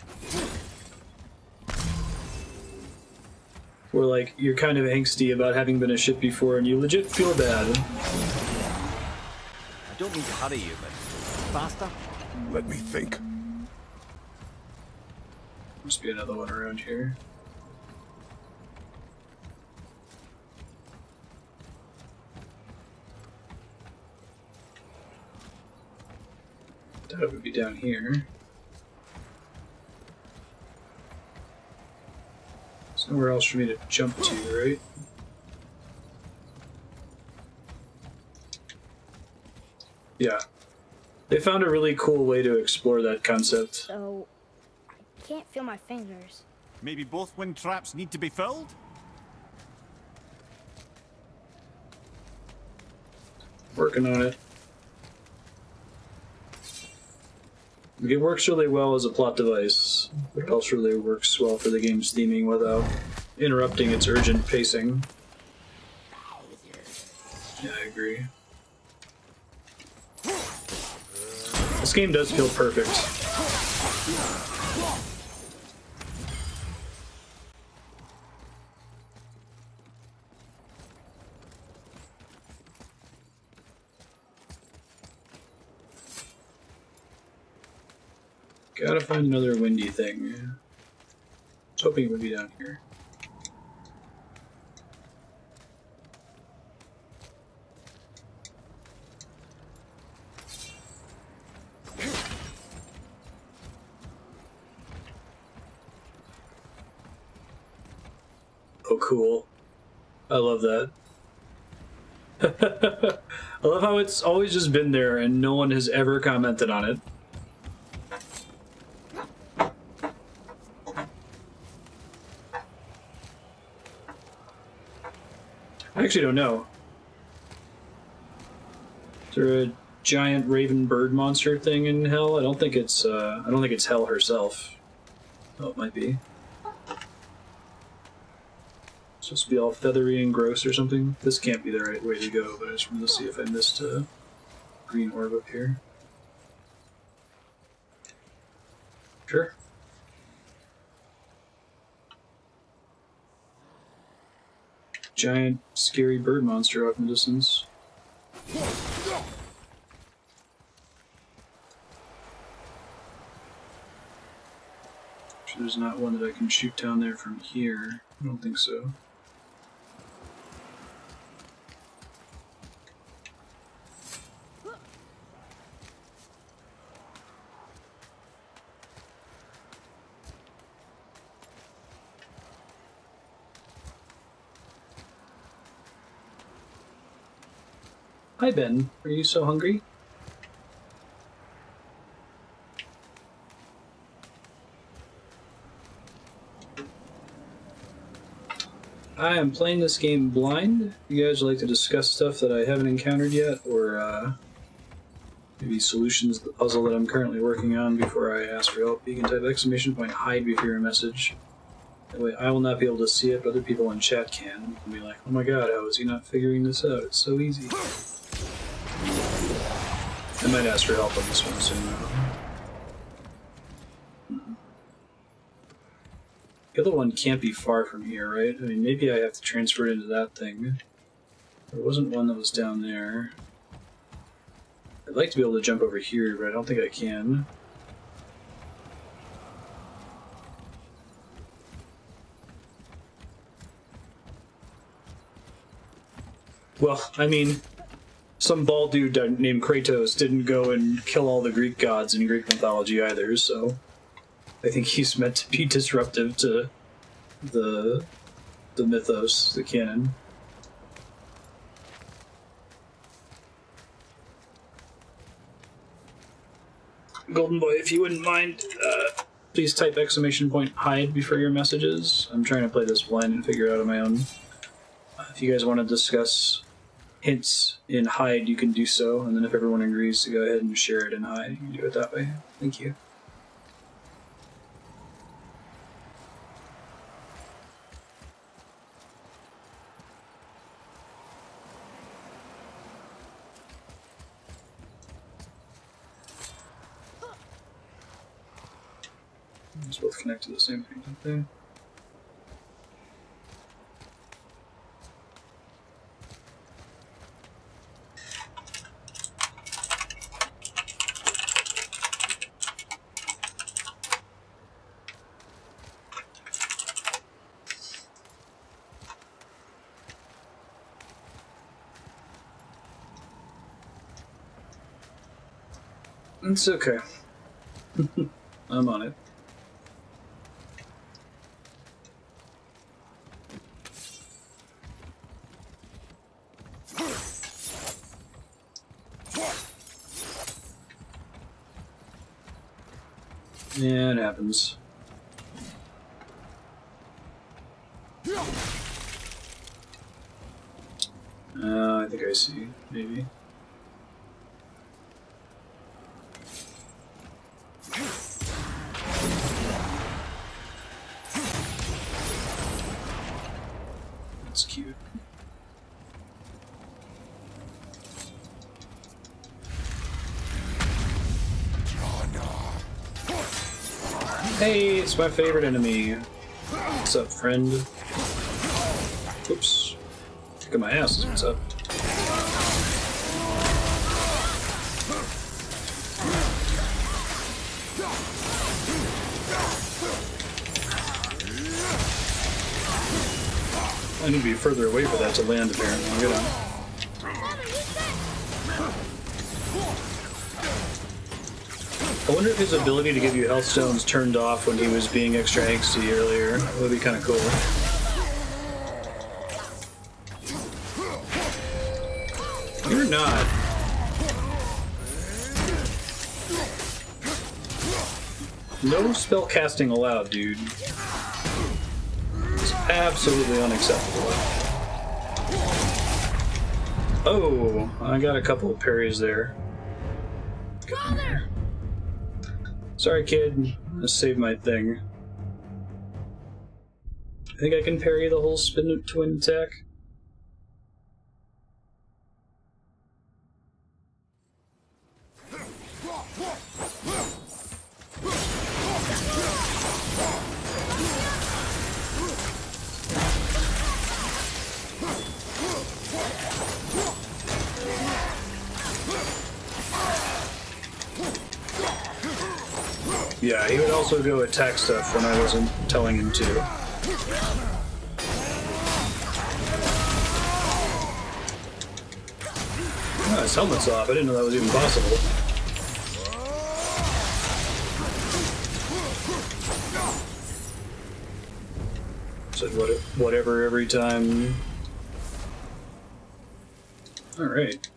Speaker 1: Where like you're kind of angsty about having been a shit before and you legit feel bad.
Speaker 3: I don't mean to hurry you, but faster?
Speaker 2: Let me think.
Speaker 1: Must be another one around here. That would be down here. There's nowhere else for me to jump to, right? Yeah. They found a really cool way to explore that concept.
Speaker 6: So, I can't feel my fingers.
Speaker 3: Maybe both wind traps need to be filled?
Speaker 1: Working on it. It works really well as a plot device, but it also really works well for the game's theming without interrupting its urgent pacing. Yeah, I agree. This game does feel perfect. Gotta find another windy thing. I was hoping it would be down here. Oh, cool. I love that. I love how it's always just been there and no one has ever commented on it. I actually don't know. Is there a giant raven bird monster thing in hell? I don't think it's hell herself. Oh, it might be. It's supposed to be all feathery and gross or something. This can't be the right way to go, but I just wanted to see if I missed a green orb up here. Sure. Giant, scary bird monster up in the distance. There's not one that I can shoot down there from here. I don't think so. Hi Ben, are you so hungry? I am playing this game blind. You guys like to discuss stuff that I haven't encountered yet, or maybe solutions to the puzzle that I'm currently working on before I ask for help? You can type ! hide before your message. That way I will not be able to see it, but other people in chat can. And be like, oh my god, how is he not figuring this out? It's so easy. I might ask for help on this one soon, though. The other one can't be far from here, right? I mean, maybe I have to transfer it into that thing. There wasn't one that was down there. I'd like to be able to jump over here, but I don't think I can. Well, I mean, some bald dude named Kratos didn't go and kill all the Greek gods in Greek mythology either, so I think he's meant to be disruptive to the mythos, the canon. Golden Boy, if you wouldn't mind, please type ! hide before your messages. I'm trying to play this blind and figure it out on my own. If you guys want to discuss hints in hide, you can do so, and then if everyone agrees to go ahead and share it in hide, you can do it that way. Thank you. These both connect to the same thing, don't they? It's okay. I'm on it. Yeah, it happens. I think I see, maybe. That's cute. Hey, it's my favorite enemy. What's up, friend? Oops. Look at my ass. What's up? I need to be further away for that to land, apparently. Look at him. I wonder if his ability to give you health stones turned off when he was being extra angsty earlier. That would be kind of cool. You're not. No spell casting allowed, dude. It's absolutely unacceptable. Oh, I got a couple of parries there.
Speaker 6: Father!
Speaker 1: Sorry, kid. I saved my thing. I think I can parry the whole spin twin attack. Yeah, he would also go attack stuff when I wasn't telling him to. Oh, his helmet's off. I didn't know that was even possible. Said whatever every time. Alright.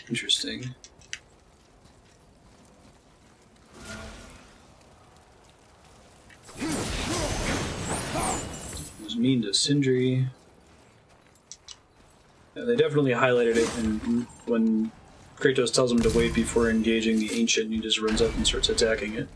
Speaker 1: Interesting. Was mean to Sindri. Yeah, they definitely highlighted it, and when Kratos tells him to wait before engaging the Ancient, he just runs up and starts attacking it.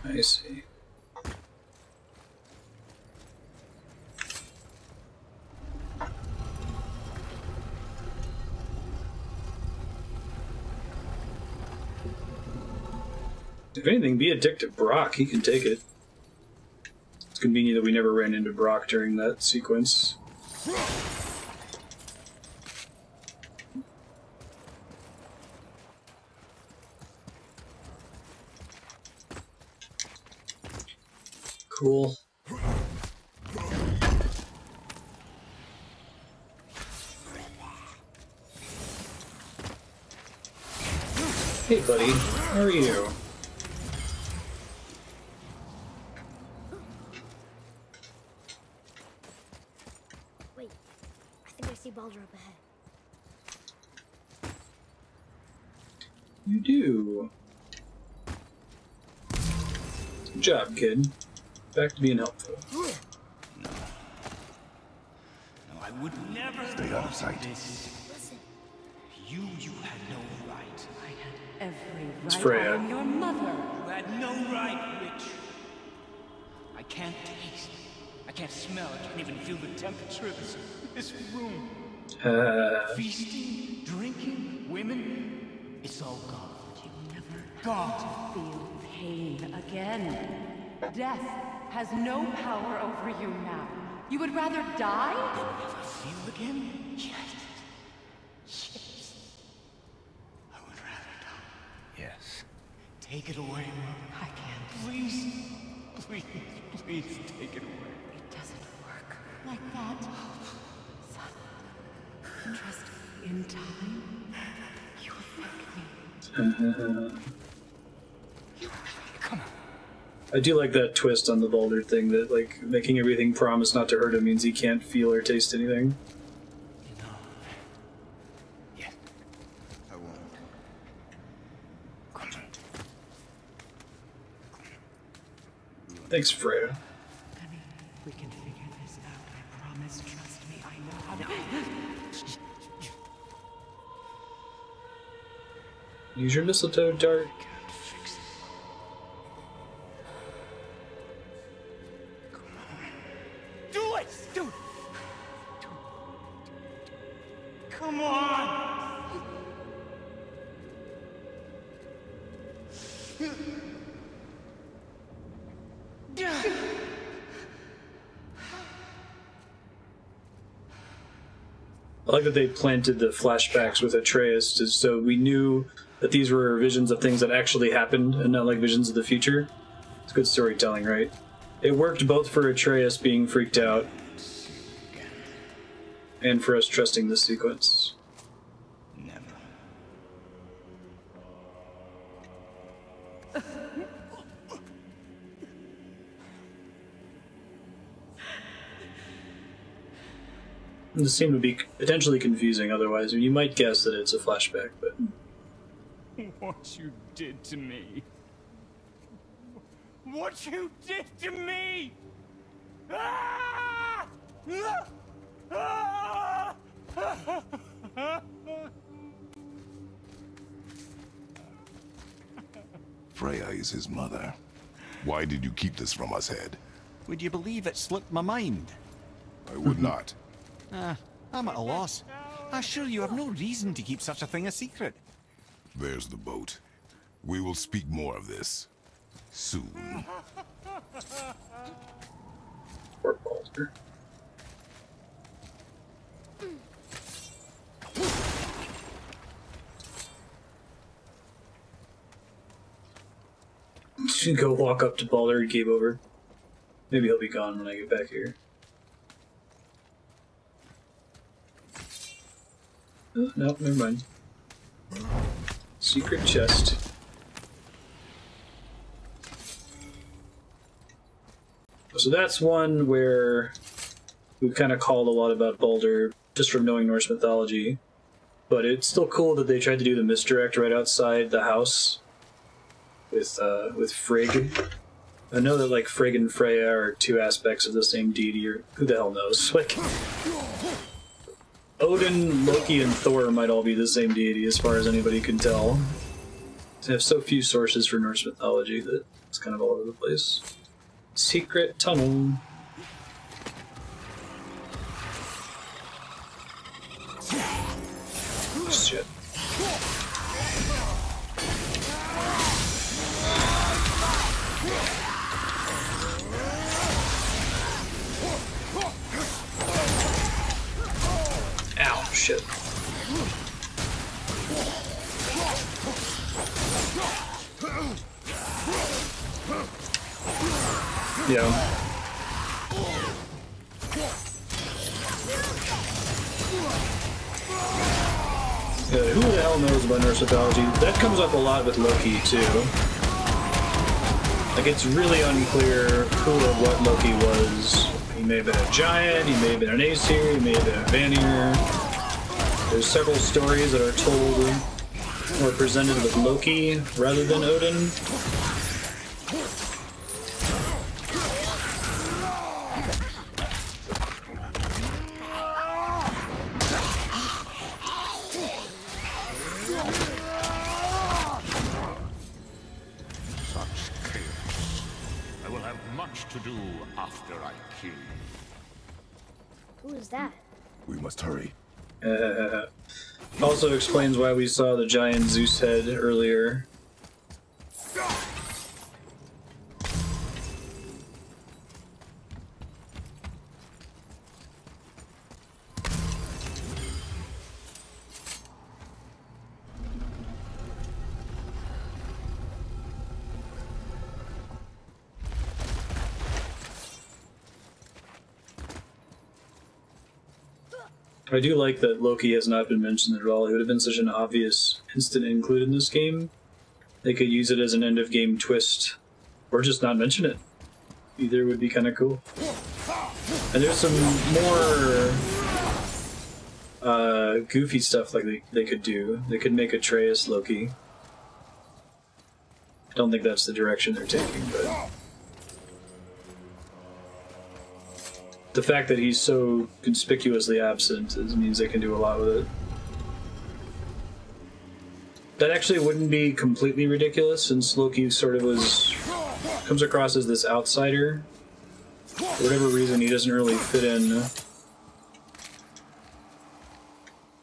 Speaker 1: I see. If anything, be a dick to Brock. He can take it. It's convenient that we never ran into Brock during that sequence. Cool. Hey, buddy. How are you?
Speaker 6: Wait, I think I see Baldur up ahead.
Speaker 1: You do. Good job, kid. Back to being helpful.
Speaker 9: No, I would never
Speaker 4: Stay out of sight.
Speaker 6: Listen,
Speaker 9: You had no right.
Speaker 10: I had every
Speaker 1: It's
Speaker 10: right.
Speaker 1: Freya.
Speaker 10: I'm your mother.
Speaker 9: You had no right, witch. I can't taste. I can't smell. I can't even feel the temperature of this room. Feasting, drinking, women. It's all gone.
Speaker 10: You never
Speaker 9: Gone.
Speaker 10: feel pain again. Death has no power over you now. You would rather die?
Speaker 9: Never feel again? Yes. Yes. I would rather die. Yes. Take it away, Mother.
Speaker 10: I can't.
Speaker 9: Please. Please, please take it away.
Speaker 10: It doesn't work like that. Son, trust me. In time, you will thank me.
Speaker 9: Come on.
Speaker 1: I do like that twist on the Baldur thing, that, like, making everything promise not to hurt him means he can't feel or taste anything.
Speaker 9: No. Yes. I won't. Come on.
Speaker 1: Thanks, Freya.
Speaker 10: Honey, we can figure this out. I promise. Trust me. I know how to.
Speaker 1: Use your mistletoe dart.
Speaker 9: Can't fix it. Come on. Do it! Do it! Come on! Yeah.
Speaker 1: I like that they planted the flashbacks with Atreus, so we knew that these were visions of things that actually happened and not like visions of the future. It's good storytelling, right? It worked both for Atreus being freaked out and for us trusting this sequence.
Speaker 9: Never.
Speaker 1: This scene would be potentially confusing otherwise. You might guess that it's a flashback, but...
Speaker 9: What you did to me. What you did to me! Ah! Ah! Ah!
Speaker 2: Freya is his mother. Why did you keep this from us, Head?
Speaker 3: Would you believe it slipped my mind?
Speaker 2: I would not.
Speaker 3: I'm at a loss. I assure you have no reason to keep such a thing a secret.
Speaker 2: There's the boat. We will speak more of this soon.
Speaker 1: Poor Baldur. Should go walk up to Baldur and game over. Maybe he'll be gone when I get back here. Oh, no, never mind. Secret chest. So that's one where we've kind of called a lot about Baldur just from knowing Norse mythology. But it's still cool that they tried to do the misdirect right outside the house with Frigg. I know that like Frigg and Freya are two aspects of the same deity, or who the hell knows? Like Odin, Loki, and Thor might all be the same deity as far as anybody can tell. They have so few sources for Norse mythology that it's kind of all over the place. Secret tunnel. Shit. Ow, shit. Yeah. Who the hell knows about Norse mythology? That comes up a lot with Loki, too. Like, it's really unclear who or what Loki was. He may have been a giant, he may have been an Aesir, he may have been a Vanir. There's several stories that are told or presented with Loki rather than Odin.
Speaker 11: To do after I kill you.
Speaker 6: Who is that?
Speaker 2: We must hurry.
Speaker 1: Also explains why we saw the giant Zeus head earlier. I do like that Loki has not been mentioned at all. It would have been such an obvious instant include in this game. They could use it as an end-of-game twist, or just not mention it. Either would be kind of cool. And there's some more goofy stuff like they could do. They could make Atreus Loki. I don't think that's the direction they're taking, but... the fact that he's so conspicuously absent means they can do a lot with it. That actually wouldn't be completely ridiculous, since Loki sort of comes across as this outsider. For whatever reason, he doesn't really fit in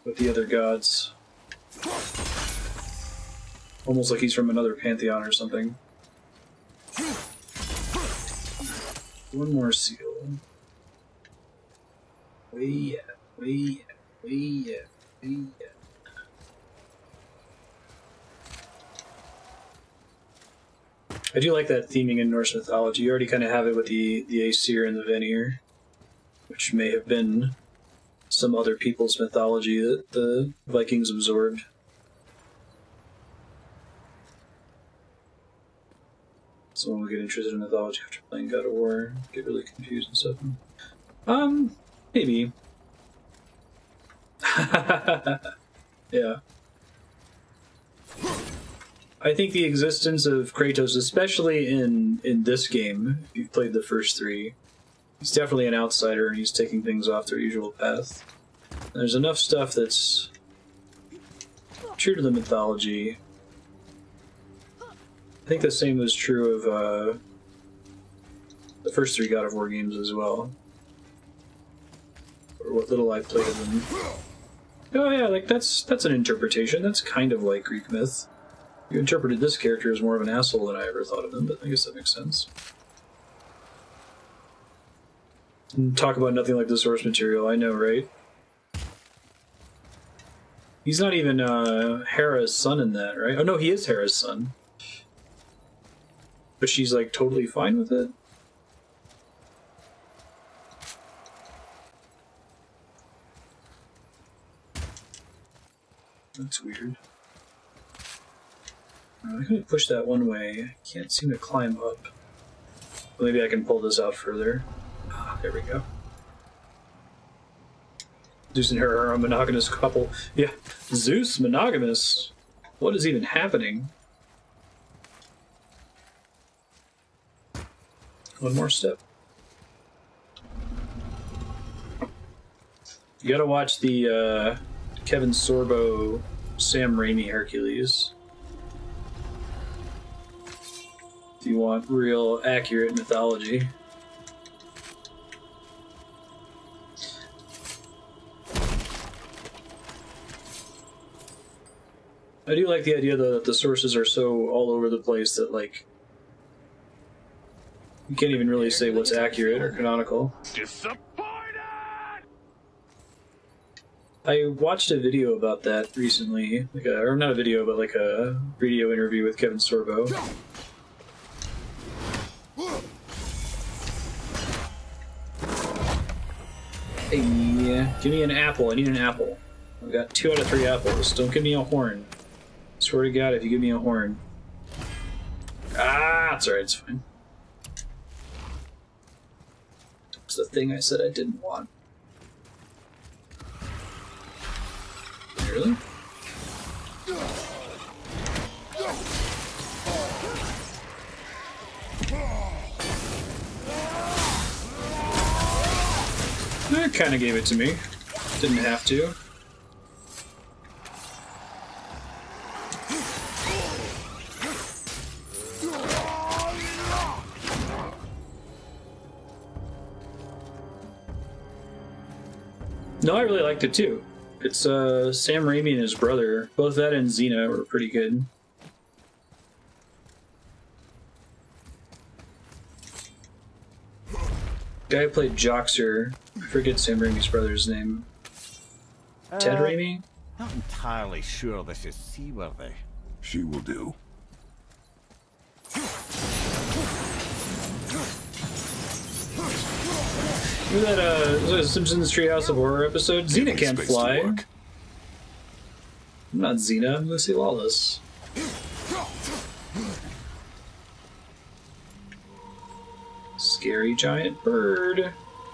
Speaker 1: with the other gods. Almost like he's from another pantheon or something. One more seal. Way Yeah. Yeah. I do like that theming in Norse mythology. You already kind of have it with the Aesir and the Vanir, which may have been some other people's mythology that the Vikings absorbed. Someone would get interested in mythology after playing God of War, get really confused and stuff. Maybe. Yeah. I think the existence of Kratos, especially in this game, if you've played the first three, he's definitely an outsider and he's taking things off their usual path. And there's enough stuff that's true to the mythology. I think the same was true of the first three God of War games as well. Or what little I've played of them. Oh yeah, like that's an interpretation. That's kind of like Greek myth. You interpreted this character as more of an asshole than I ever thought of him, but I guess that makes sense. And talk about nothing like the source material, I know, right? He's not even Hera's son in that, right? Oh no, he is Hera's son. But she's like totally fine with it? That's weird. I can push that one way. I can't seem to climb up. Well, maybe I can pull this out further. Ah, there we go. Zeus and Hera are a monogamous couple. Yeah, Zeus monogamous. What is even happening? One more step. You gotta watch the Kevin Sorbo, Sam Raimi Hercules. If you want real accurate mythology. I do like the idea though that the sources are so all over the place that like you can't even really say what's accurate or canonical. I watched a video about that recently, like or not a video, but like a radio interview with Kevin Sorbo. Hey, give me an apple. I need an apple. I've got 2 out of 3 apples. Don't give me a horn. Swear to God, if you give me a horn. Ah, it's alright, it's fine. It's the thing I said I didn't want. Really? That kind of gave it to me. Didn't have to. No, I really liked it too. It's Sam Raimi and his brother. Both that and Xena were pretty good. Guy who played Joxer, I forget Sam Raimi's brother's name. Ted Raimi?
Speaker 3: Not entirely sure this is seaworthy.
Speaker 4: She will do.
Speaker 1: Remember that Simpsons Treehouse of Horror episode? Xena can't fly. I'm not Xena, I'm Lucy Lawless. Scary giant bird.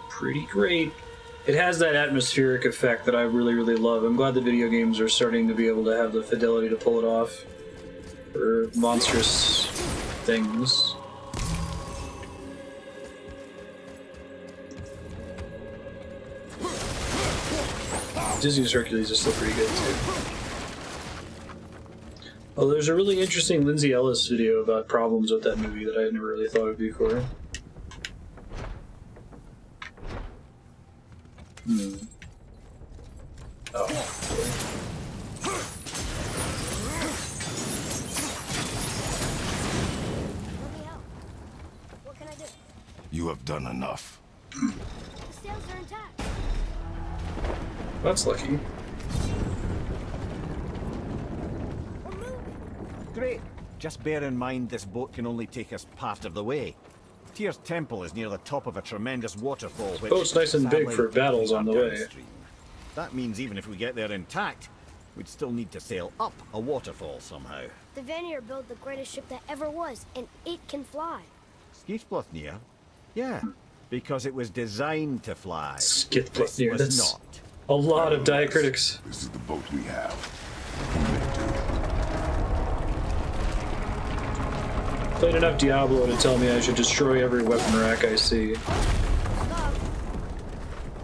Speaker 1: Pretty great. It has that atmospheric effect that I really, really love. I'm glad the video games are starting to be able to have the fidelity to pull it off for monstrous things. Disney's Hercules is still pretty good too. Oh, there's a really interesting Lindsay Ellis video about problems with that movie that I had never really thought of before. Oh.
Speaker 6: What can I do?
Speaker 4: You have done enough.
Speaker 6: The sails are intact.
Speaker 1: That's lucky.
Speaker 3: Great. Just bear in mind this boat can only take us part of the way. Tyr's temple is near the top of a tremendous waterfall which...
Speaker 1: Boat's nice and big
Speaker 3: sadly,
Speaker 1: for battles on the way.
Speaker 3: downstream. That means even if we get there intact, we'd still need to sail up a waterfall somehow.
Speaker 6: The Vanir built the greatest ship that ever was, and it can fly.
Speaker 3: Skithblothnir? Yeah, because it was designed to fly.
Speaker 1: Skithblothnir,
Speaker 3: This was
Speaker 1: that's
Speaker 3: not.
Speaker 1: a lot of diacritics.
Speaker 4: This is the boat we have.
Speaker 1: Played enough Diablo to tell me I should destroy every weapon rack I see.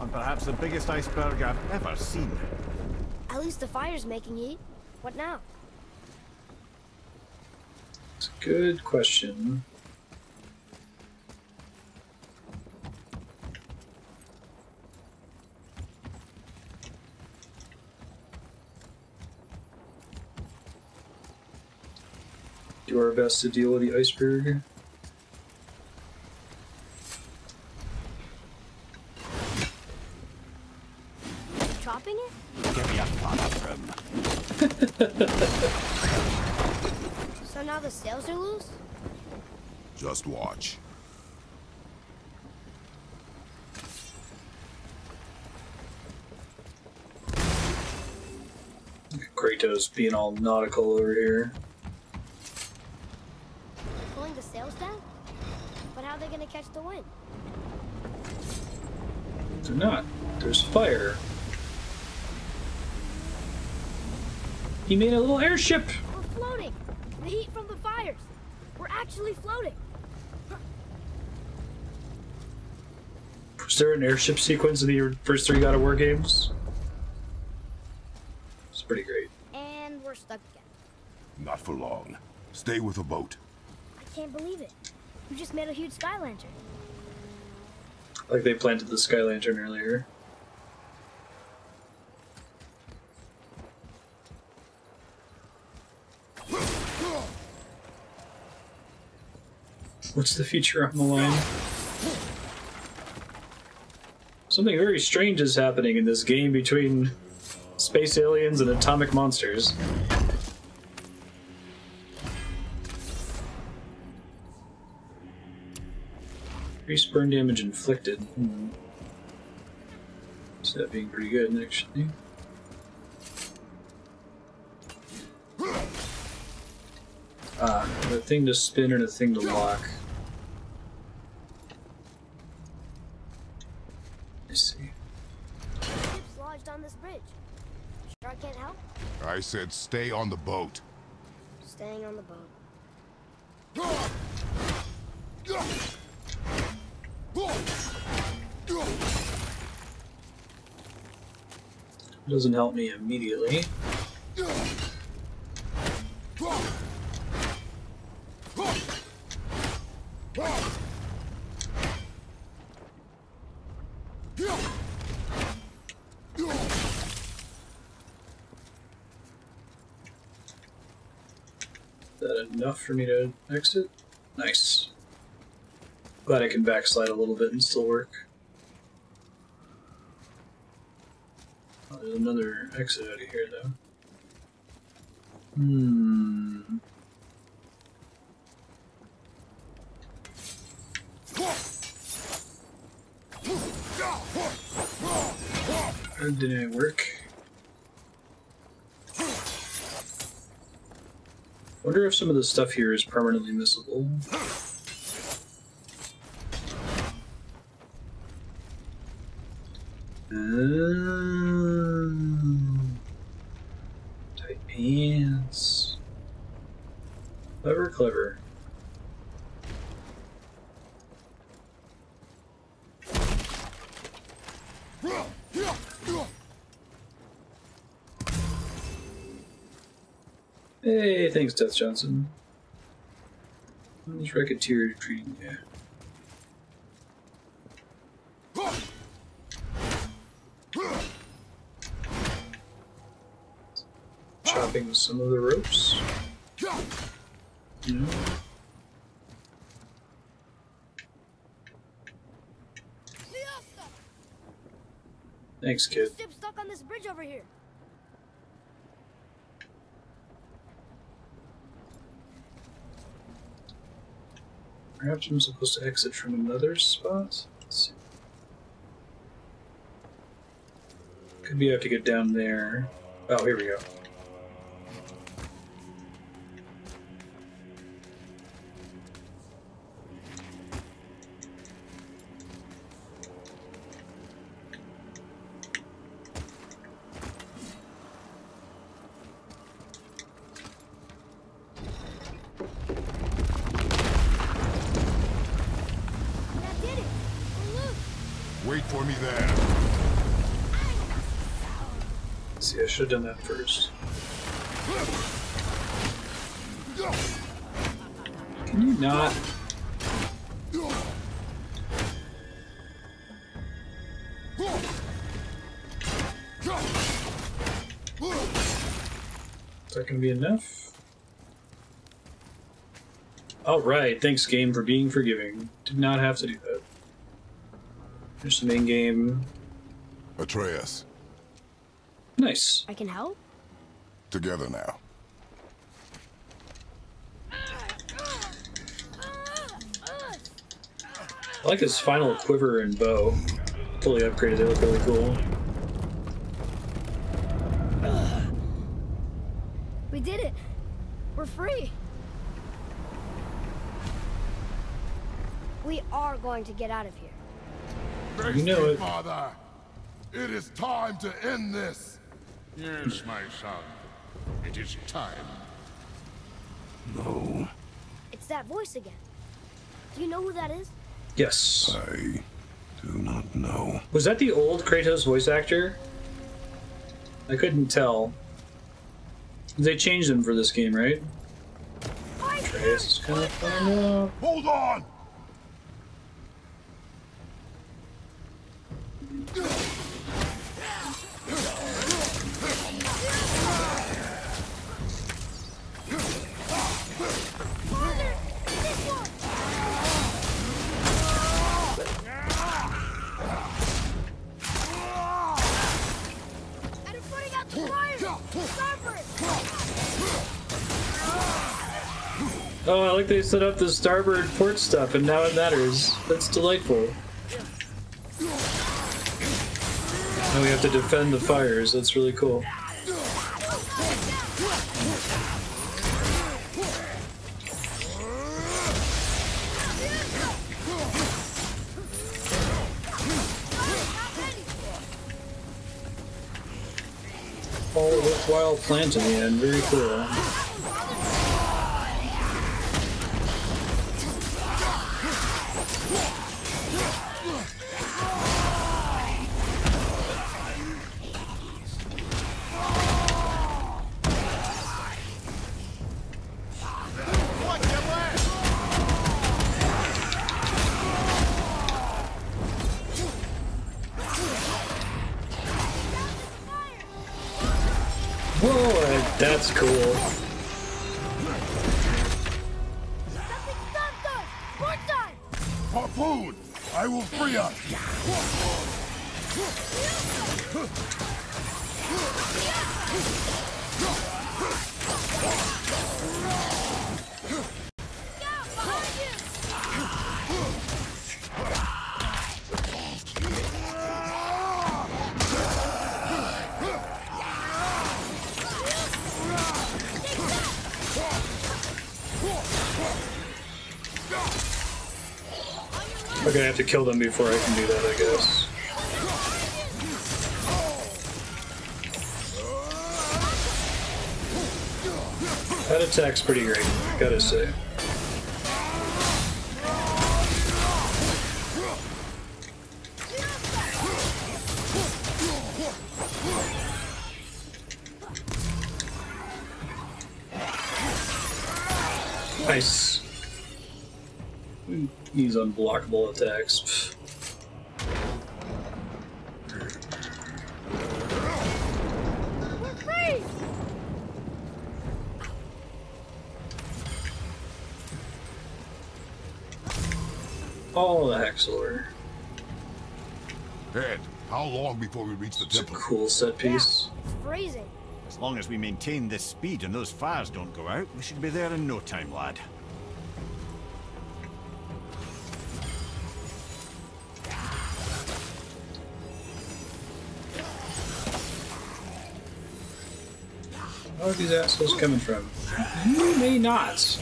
Speaker 3: And perhaps the biggest iceberg I've ever seen.
Speaker 6: At least the fire's making heat. What now?
Speaker 1: It's a good question. Do our best to deal with the iceberg.
Speaker 6: Chopping it?
Speaker 3: Give me a father from.
Speaker 6: So now the sails are loose?
Speaker 2: Just watch.
Speaker 1: Kratos being all nautical over here.
Speaker 6: Pulling the sails down? But how are they gonna catch the wind?
Speaker 1: They're not. There's fire. He made a little airship!
Speaker 6: We're floating! The heat from the fires! We're actually floating!
Speaker 1: Was there an airship sequence in the first 3 God of War games? It's pretty great.
Speaker 6: And we're stuck again.
Speaker 2: Not for long. Stay with the boat.
Speaker 6: I can't believe it. You just made a huge sky lantern.
Speaker 1: Like they planted the sky lantern earlier. What's the future on the line? Something very strange is happening in this game between space aliens and atomic monsters. Increase burn damage inflicted. So that being pretty good, actually. Ah, a thing to spin and a thing to lock. I see.
Speaker 6: Ship's lodged on this bridge. Sure I can't help?
Speaker 2: I said stay on the boat.
Speaker 6: Staying on the boat.
Speaker 1: Doesn't help me immediately. Is that enough for me to exit? Nice. Glad I can backslide a little bit and still work. Oh, there's another exit out of here, though. How did it work? Wonder if some of the stuff here is permanently missable. Tight pants. Clever, clever. Hey, thanks, Death Johnson. This racketeer treating you. Chopping some of the ropes. Yeah. Thanks, kid.
Speaker 6: Ship's stuck on this bridge over here.
Speaker 1: Perhaps I'm supposed to exit from another spot? Let's see. Could be I have to get down there. Oh, here we go.
Speaker 2: Wait for me there.
Speaker 1: See, I should have done that first. Can you not? Is that gonna be enough? Alright, thanks game for being forgiving. Did not have to do that. There's the main game.
Speaker 2: Atreus.
Speaker 6: Nice. I can help?
Speaker 2: Together now.
Speaker 1: I like his final quiver and bow. Totally upgraded, they look really cool.
Speaker 6: We did it. We're free. We are going to get out of here.
Speaker 1: You know it.
Speaker 2: Father, it is time to end this.
Speaker 11: Yes, my son. It is time.
Speaker 4: No.
Speaker 6: It's that voice again. Do you know who that is?
Speaker 1: Yes.
Speaker 4: I do not know.
Speaker 1: Was that the old Kratos voice actor? I couldn't tell. They changed him for this game, right? Atreus is kind of fun out.
Speaker 2: Hold on!
Speaker 1: Oh, I like they set up the starboard port stuff and now it matters. That's delightful. Now we have to defend the fires. That's really cool. All worthwhile plant in the end. Very cool. Whoa, that's cool.
Speaker 2: Harpoon! I will free us!
Speaker 1: I'm gonna have to kill them before I can do that, I guess. That attack's pretty great, gotta say. Nice. These unblockable attacks.
Speaker 6: We're free!
Speaker 1: Oh, the Hexor.
Speaker 2: Head, How long before we reach the
Speaker 1: It's a
Speaker 2: temple?
Speaker 1: cool set piece.
Speaker 6: It's freezing.
Speaker 3: As long as we maintain this speed and those fires don't go out, we should be there in no time, lad.
Speaker 1: Where are these assholes coming from? You may not.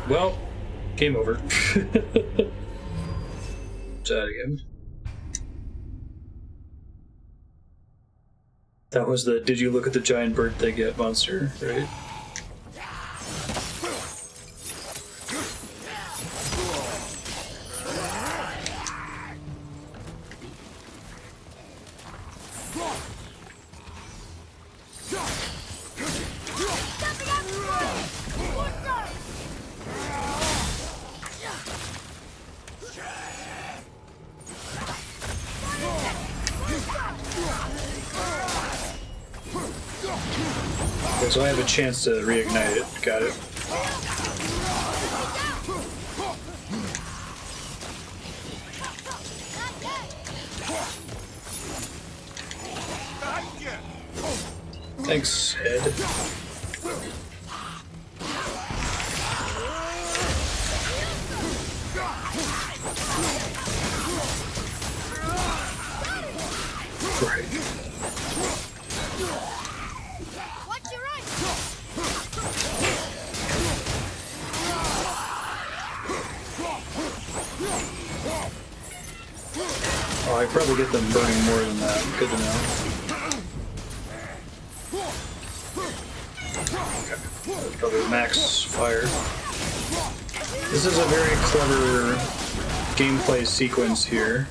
Speaker 1: Well, game over. Try that again. That was the "Did you look at the giant bird they get" monster, right? Okay, so I have a chance to reignite it. Got it. Thanks, Ed. Right. Oh, I probably get them burning more than that. Good to know. Okay. Probably max fire. This is a very clever gameplay sequence here.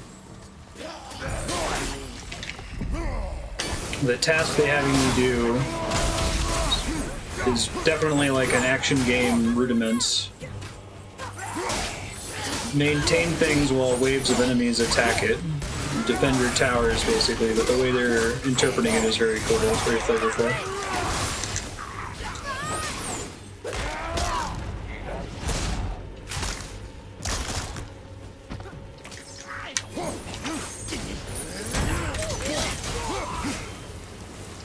Speaker 1: The task they have you do is definitely like an action game rudiments. Maintain things while waves of enemies attack it. Defend your towers, basically, but the way they're interpreting it is very cool. It's very flavorful.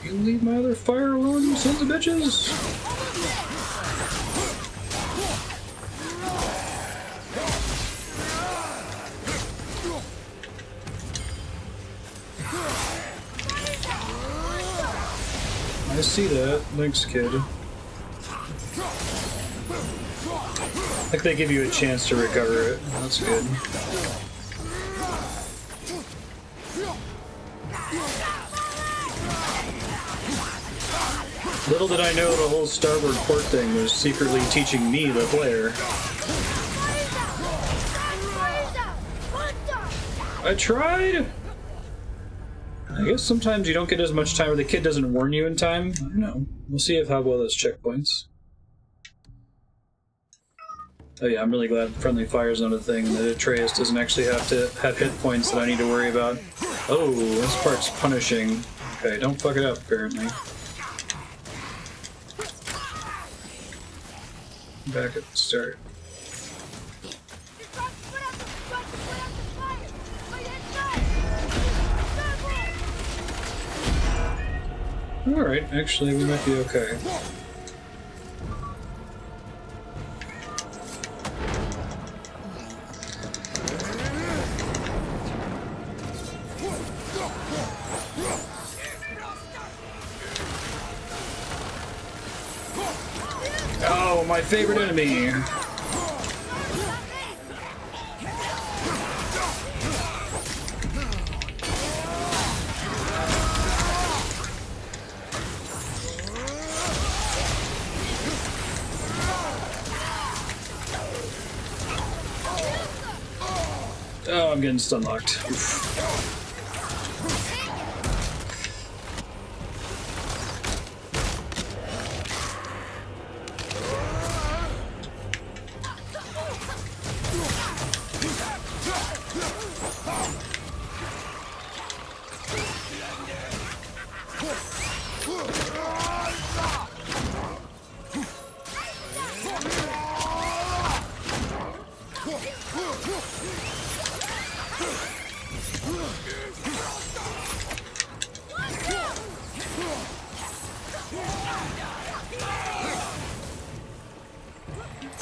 Speaker 1: You leave my other fire alone, you sons of bitches! I see that. Thanks, kid. Like they give you a chance to recover it. That's good. Little did I know the whole starboard port thing was secretly teaching me, the player. I tried! I guess sometimes you don't get as much time, or the kid doesn't warn you in time. I don't know. We'll see how well those checkpoints. Oh yeah, I'm really glad friendly fire's not a thing, that Atreus doesn't actually have to have hit points that I need to worry about. Oh, this part's punishing. Okay, don't fuck it up, apparently. Back at the start. Alright, actually we might be okay. Oh, my favorite enemy! Oh, I'm getting stun locked.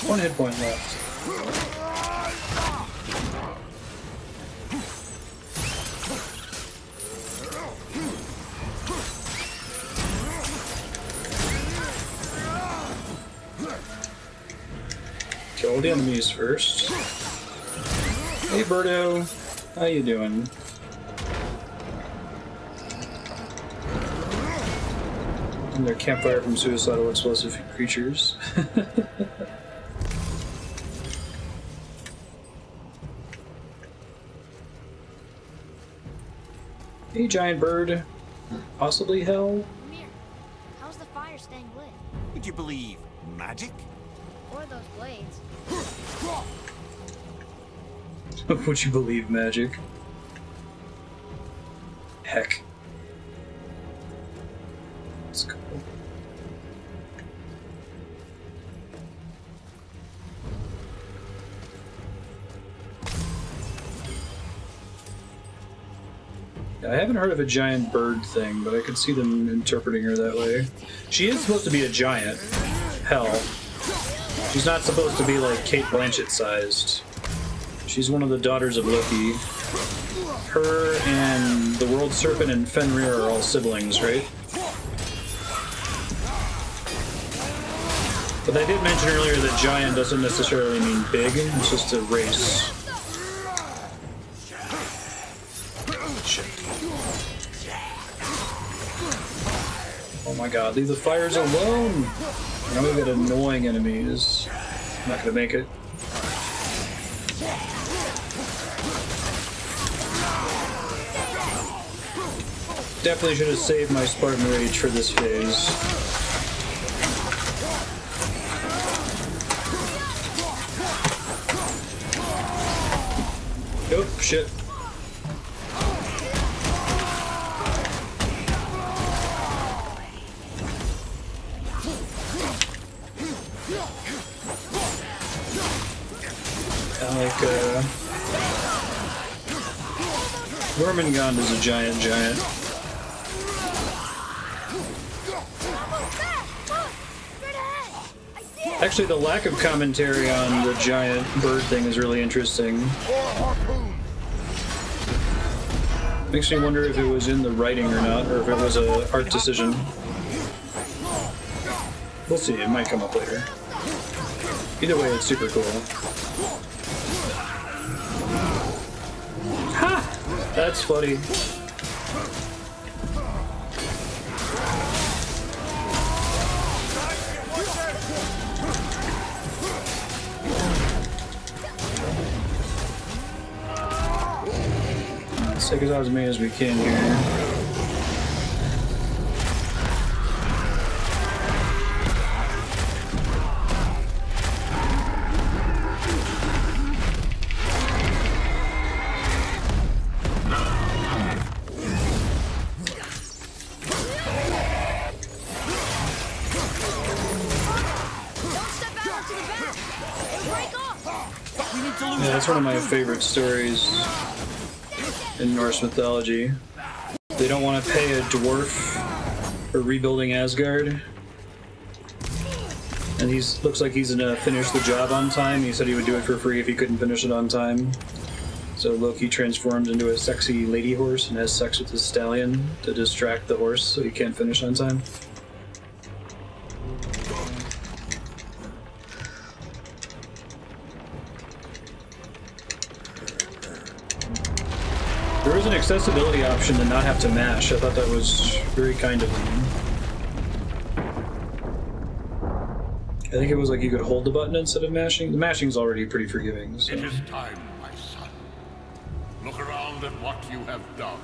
Speaker 1: One hit point left. Kill the enemies first. Hey Birdo, how you doing? And their campfire from suicidal explosive creatures. Hey giant bird, possibly hell?
Speaker 6: Amir, how's the fire staying lit?
Speaker 3: Would you believe magic?
Speaker 6: Or those blades?
Speaker 1: Would you believe magic? Heck. That's cool. Yeah, I haven't heard of a giant bird thing, but I could see them interpreting her that way. She is supposed to be a giant. Hell. She's not supposed to be like Kate Blanchett sized. She's one of the daughters of Loki. Her and the World Serpent and Fenrir are all siblings, right? But I did mention earlier that giant doesn't necessarily mean big, it's just a race. Shit. Oh my god, leave the fires alone! Now we've got annoying enemies. I'm not gonna make it. Definitely should have saved my Spartan Rage for this phase. Oh, shit. Wormingond is a giant. Actually, the lack of commentary on the giant bird thing is really interesting. Makes me wonder if it was in the writing or not, or if it was an art decision. We'll see, it might come up later. Either way, it's super cool. Ha! That's funny. Let's take as many as we can here. Yeah, that's one of my favorite stories in Norse mythology. They don't want to pay a dwarf for rebuilding Asgard. And looks like he's gonna finish the job on time. He said he would do it for free if he couldn't finish it on time. So Loki transforms into a sexy lady horse and has sex with his stallion to distract the horse so he can't finish on time. There was an accessibility option to not have to mash. I thought that was very kind of them. I think it was like you could hold the button instead of mashing. The mashing's already pretty forgiving. So.
Speaker 11: It is time, my son. Look around at what you have done.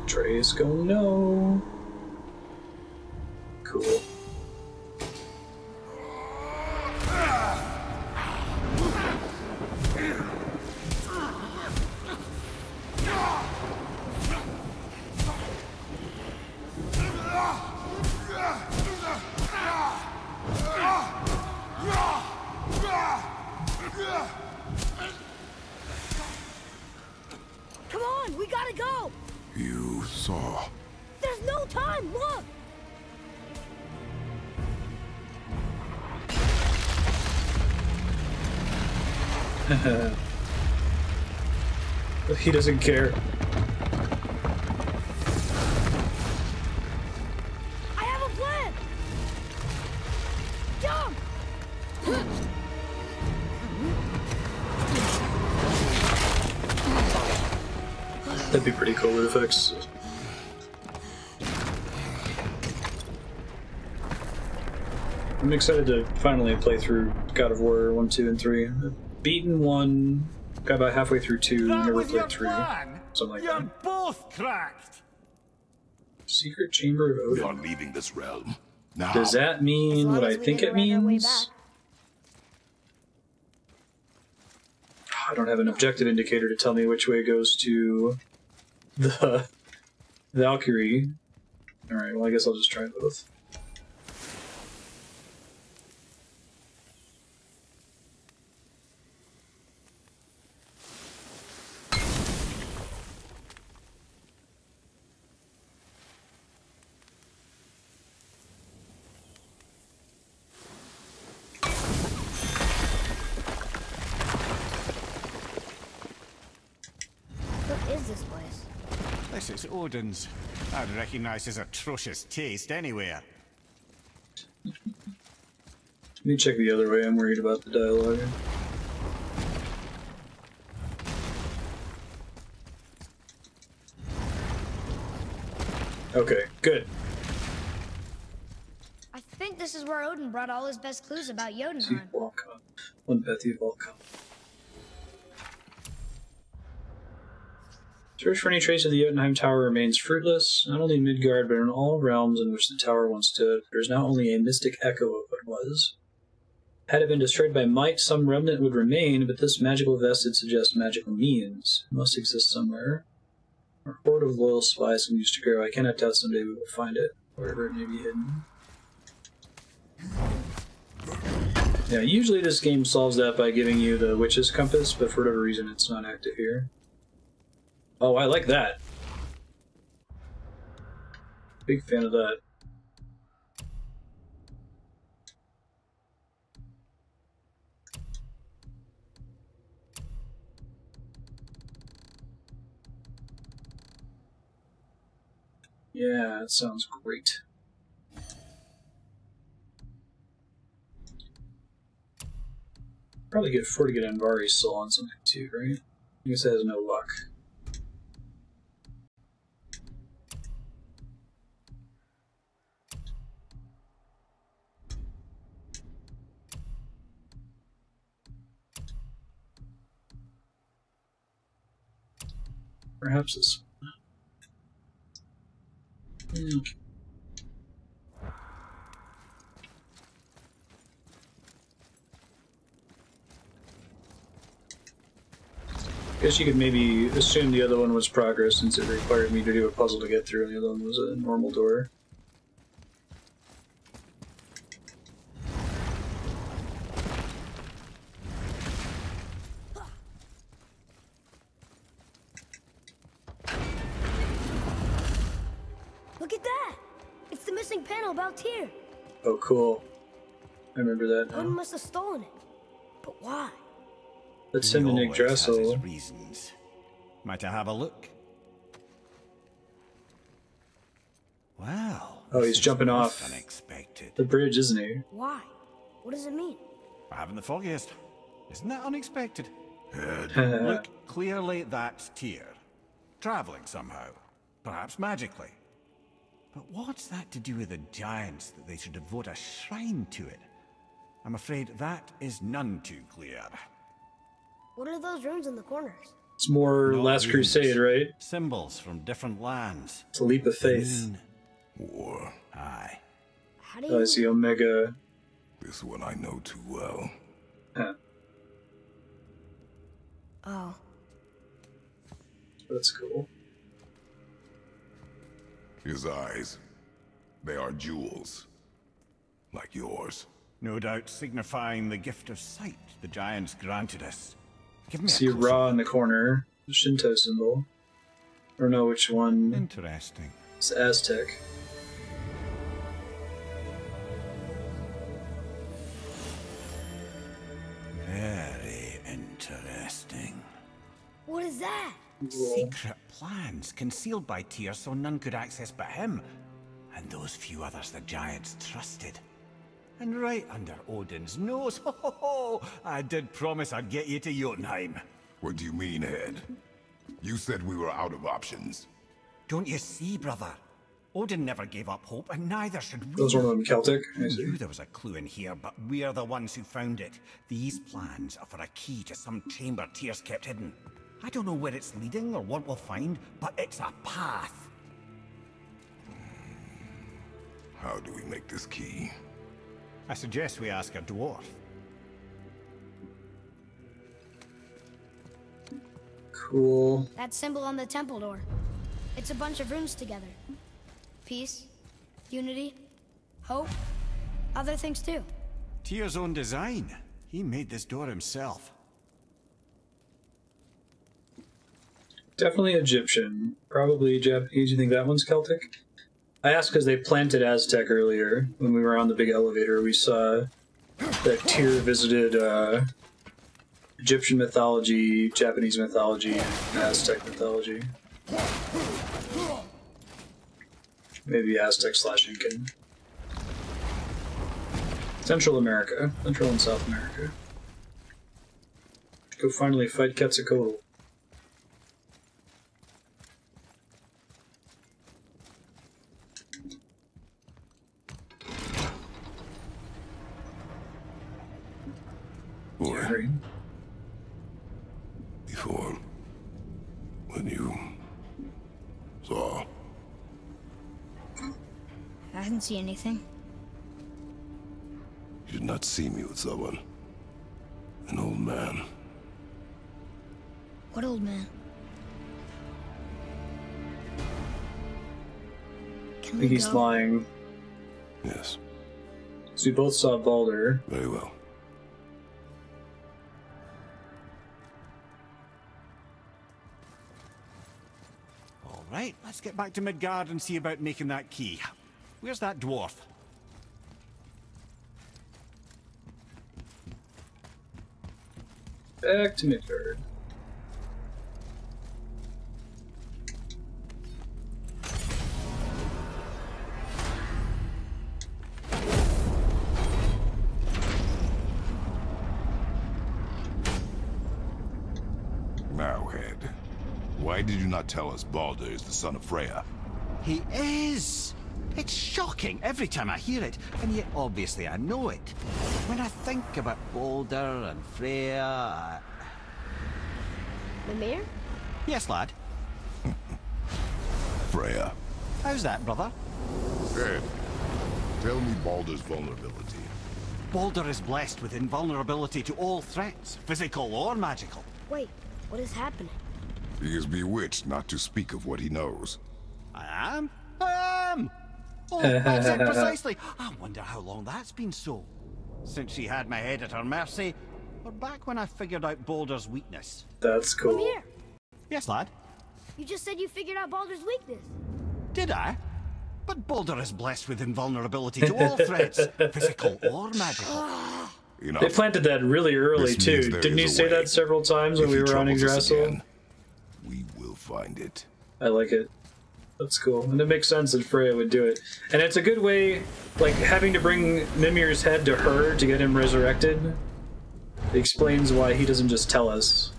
Speaker 1: Trace go no. Cool.
Speaker 6: on! We gotta go!
Speaker 2: You saw.
Speaker 6: There's no time! Look!
Speaker 1: He doesn't care.
Speaker 6: I have a plan! Jump!
Speaker 1: That'd be pretty cool with effects. I'm excited to finally play through God of War 1, 2, and 3. I've beaten 1, got about halfway through 2, never played 3. Something like
Speaker 3: You're
Speaker 1: that.
Speaker 3: both cracked!
Speaker 1: Secret Chamber of
Speaker 2: We
Speaker 1: Odin.
Speaker 2: are leaving this realm. Now.
Speaker 1: Does that mean what I think it means? I don't have an objective indicator to tell me which way goes to the Valkyrie. Alright, well I guess I'll just try both.
Speaker 3: This is Odin's. I'd recognize his atrocious taste anywhere.
Speaker 1: Let me check the other way, I'm worried about the dialogue. Okay, good.
Speaker 6: I think this is where Odin brought all his best clues about Jotunheim.
Speaker 1: One Bethy Volcom. Search for any trace of the Jotunheim Tower remains fruitless, not only in Midgard, but in all realms in which the tower once stood. There is now only a mystic echo of what was. Had it been destroyed by might, some remnant would remain, but this magical vestige suggests magical means. It must exist somewhere. Our horde of loyal spies can use to grow. I cannot doubt someday we will find it, wherever it may be hidden. Yeah, usually this game solves that by giving you the witch's compass, but for whatever reason it's not active here. Oh, I like that. Big fan of that. Yeah, that sounds great. Probably get afford to get Anvari's soul on something too, right? I guess it has no luck. Perhaps this one. Okay. Guess you could maybe assume the other one was progress since it required me to do a puzzle to get through, and the other one was a normal door.
Speaker 6: Look at that! It's the missing panel about Tyr.
Speaker 1: Oh, cool. I remember that now.
Speaker 6: Odin must have stolen it. But why?
Speaker 1: Let's send an Yggdrasil.
Speaker 3: Reasons. Might I have a look? Wow.
Speaker 1: Oh, he's jumping off
Speaker 3: unexpected.
Speaker 1: the bridge, isn't he?
Speaker 6: Why? What does it mean?
Speaker 3: I haven't the foggiest. Isn't that unexpected? Look, clearly that's Tyr. Traveling somehow. Perhaps magically. But what's that to do with the giants that they should devote a shrine to it? I'm afraid that is none too clear.
Speaker 6: What are those runes in the corners?
Speaker 1: It's more
Speaker 3: Not
Speaker 1: Last
Speaker 3: runes.
Speaker 1: Crusade, right?
Speaker 3: Symbols from different lands.
Speaker 1: It's a leap of faith.
Speaker 2: War.
Speaker 3: Aye.
Speaker 6: How do
Speaker 1: Oh, I
Speaker 6: you...
Speaker 1: see Omega.
Speaker 2: This one I know too well.
Speaker 1: Huh.
Speaker 6: Oh.
Speaker 1: That's cool.
Speaker 2: His eyes. They are jewels. Like yours.
Speaker 3: No doubt signifying the gift of sight the giants granted us. Give me
Speaker 1: See
Speaker 3: a closer
Speaker 1: Ra
Speaker 3: look.
Speaker 1: in the corner. The Shinto symbol. I don't know which one.
Speaker 3: Interesting.
Speaker 1: It's Aztec.
Speaker 3: Very interesting.
Speaker 6: What is that?
Speaker 3: Secret plans concealed by Tyr so none could access but him, and those few others the giants trusted. And right under Odin's nose, ho ho ho! I did promise I'd get you to Jotunheim.
Speaker 2: What do you mean, Head? You said we were out of options.
Speaker 3: Don't you see, brother? Odin never gave up hope, and neither should we.
Speaker 1: Those one of them Celtic?
Speaker 3: I knew there was a clue in here, but we're the ones who found it. These plans are for a key to some chamber Tyr's kept hidden. I don't know where it's leading or what we'll find, but it's a path.
Speaker 2: How do we make this key?
Speaker 3: I suggest we ask a dwarf.
Speaker 1: Cool.
Speaker 6: That symbol on the temple door. It's a bunch of runes together. Peace, unity, hope, other things too.
Speaker 3: Tyr's own design. He made this door himself.
Speaker 1: Definitely Egyptian. Probably Japanese. You think that one's Celtic? I asked because they planted Aztec earlier. When we were on the big elevator, we saw that Tyr visited Egyptian mythology, Japanese mythology, and Aztec mythology. Maybe Aztec / Incan. Central America. Central and South America. Go finally fight Quetzalcoatl.
Speaker 4: Boy, before, when you saw,
Speaker 6: I didn't see anything.
Speaker 4: you did not see me with someone, an old man.
Speaker 6: What old man?
Speaker 1: I think he's lying.
Speaker 4: Yes.
Speaker 1: So we both saw Baldur.
Speaker 4: Very well.
Speaker 3: Right, let's get back to Midgard and see about making that key. Where's that dwarf?
Speaker 1: Back to Midgard.
Speaker 2: Now, Head. Why did you not tell us Baldur is the son of Freya?
Speaker 3: He is! It's shocking every time I hear it, and yet obviously I know it. When I think about Baldur and Freya,
Speaker 6: Mimir?
Speaker 3: Yes, lad.
Speaker 2: Freya.
Speaker 3: How's that, brother?
Speaker 2: Head, tell me Baldur's vulnerability.
Speaker 3: Baldur is blessed with invulnerability to all threats, physical or magical.
Speaker 6: Wait, what is happening?
Speaker 2: He is bewitched not to speak of what he knows.
Speaker 3: I am? I am! Oh, that's it precisely. I wonder how long that's been so. Since she had my head at her mercy, or back when I figured out Baldur's weakness.
Speaker 1: That's cool.
Speaker 6: Mimir,
Speaker 3: Yes, lad?
Speaker 6: you just said you figured out Baldur's weakness.
Speaker 3: Did I? But Baldur is blessed with invulnerability to all threats, physical or magical.
Speaker 2: Enough.
Speaker 1: They planted that really early,
Speaker 2: This
Speaker 1: too.
Speaker 2: means there
Speaker 1: Didn't
Speaker 2: is
Speaker 1: you
Speaker 2: a
Speaker 1: say
Speaker 2: way.
Speaker 1: that several times when
Speaker 2: If
Speaker 1: we
Speaker 2: he
Speaker 1: were on
Speaker 2: troubles us
Speaker 1: Yggdrasil?
Speaker 2: again, we will find it.
Speaker 1: I like it. That's cool. And it makes sense that Freya would do it. And it's a good way, like, having to bring Mimir's head to her to get him resurrected explains why he doesn't just tell us.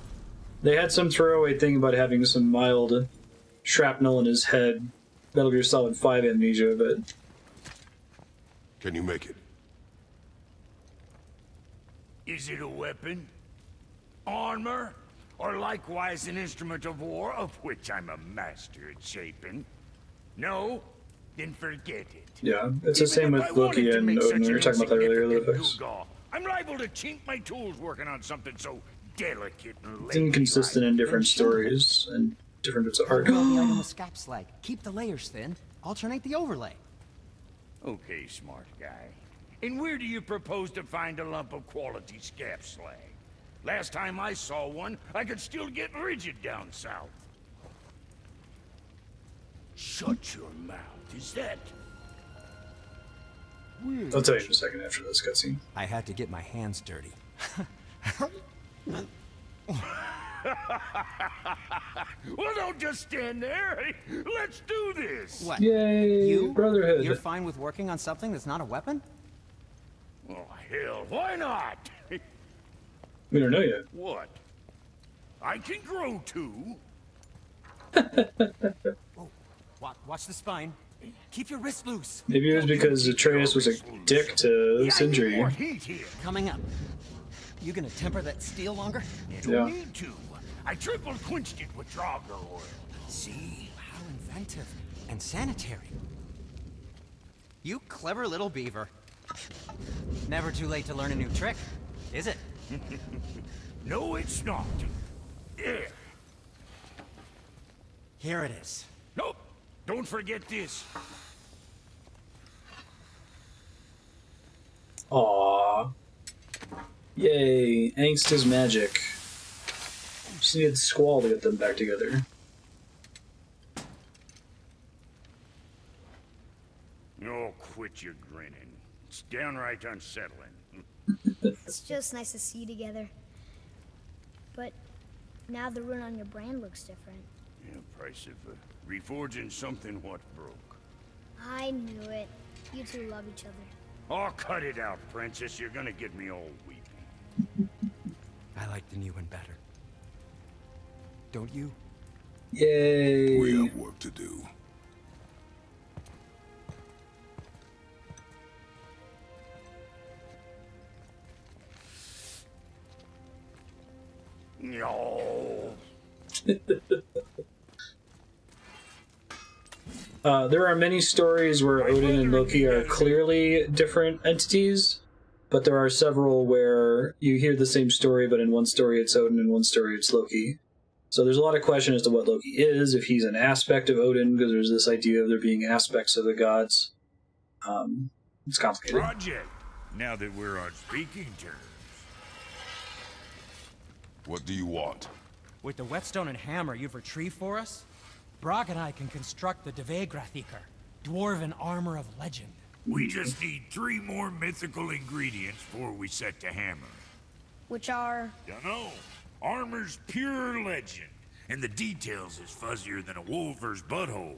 Speaker 1: They had some throwaway thing about having some mild shrapnel in his head. Metal Gear Solid 5 amnesia, but...
Speaker 2: Can you make it?
Speaker 9: Is it a weapon? Armor? Or likewise an instrument of war, of which I'm a master at shaping? No? Then forget it.
Speaker 1: Yeah, it's the same with Loki and Odin. We were talking about that earlier, Ludwig.
Speaker 9: I'm liable to chink my tools working on something so delicate and
Speaker 1: It's inconsistent in different stories and different bits of art.
Speaker 5: The item with scap slag. Keep the layers thin. Alternate the overlay.
Speaker 9: Okay, smart guy. And where do you propose to find a lump of quality scap slag? Last time I saw one, I could still get rigid down south. Shut your mouth. Is that...
Speaker 1: I'll tell you in a second after this cutscene.
Speaker 7: I had to get my hands dirty.
Speaker 9: Well, don't just stand there. Let's do this.
Speaker 7: What?
Speaker 1: Yay,
Speaker 7: You?
Speaker 1: brotherhood.
Speaker 7: You're fine with working on something that's not a weapon?
Speaker 9: Oh, hell, why not?
Speaker 1: We don't know yet.
Speaker 9: What? I can grow too.
Speaker 7: Oh, watch the spine. Keep your wrist loose.
Speaker 1: Maybe it was because Atreus was a dick to Sindri.
Speaker 9: More heat here.
Speaker 7: Coming up. You gonna temper that steel longer?
Speaker 9: Don't need to. I triple quenched it with Draugr oil.
Speaker 7: See? How inventive. And sanitary. You clever little beaver. Never too late to learn a new trick, is it?
Speaker 9: No, it's not. There.
Speaker 7: Here it is.
Speaker 9: Nope. Don't forget this.
Speaker 1: Aww. Yay, angst is magic. Just needed Squall to get them back together.
Speaker 9: Oh, quit your grinning. It's downright unsettling.
Speaker 6: It's just nice to see you together. But now the rune on your brand looks different.
Speaker 9: Yeah, price of reforging something what broke.
Speaker 6: I knew it. You two love each other.
Speaker 9: Oh, cut it out, princess. You're gonna get me all weepy.
Speaker 7: I like the new one better. Don't you?
Speaker 1: Yay!
Speaker 2: We have work to do.
Speaker 9: No.
Speaker 1: There are many stories where Odin and Loki are clearly different entities, but there are several where you hear the same story, but in one story it's Odin, in one story it's Loki. So there's a lot of question as to what Loki is, if he's an aspect of Odin, because there's this idea of there being aspects of the gods. It's complicated.
Speaker 9: Project. Now that we're on speaking terms.
Speaker 2: What do you want?
Speaker 8: With the whetstone and hammer you've retrieved for us, Brok and I can construct the Dvegrathikar, dwarven armor of legend.
Speaker 9: We just need 3 more mythical ingredients before we set to hammer.
Speaker 6: Which are...
Speaker 9: Dunno. Armor's pure legend, and the details is fuzzier than a wolver's butthole.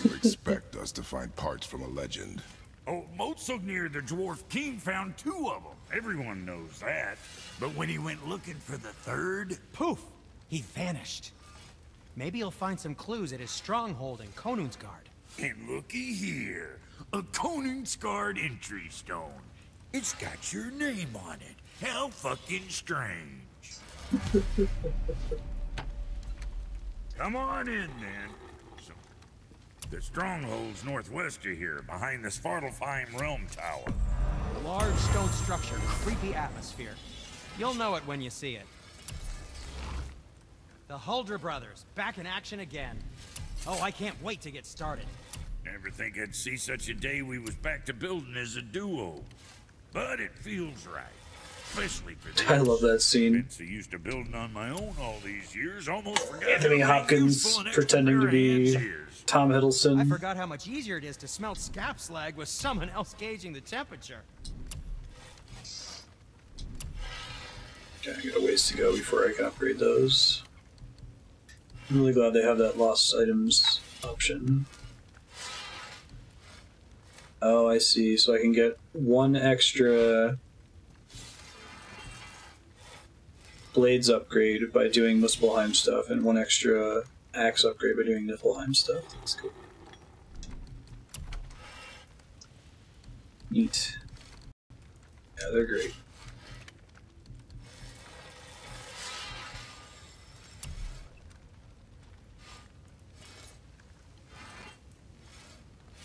Speaker 2: You expect us to find parts from a legend?
Speaker 9: Oh, Motsognir the Dwarf King found 2 of them. Everyone knows that. But when he went looking for the 3rd...
Speaker 8: Poof! He vanished. Maybe he'll find some clues at his stronghold in Konungsgard.
Speaker 9: And looky here. A Konungsgard entry stone. It's got your name on it. How fucking strange. Come on in, then. So, the stronghold's northwest of here, behind the Svartalfheim Realm Tower.
Speaker 8: A large stone structure, creepy atmosphere. You'll know it when you see it. The Huldra brothers, back in action again. Oh, I can't wait to get started.
Speaker 9: Never think I'd see such a day we was back to building as a duo. But it feels right. Especially for this.
Speaker 1: I love that scene.
Speaker 9: Been so used to building on my own all these years, almost forgot
Speaker 1: Anthony
Speaker 9: how
Speaker 1: Hopkins
Speaker 9: useful an
Speaker 1: pretending to
Speaker 9: extra pair of
Speaker 1: be
Speaker 9: hands is.
Speaker 1: Tom
Speaker 8: I
Speaker 1: Hiddleston.
Speaker 8: forgot how much easier it is to smelt scap slag with someone else gauging the temperature.
Speaker 1: Okay, I got a ways to go before I can upgrade those. I'm really glad they have that lost items option. Oh, I see. So I can get 1 extra blades upgrade by doing Muspelheim stuff, and 1 extra axe upgrade by doing Niflheim stuff. That's cool. Neat. Yeah, they're great.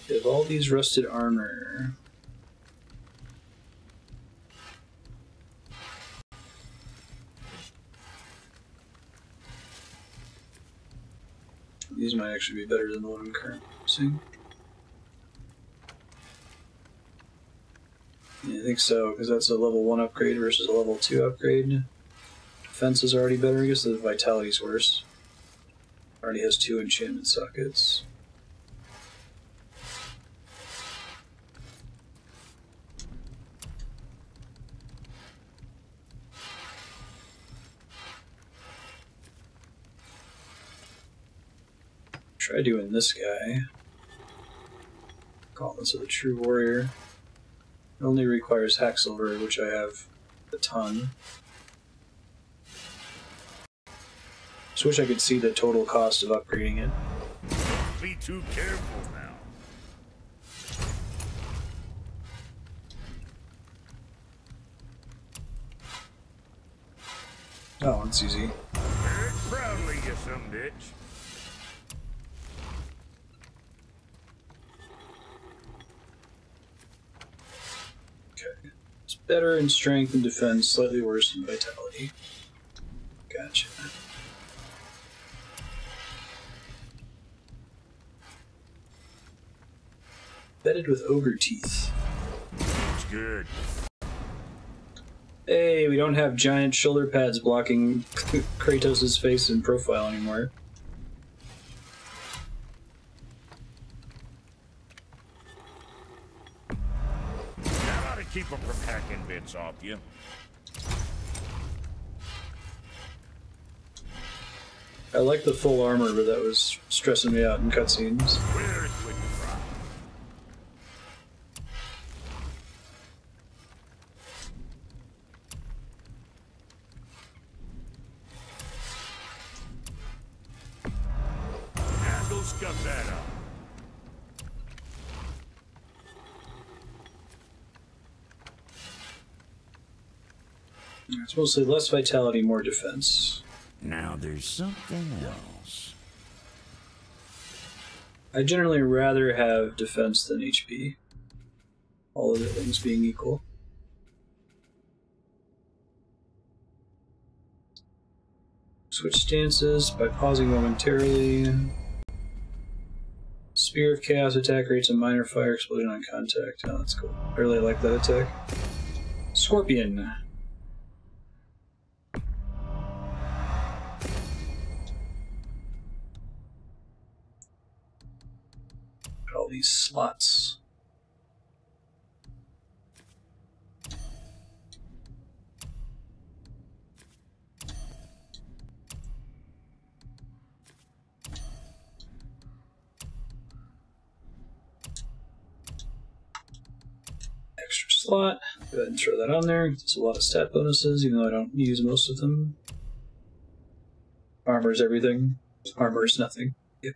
Speaker 1: They have all these rusted armor. These might actually be better than the one I'm currently using. Yeah, I think so, because that's a level 1 upgrade versus a level 2 upgrade. Defense is already better, I guess the vitality's worse. Already has 2 enchantment sockets. Try doing this guy. Gauntlets of the True Warrior. It only requires Hacksilver, which I have a ton. Just wish I could see the total cost of upgrading it.
Speaker 11: Don't be too careful now.
Speaker 1: Oh, it's easy.
Speaker 11: Proudly, you some bitch.
Speaker 1: Okay. It's better in strength and defense, slightly worse in vitality. Gotcha. Bedded with ogre teeth.
Speaker 11: It's good.
Speaker 1: Hey, we don't have giant shoulder pads blocking Kratos' face and profile anymore.
Speaker 11: That ought to keep them from hacking bits off you.
Speaker 1: I like the full armor, but that was stressing me out in cutscenes.
Speaker 11: Where's with the fry? Now go scuff that up.
Speaker 1: It's mostly less vitality, more defense.
Speaker 11: Now there's something else.
Speaker 1: I generally rather have defense than HP. All other things being equal. Switch stances by pausing momentarily. Spear of Chaos attack rates a minor fire explosion on contact. Oh, that's cool. I really like that attack. Scorpion. All these slots. Extra slot. Go ahead and throw that on there. There's a lot of stat bonuses, even though I don't use most of them. Armor is everything. Armor is nothing. Yep.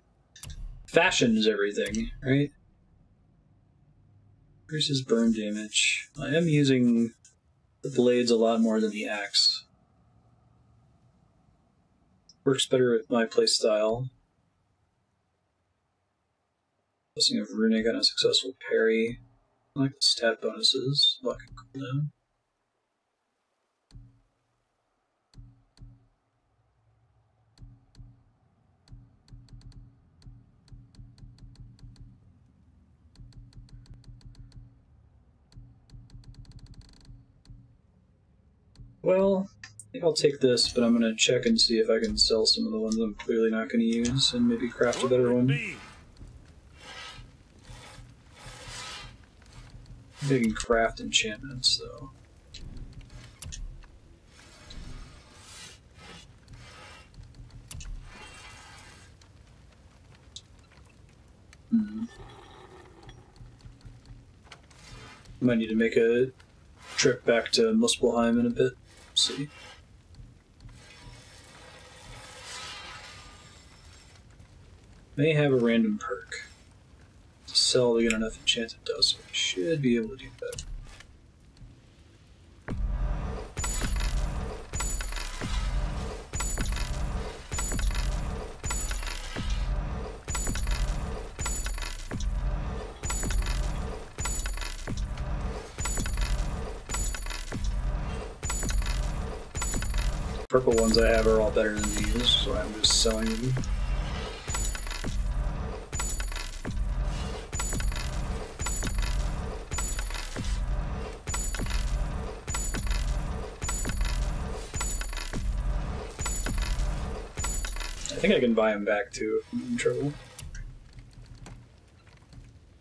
Speaker 1: Fashion is everything, right? Increases burn damage. I am using the blades a lot more than the axe. Works better with my playstyle. Blessing of Runic on a successful parry. I like the stat bonuses. Luck and cooldown. Well, I think I'll take this, but I'm going to check and see if I can sell some of the ones I'm clearly not going to use and maybe craft a better one. Maybe I can craft enchantments, though. Might need to make a trip back to Muspelheim in a bit. See. May have a random perk to sell to get enough enchanted dust, so I should be able to do that. Purple ones I have are all better than these, so I'm just selling them. I think I can buy them back too if I'm in trouble.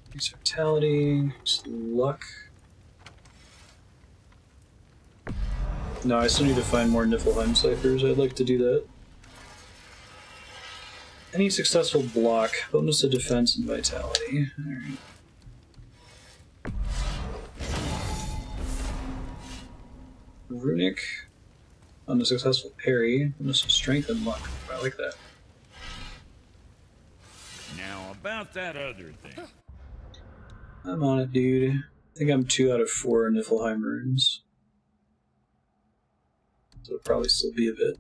Speaker 1: Increase vitality, increase luck. No, I still need to find more Niflheim ciphers. I'd like to do that. Any successful block, bonus to defense and vitality. Alright. Runic. On a successful parry, bonus to strength and luck. I like that.
Speaker 11: Now, about that other thing.
Speaker 1: I'm on it, dude. I think I'm 2 out of 4 Niflheim runes. So it'll probably still be a bit.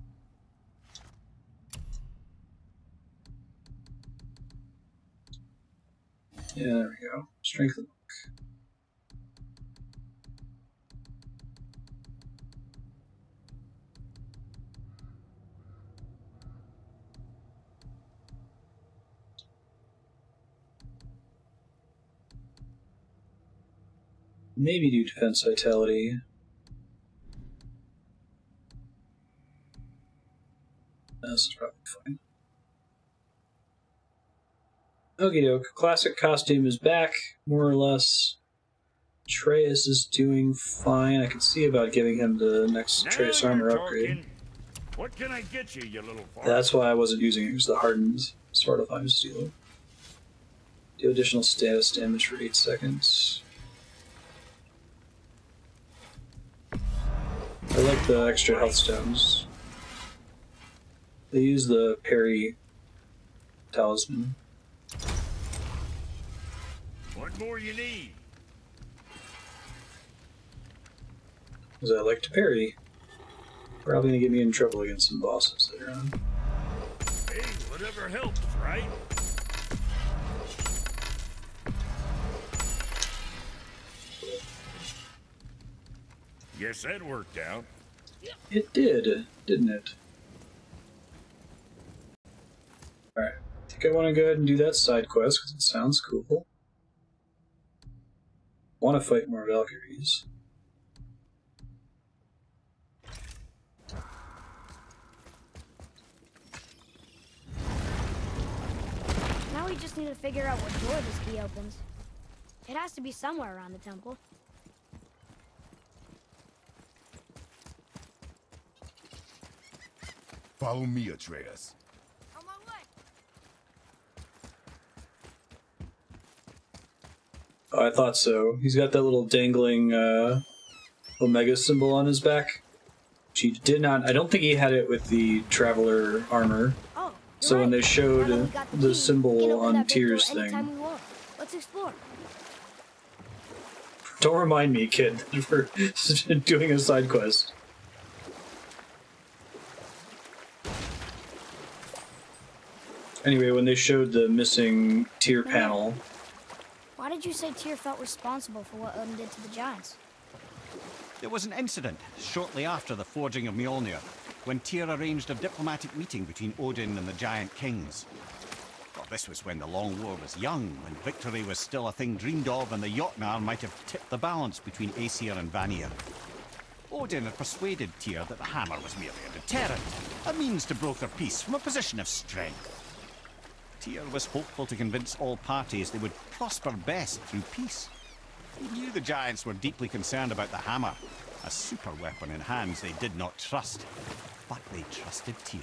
Speaker 1: Yeah, there we go. Strength and luck. Maybe do defense vitality. This is probably fine. Okie doke. Classic costume is back, more or less. Atreus is doing fine. I can see about giving him the next Atreus armor upgrade.
Speaker 11: What can I get you, you little fart?
Speaker 1: That's why I wasn't using it, it was the hardened Svartalfheim steel. Do additional status damage for 8 seconds. I like the extra health stones. They use the parry talisman.
Speaker 11: What more you need?
Speaker 1: Because I like to parry. Probably gonna get me in trouble against some bosses later on.
Speaker 11: Hey, whatever helps, right? Guess that worked out.
Speaker 1: It did, didn't it? Alright, I think I want to go ahead and do that side quest because it sounds cool. Want to fight more Valkyries.
Speaker 6: Now we just need to figure out what door this key opens. It has to be somewhere around the temple.
Speaker 2: Follow me, Atreus.
Speaker 6: On my way.
Speaker 1: Oh, I thought so. He's got that little dangling Omega symbol on his back. She did not. I don't think he had it with the Traveler armor.
Speaker 6: Oh,
Speaker 1: so
Speaker 6: right.
Speaker 1: when they showed the symbol on
Speaker 6: Tyr's
Speaker 1: Tyr's thing.
Speaker 6: Let's explore.
Speaker 1: Don't remind me, kid, for doing a side quest. Anyway, when they showed the missing Tyr panel...
Speaker 6: Why did you say Tyr felt responsible for what Odin did to the giants?
Speaker 3: There was an incident shortly after the forging of Mjolnir, when Tyr arranged a diplomatic meeting between Odin and the giant kings. Well, this was when the Long War was young, when victory was still a thing dreamed of, and the Jotnar might have tipped the balance between Aesir and Vanir. Odin had persuaded Tyr that the hammer was merely a deterrent, a means to broker peace from a position of strength. Tyr was hopeful to convince all parties they would prosper best through peace. He knew the giants were deeply concerned about the hammer, a super weapon in hands they did not trust. But they trusted Tyr.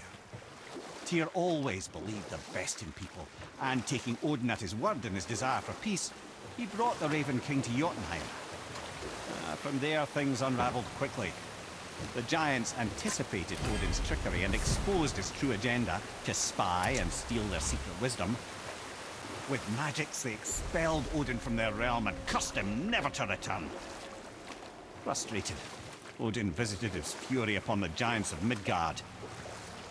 Speaker 3: Tyr always believed the best in people, and taking Odin at his word in his desire for peace, he brought the Raven King to Jotunheim. From there, things unraveled quickly. The giants anticipated Odin's trickery and exposed his true agenda to spy and steal their secret wisdom. With magics, they expelled Odin from their realm and cursed him never to return. Frustrated, Odin visited his fury upon the giants of Midgard.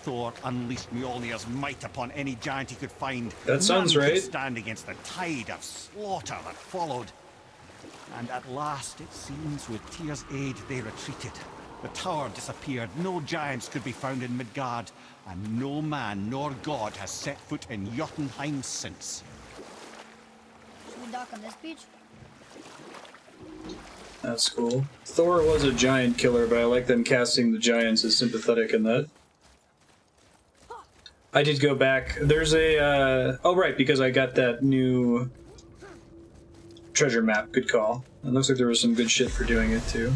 Speaker 3: Thor unleashed Mjolnir's might upon any giant he could find.
Speaker 1: That sounds
Speaker 3: None could
Speaker 1: right.
Speaker 3: stand against the tide of slaughter that followed. And at last, it seems, with Tyr's aid, they retreated. The tower disappeared, no giants could be found in Midgard, and no man nor god has set foot in Jotunheim since.
Speaker 6: Should we dock on this beach?
Speaker 1: That's cool. Thor was a giant killer, but I like them casting the giants as sympathetic in that. I did go back. There's a, oh right, because I got that new treasure map. Good call. It looks like there was some good shit for doing it, too.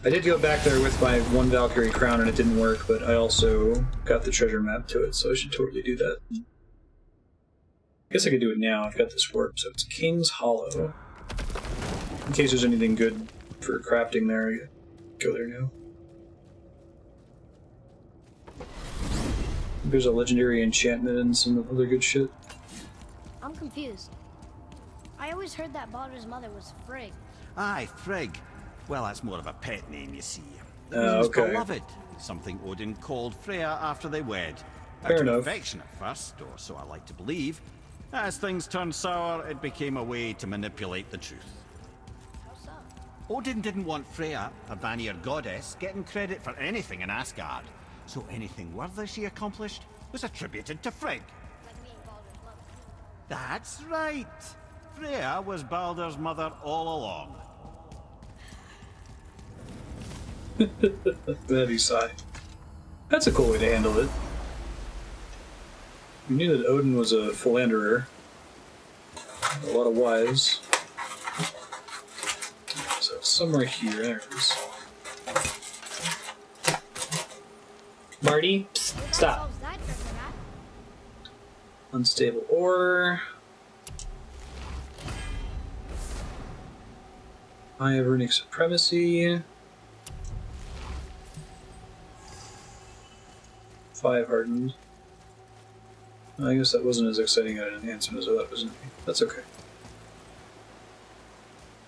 Speaker 1: I did go back there with my one Valkyrie crown and it didn't work, but I also got the treasure map to it, so I should totally do that. I guess I could do it now. I've got this warp, so it's King's Hollow. In case there's anything good for crafting there, I go there now. There's a legendary enchantment and some other good shit.
Speaker 6: I'm confused. I always heard that Baldur's mother was Frigg.
Speaker 3: Aye, Frigg. Well, that's more of a pet name, you see. It
Speaker 1: Oh,
Speaker 3: means
Speaker 1: okay.
Speaker 3: beloved, something Odin called Freya after they wed.
Speaker 1: Fair
Speaker 3: Out of
Speaker 1: enough.
Speaker 3: affection at first, or so I like to believe. As things turned sour, it became a way to manipulate the truth.
Speaker 6: How so?
Speaker 3: Odin didn't want Freya, a Vanir goddess, getting credit for anything in Asgard. So anything worthy she accomplished was attributed to Frigg.
Speaker 6: Like me and Baldur's mother.
Speaker 3: That's right. Freya was Baldur's mother all along.
Speaker 1: Heavy sigh. That's a cool way to handle it. You knew that Odin was a philanderer. A lot of wives. So somewhere here, there it is. Marty, psst, stop. Unstable ore. I have runic supremacy. 5 hardened. I guess that wasn't as exciting an enhancement as I thought it was going to be. That's okay.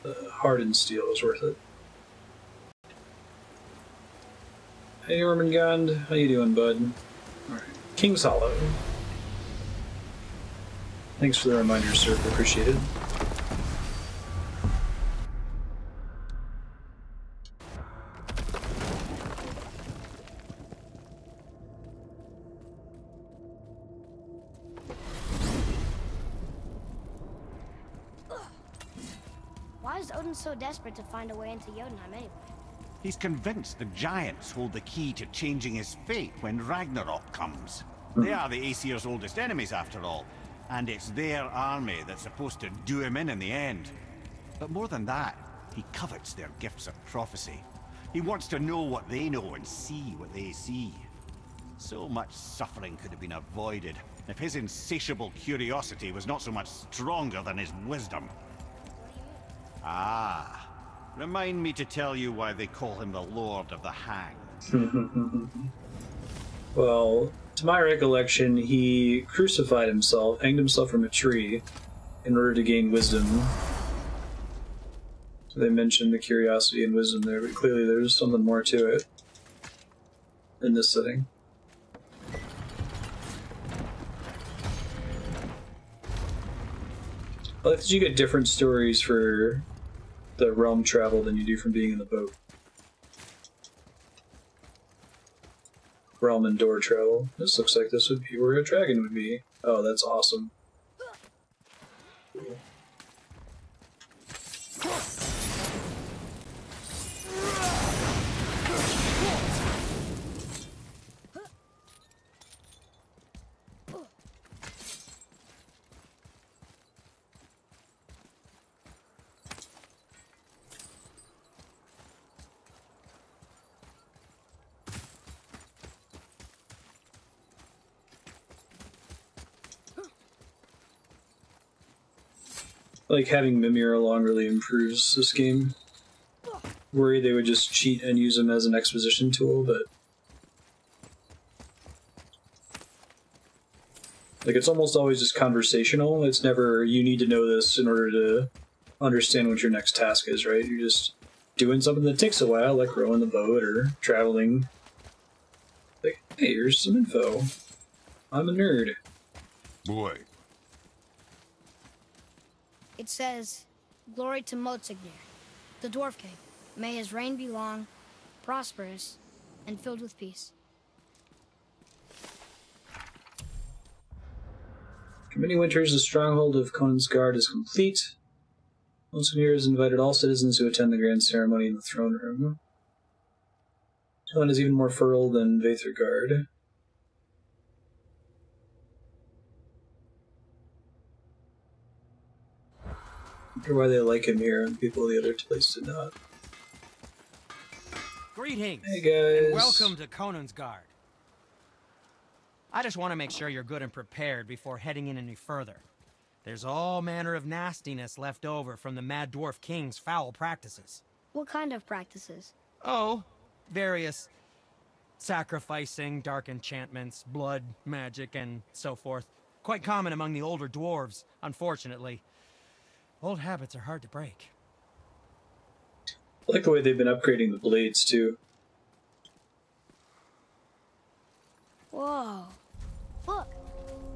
Speaker 1: The hardened steel is worth it. Hey Ormangand, how you doing, bud? Alright. King's Hollow. Thanks for the reminder, sir. Appreciate it.
Speaker 6: Why is Odin so desperate to find a way into Jotunheim anyway?
Speaker 3: He's convinced the giants hold the key to changing his fate when Ragnarok comes. They are the Aesir's oldest enemies, after all, and it's their army that's supposed to do him in the end. But more than that, he covets their gifts of prophecy. He wants to know what they know and see what they see. So much suffering could have been avoided if his insatiable curiosity was not so much stronger than his wisdom. Ah, remind me to tell you why they call him the Lord of the Hanged.
Speaker 1: Well, to my recollection, he crucified himself, hanged himself from a tree, in order to gain wisdom. So they mentioned the curiosity and wisdom there, but clearly there's something more to it in this setting. I like that you get different stories for the realm travel than you do from being in the boat. Realm and door travel. This looks like this would be where a dragon would be. Oh, that's awesome. Cool. Like, having Mimir along really improves this game. Worried they would just cheat and use him as an exposition tool, but... like, it's almost always just conversational. It's never, you need to know this in order to understand what your next task is, right? You're just doing something that takes a while, like rowing the boat or traveling. Like, hey, here's some info. I'm a nerd.
Speaker 2: Boy.
Speaker 6: It says, "Glory to Motsignir, the Dwarf King. May his reign be long, prosperous, and filled with peace."
Speaker 1: For many winters, the stronghold of Conan's Guard is complete. Motsignir has invited all citizens to attend the grand ceremony in the throne room. This one is even more fertile than Veithurgard. I wonder why they like him here and people in the other place did not.
Speaker 8: Greetings.
Speaker 1: Hey guys.
Speaker 8: And welcome to Conan's Guard. I just want to make sure you're good and prepared before heading in any further. There's all manner of nastiness left over from the Mad Dwarf King's foul practices.
Speaker 6: What kind of practices?
Speaker 8: Oh, various sacrificing, dark enchantments, blood, magic, and so forth. Quite common among the older dwarves, unfortunately. Old habits are hard to break.
Speaker 1: I like the way they've been upgrading the blades, too.
Speaker 6: Whoa. Look,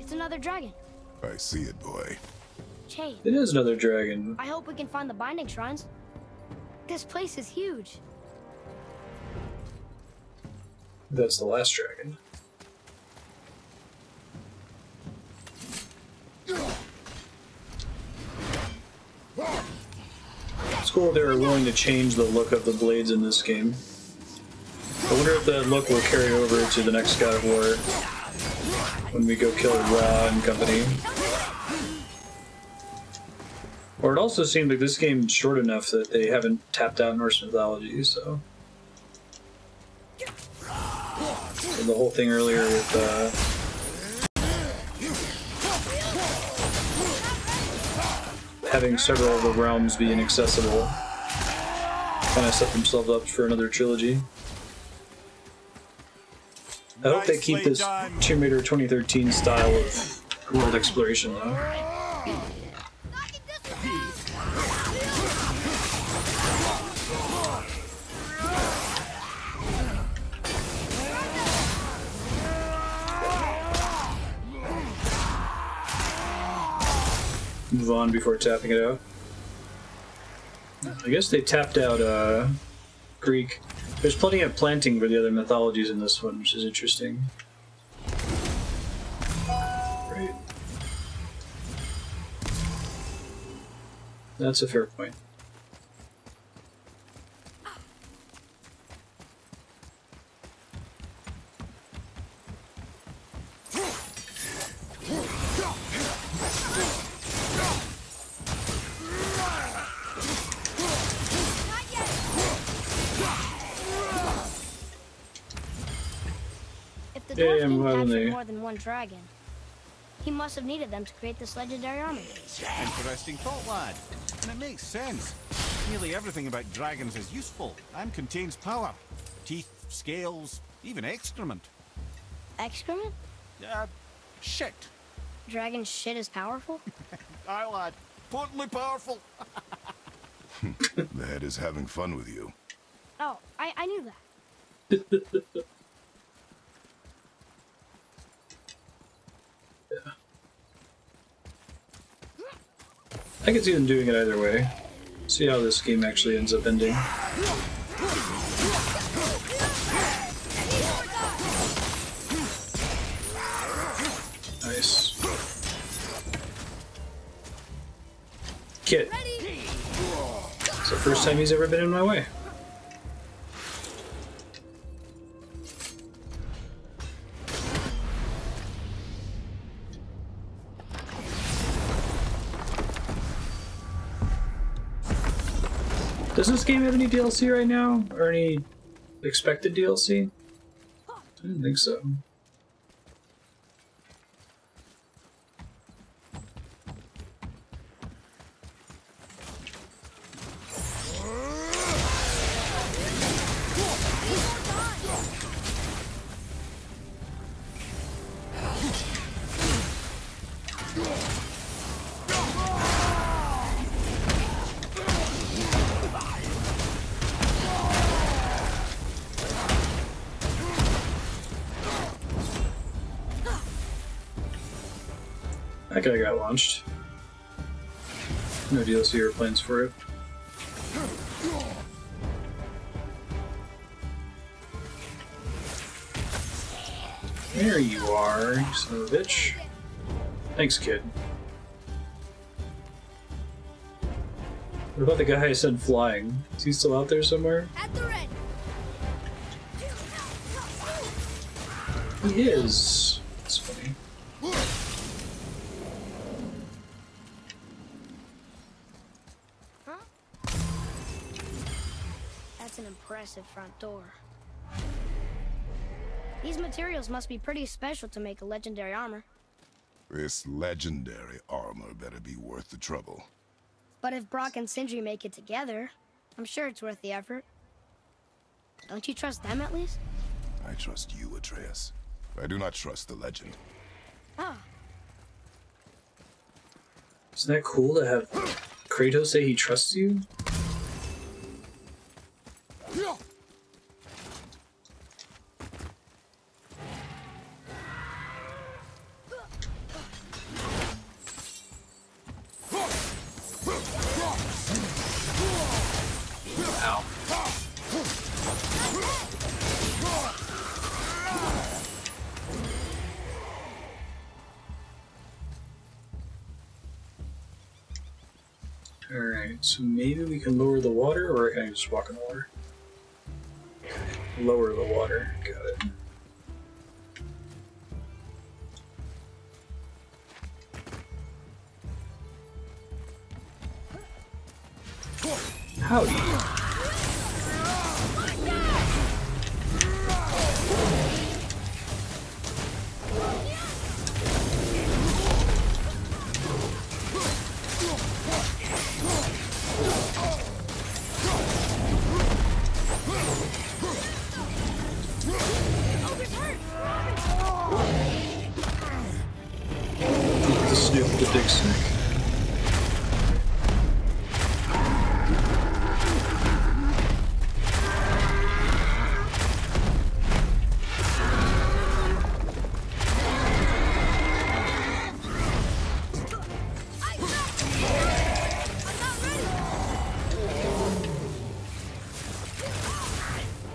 Speaker 6: it's another dragon.
Speaker 2: I see it, boy.
Speaker 6: Chain.
Speaker 1: It is another dragon.
Speaker 6: I hope we can find the binding shrines. This place is huge.
Speaker 1: That's the last dragon. It's cool they were willing to change the look of the blades in this game. I wonder if that look will carry over to the next God of War when we go kill Ra and company. Or it also seemed like this game's short enough that they haven't tapped out Norse mythology, so... And the whole thing earlier with, having several of the realms be inaccessible kind of set themselves up for another trilogy. I hope they keep this Tomb Raider 2013 style of world exploration, though. Move on before tapping it out. I guess they tapped out Greek. There's plenty of planting for the other mythologies in this one, which is interesting. Right. That's a fair point.
Speaker 6: The dwarf didn't capture more than one dragon. He must have needed them to create this legendary army.
Speaker 3: Interesting thought, lad. And it makes sense. Nearly everything about dragons is useful and contains power. Teeth, scales, even excrement.
Speaker 6: Excrement?
Speaker 3: Shit.
Speaker 6: Dragon shit is powerful?
Speaker 3: Aye, lad. Potently powerful.
Speaker 2: The head is having fun with you.
Speaker 6: Oh, I knew that.
Speaker 1: I can see them doing it either way. See how this game actually ends up ending. Nice. Kit. It's the first time he's ever been in my way. Does this game have any DLC right now? Or any expected DLC? I didn't think so. That guy got launched. No DLC or plans for it. There you are, you son of a bitch. Thanks, kid. What about the guy I said flying? Is he still out there somewhere?
Speaker 6: At the red.
Speaker 1: He is. That's funny.
Speaker 6: That's an impressive impressive front door. These materials must be pretty special to make a legendary armor.
Speaker 2: This legendary armor better be worth the trouble.
Speaker 6: But if Brock and Sindri make it together, I'm sure it's worth the effort. Don't you trust them at least?
Speaker 2: I trust you, Atreus. I do not trust the legend.
Speaker 6: Oh.
Speaker 1: Isn't that cool to have Kratos say he trusts you? Ow. Alright, so maybe we can lower the water, or can I just walk in the water? Lower the water, got it. Howdy. The snoop, the big snake.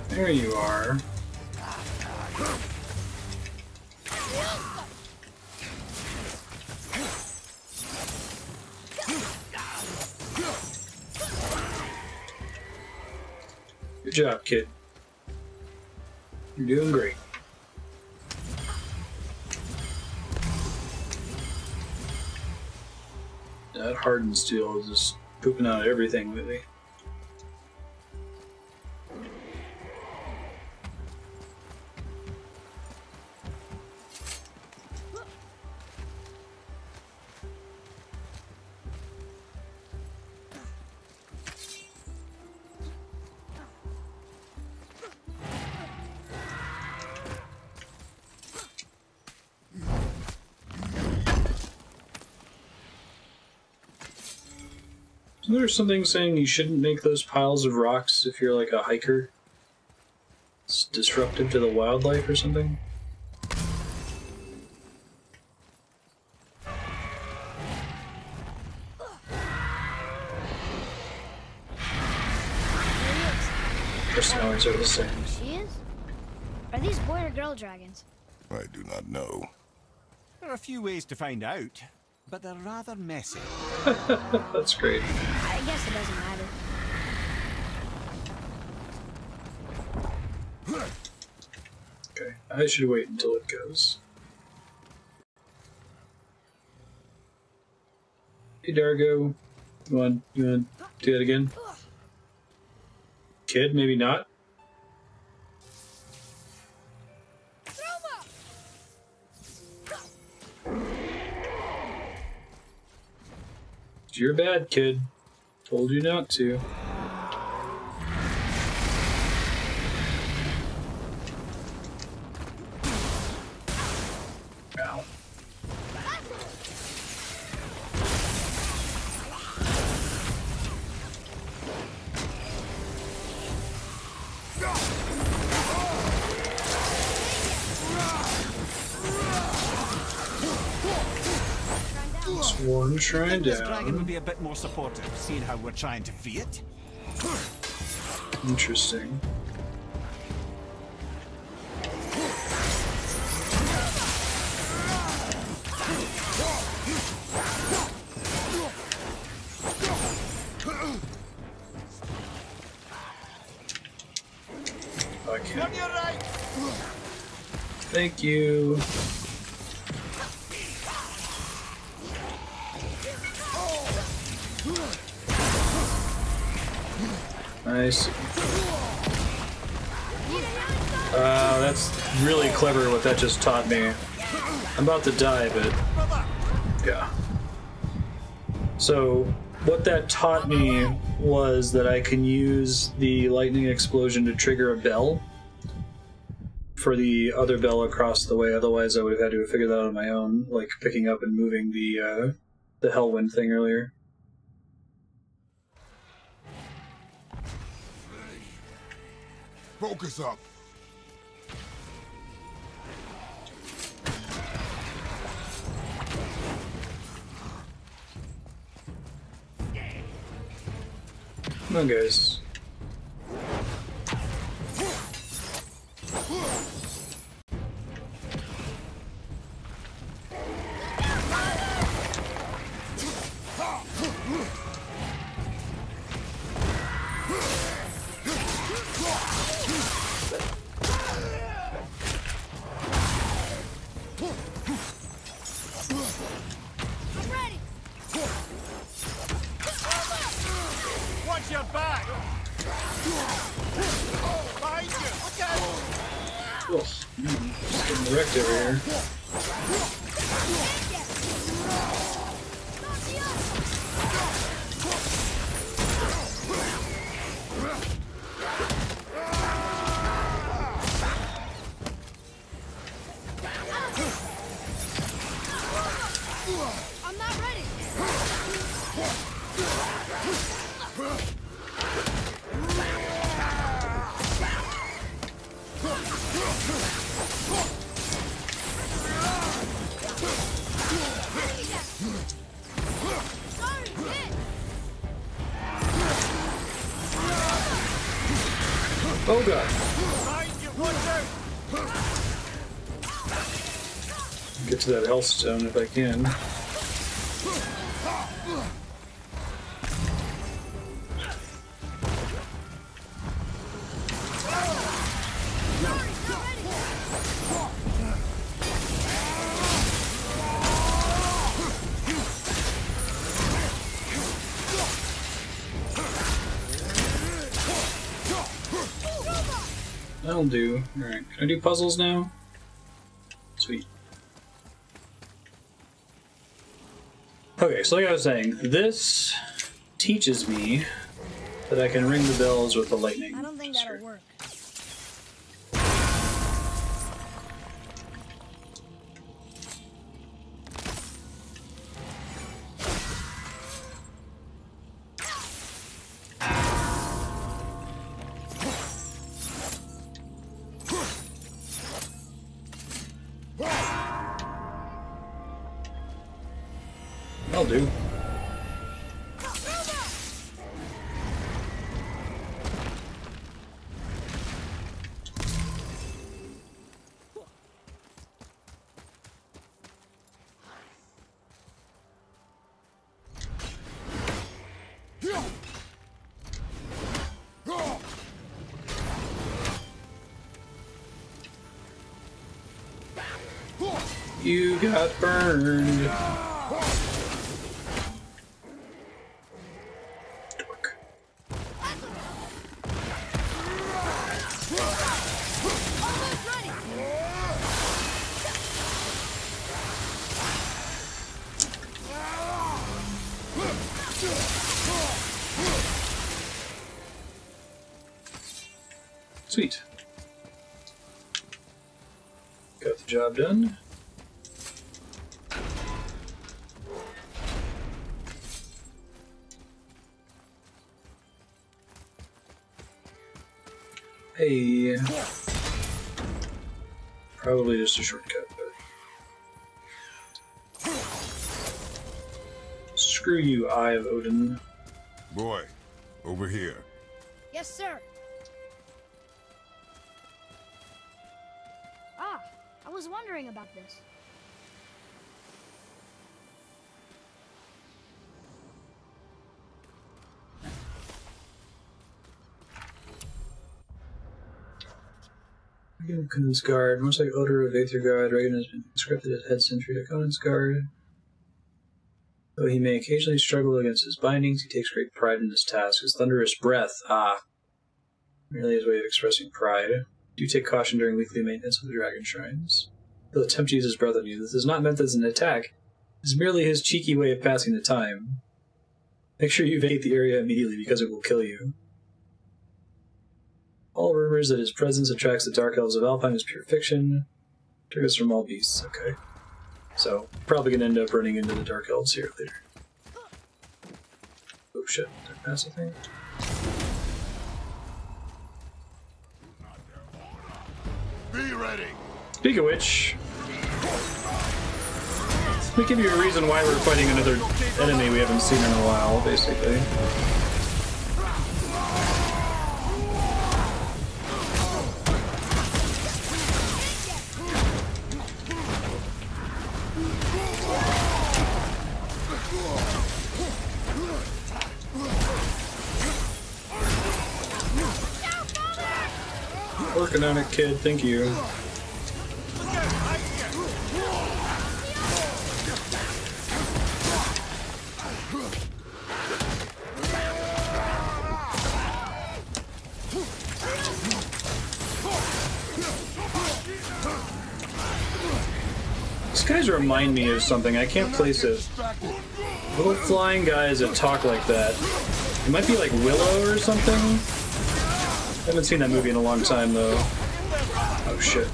Speaker 1: There you are. Good job, kid. You're doing great. That hardened steel is just pooping out everything lately. Isn't there something saying you shouldn't make those piles of rocks if you're like a hiker? It's disruptive to the wildlife or something? Personalities are the same.
Speaker 6: She is? Are these boy or girl dragons?
Speaker 2: I do not know.
Speaker 3: There are a few ways to find out, but they're rather messy.
Speaker 1: That's great.
Speaker 6: I guess it doesn't matter.
Speaker 1: Okay, I should wait until it goes. Hey Dargo, you want to do that again? Kid, maybe not. You're bad, kid. Told you not to. Ow. One shrine
Speaker 3: This dragon
Speaker 1: down.
Speaker 3: would be a bit more supportive, seeing how we're trying to free it.
Speaker 1: Interesting. Okay. Thank you. Nice. That's really clever what that just taught me. I'm about to die, but yeah. So what that taught me was that I can use the lightning explosion to trigger a bell for the other bell across the way. Otherwise, I would have had to have figured that out on my own, like picking up and moving the Hellwind thing earlier.
Speaker 2: Focus up.
Speaker 1: Come on, guys.
Speaker 9: Watch your back! Behind you! Look out!
Speaker 1: Oh, just getting wrecked over here.
Speaker 6: I'm not ready.
Speaker 1: Oh god. Get to that health stone if I can. That'll do. Alright, can I do puzzles now? Sweet. Okay, so like I was saying, this teaches me that I can ring the bells with the lightning.
Speaker 6: I don't think that'll work.
Speaker 1: I'll do. You got burned. Dork. Sweet. Got the job done. Hey. Probably just a shortcut, but screw you, Eye of Odin.
Speaker 2: Boy, over here.
Speaker 6: Yes, sir. Ah, I was wondering about this.
Speaker 1: Cohen's Guard. Much like odor of Aether God, Reagan has been conscripted as head sentry to Cohen's Guard. Though he may occasionally struggle against his bindings, he takes great pride in his task. His thunderous breath, merely his way of expressing pride. Do take caution during weekly maintenance of the dragon shrines. He'll attempt to use his breath on you. This is not meant as an attack. It's merely his cheeky way of passing the time. Make sure you vacate the area immediately because it will kill you. All rumors that his presence attracts the Dark Elves of Alpine is pure fiction. Triggers from all beasts, okay. So, probably gonna end up running into the Dark Elves here later. Oh shit, did I pass the thing?
Speaker 2: Be ready.
Speaker 1: Speaking of which, let me give you a reason why we're fighting another enemy we haven't seen in a while, basically. Working on it, kid. Thank you. These guys remind me of something. I can't place it. Little flying guys that talk like that. It might be like Willow or something. I haven't seen that movie in a long time, though. Oh, shit.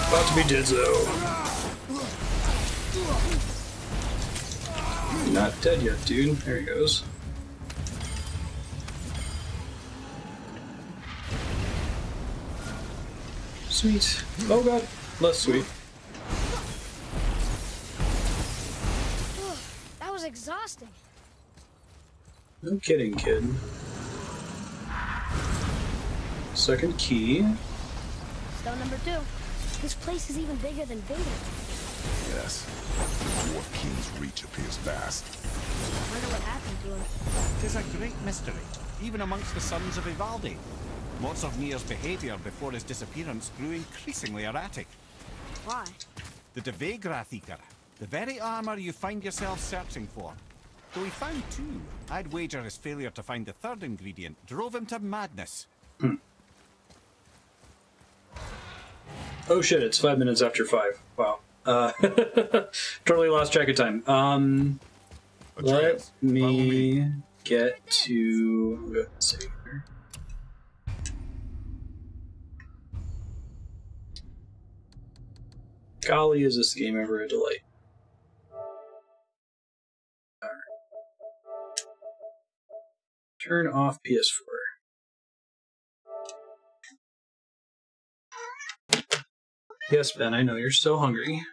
Speaker 1: About to be dead, though. Not dead yet, dude. There he goes. Sweet. Oh god, less sweet.
Speaker 6: That was exhausting.
Speaker 1: No kidding, kid. Second key.
Speaker 6: Stone number 2. This place is even bigger than Vader.
Speaker 2: Yes. The Dwarf King's reach appears vast.
Speaker 6: I wonder what happened to him.
Speaker 3: Tis a great mystery, even amongst the sons of Ivaldi. Lots of Nier's behaviour before his disappearance grew increasingly erratic.
Speaker 6: Why?
Speaker 3: The Devegrath Eater, the very armour you find yourself searching for. Though he found 2, I'd wager his failure to find the 3rd ingredient drove him to madness.
Speaker 1: Oh shit, it's 5 minutes after 5. Wow. Totally lost track of time. Let me get to... Let's see here. Golly, is this game ever a delight. Alright. Turn off PS4. Yes, Ben, I know you're so hungry.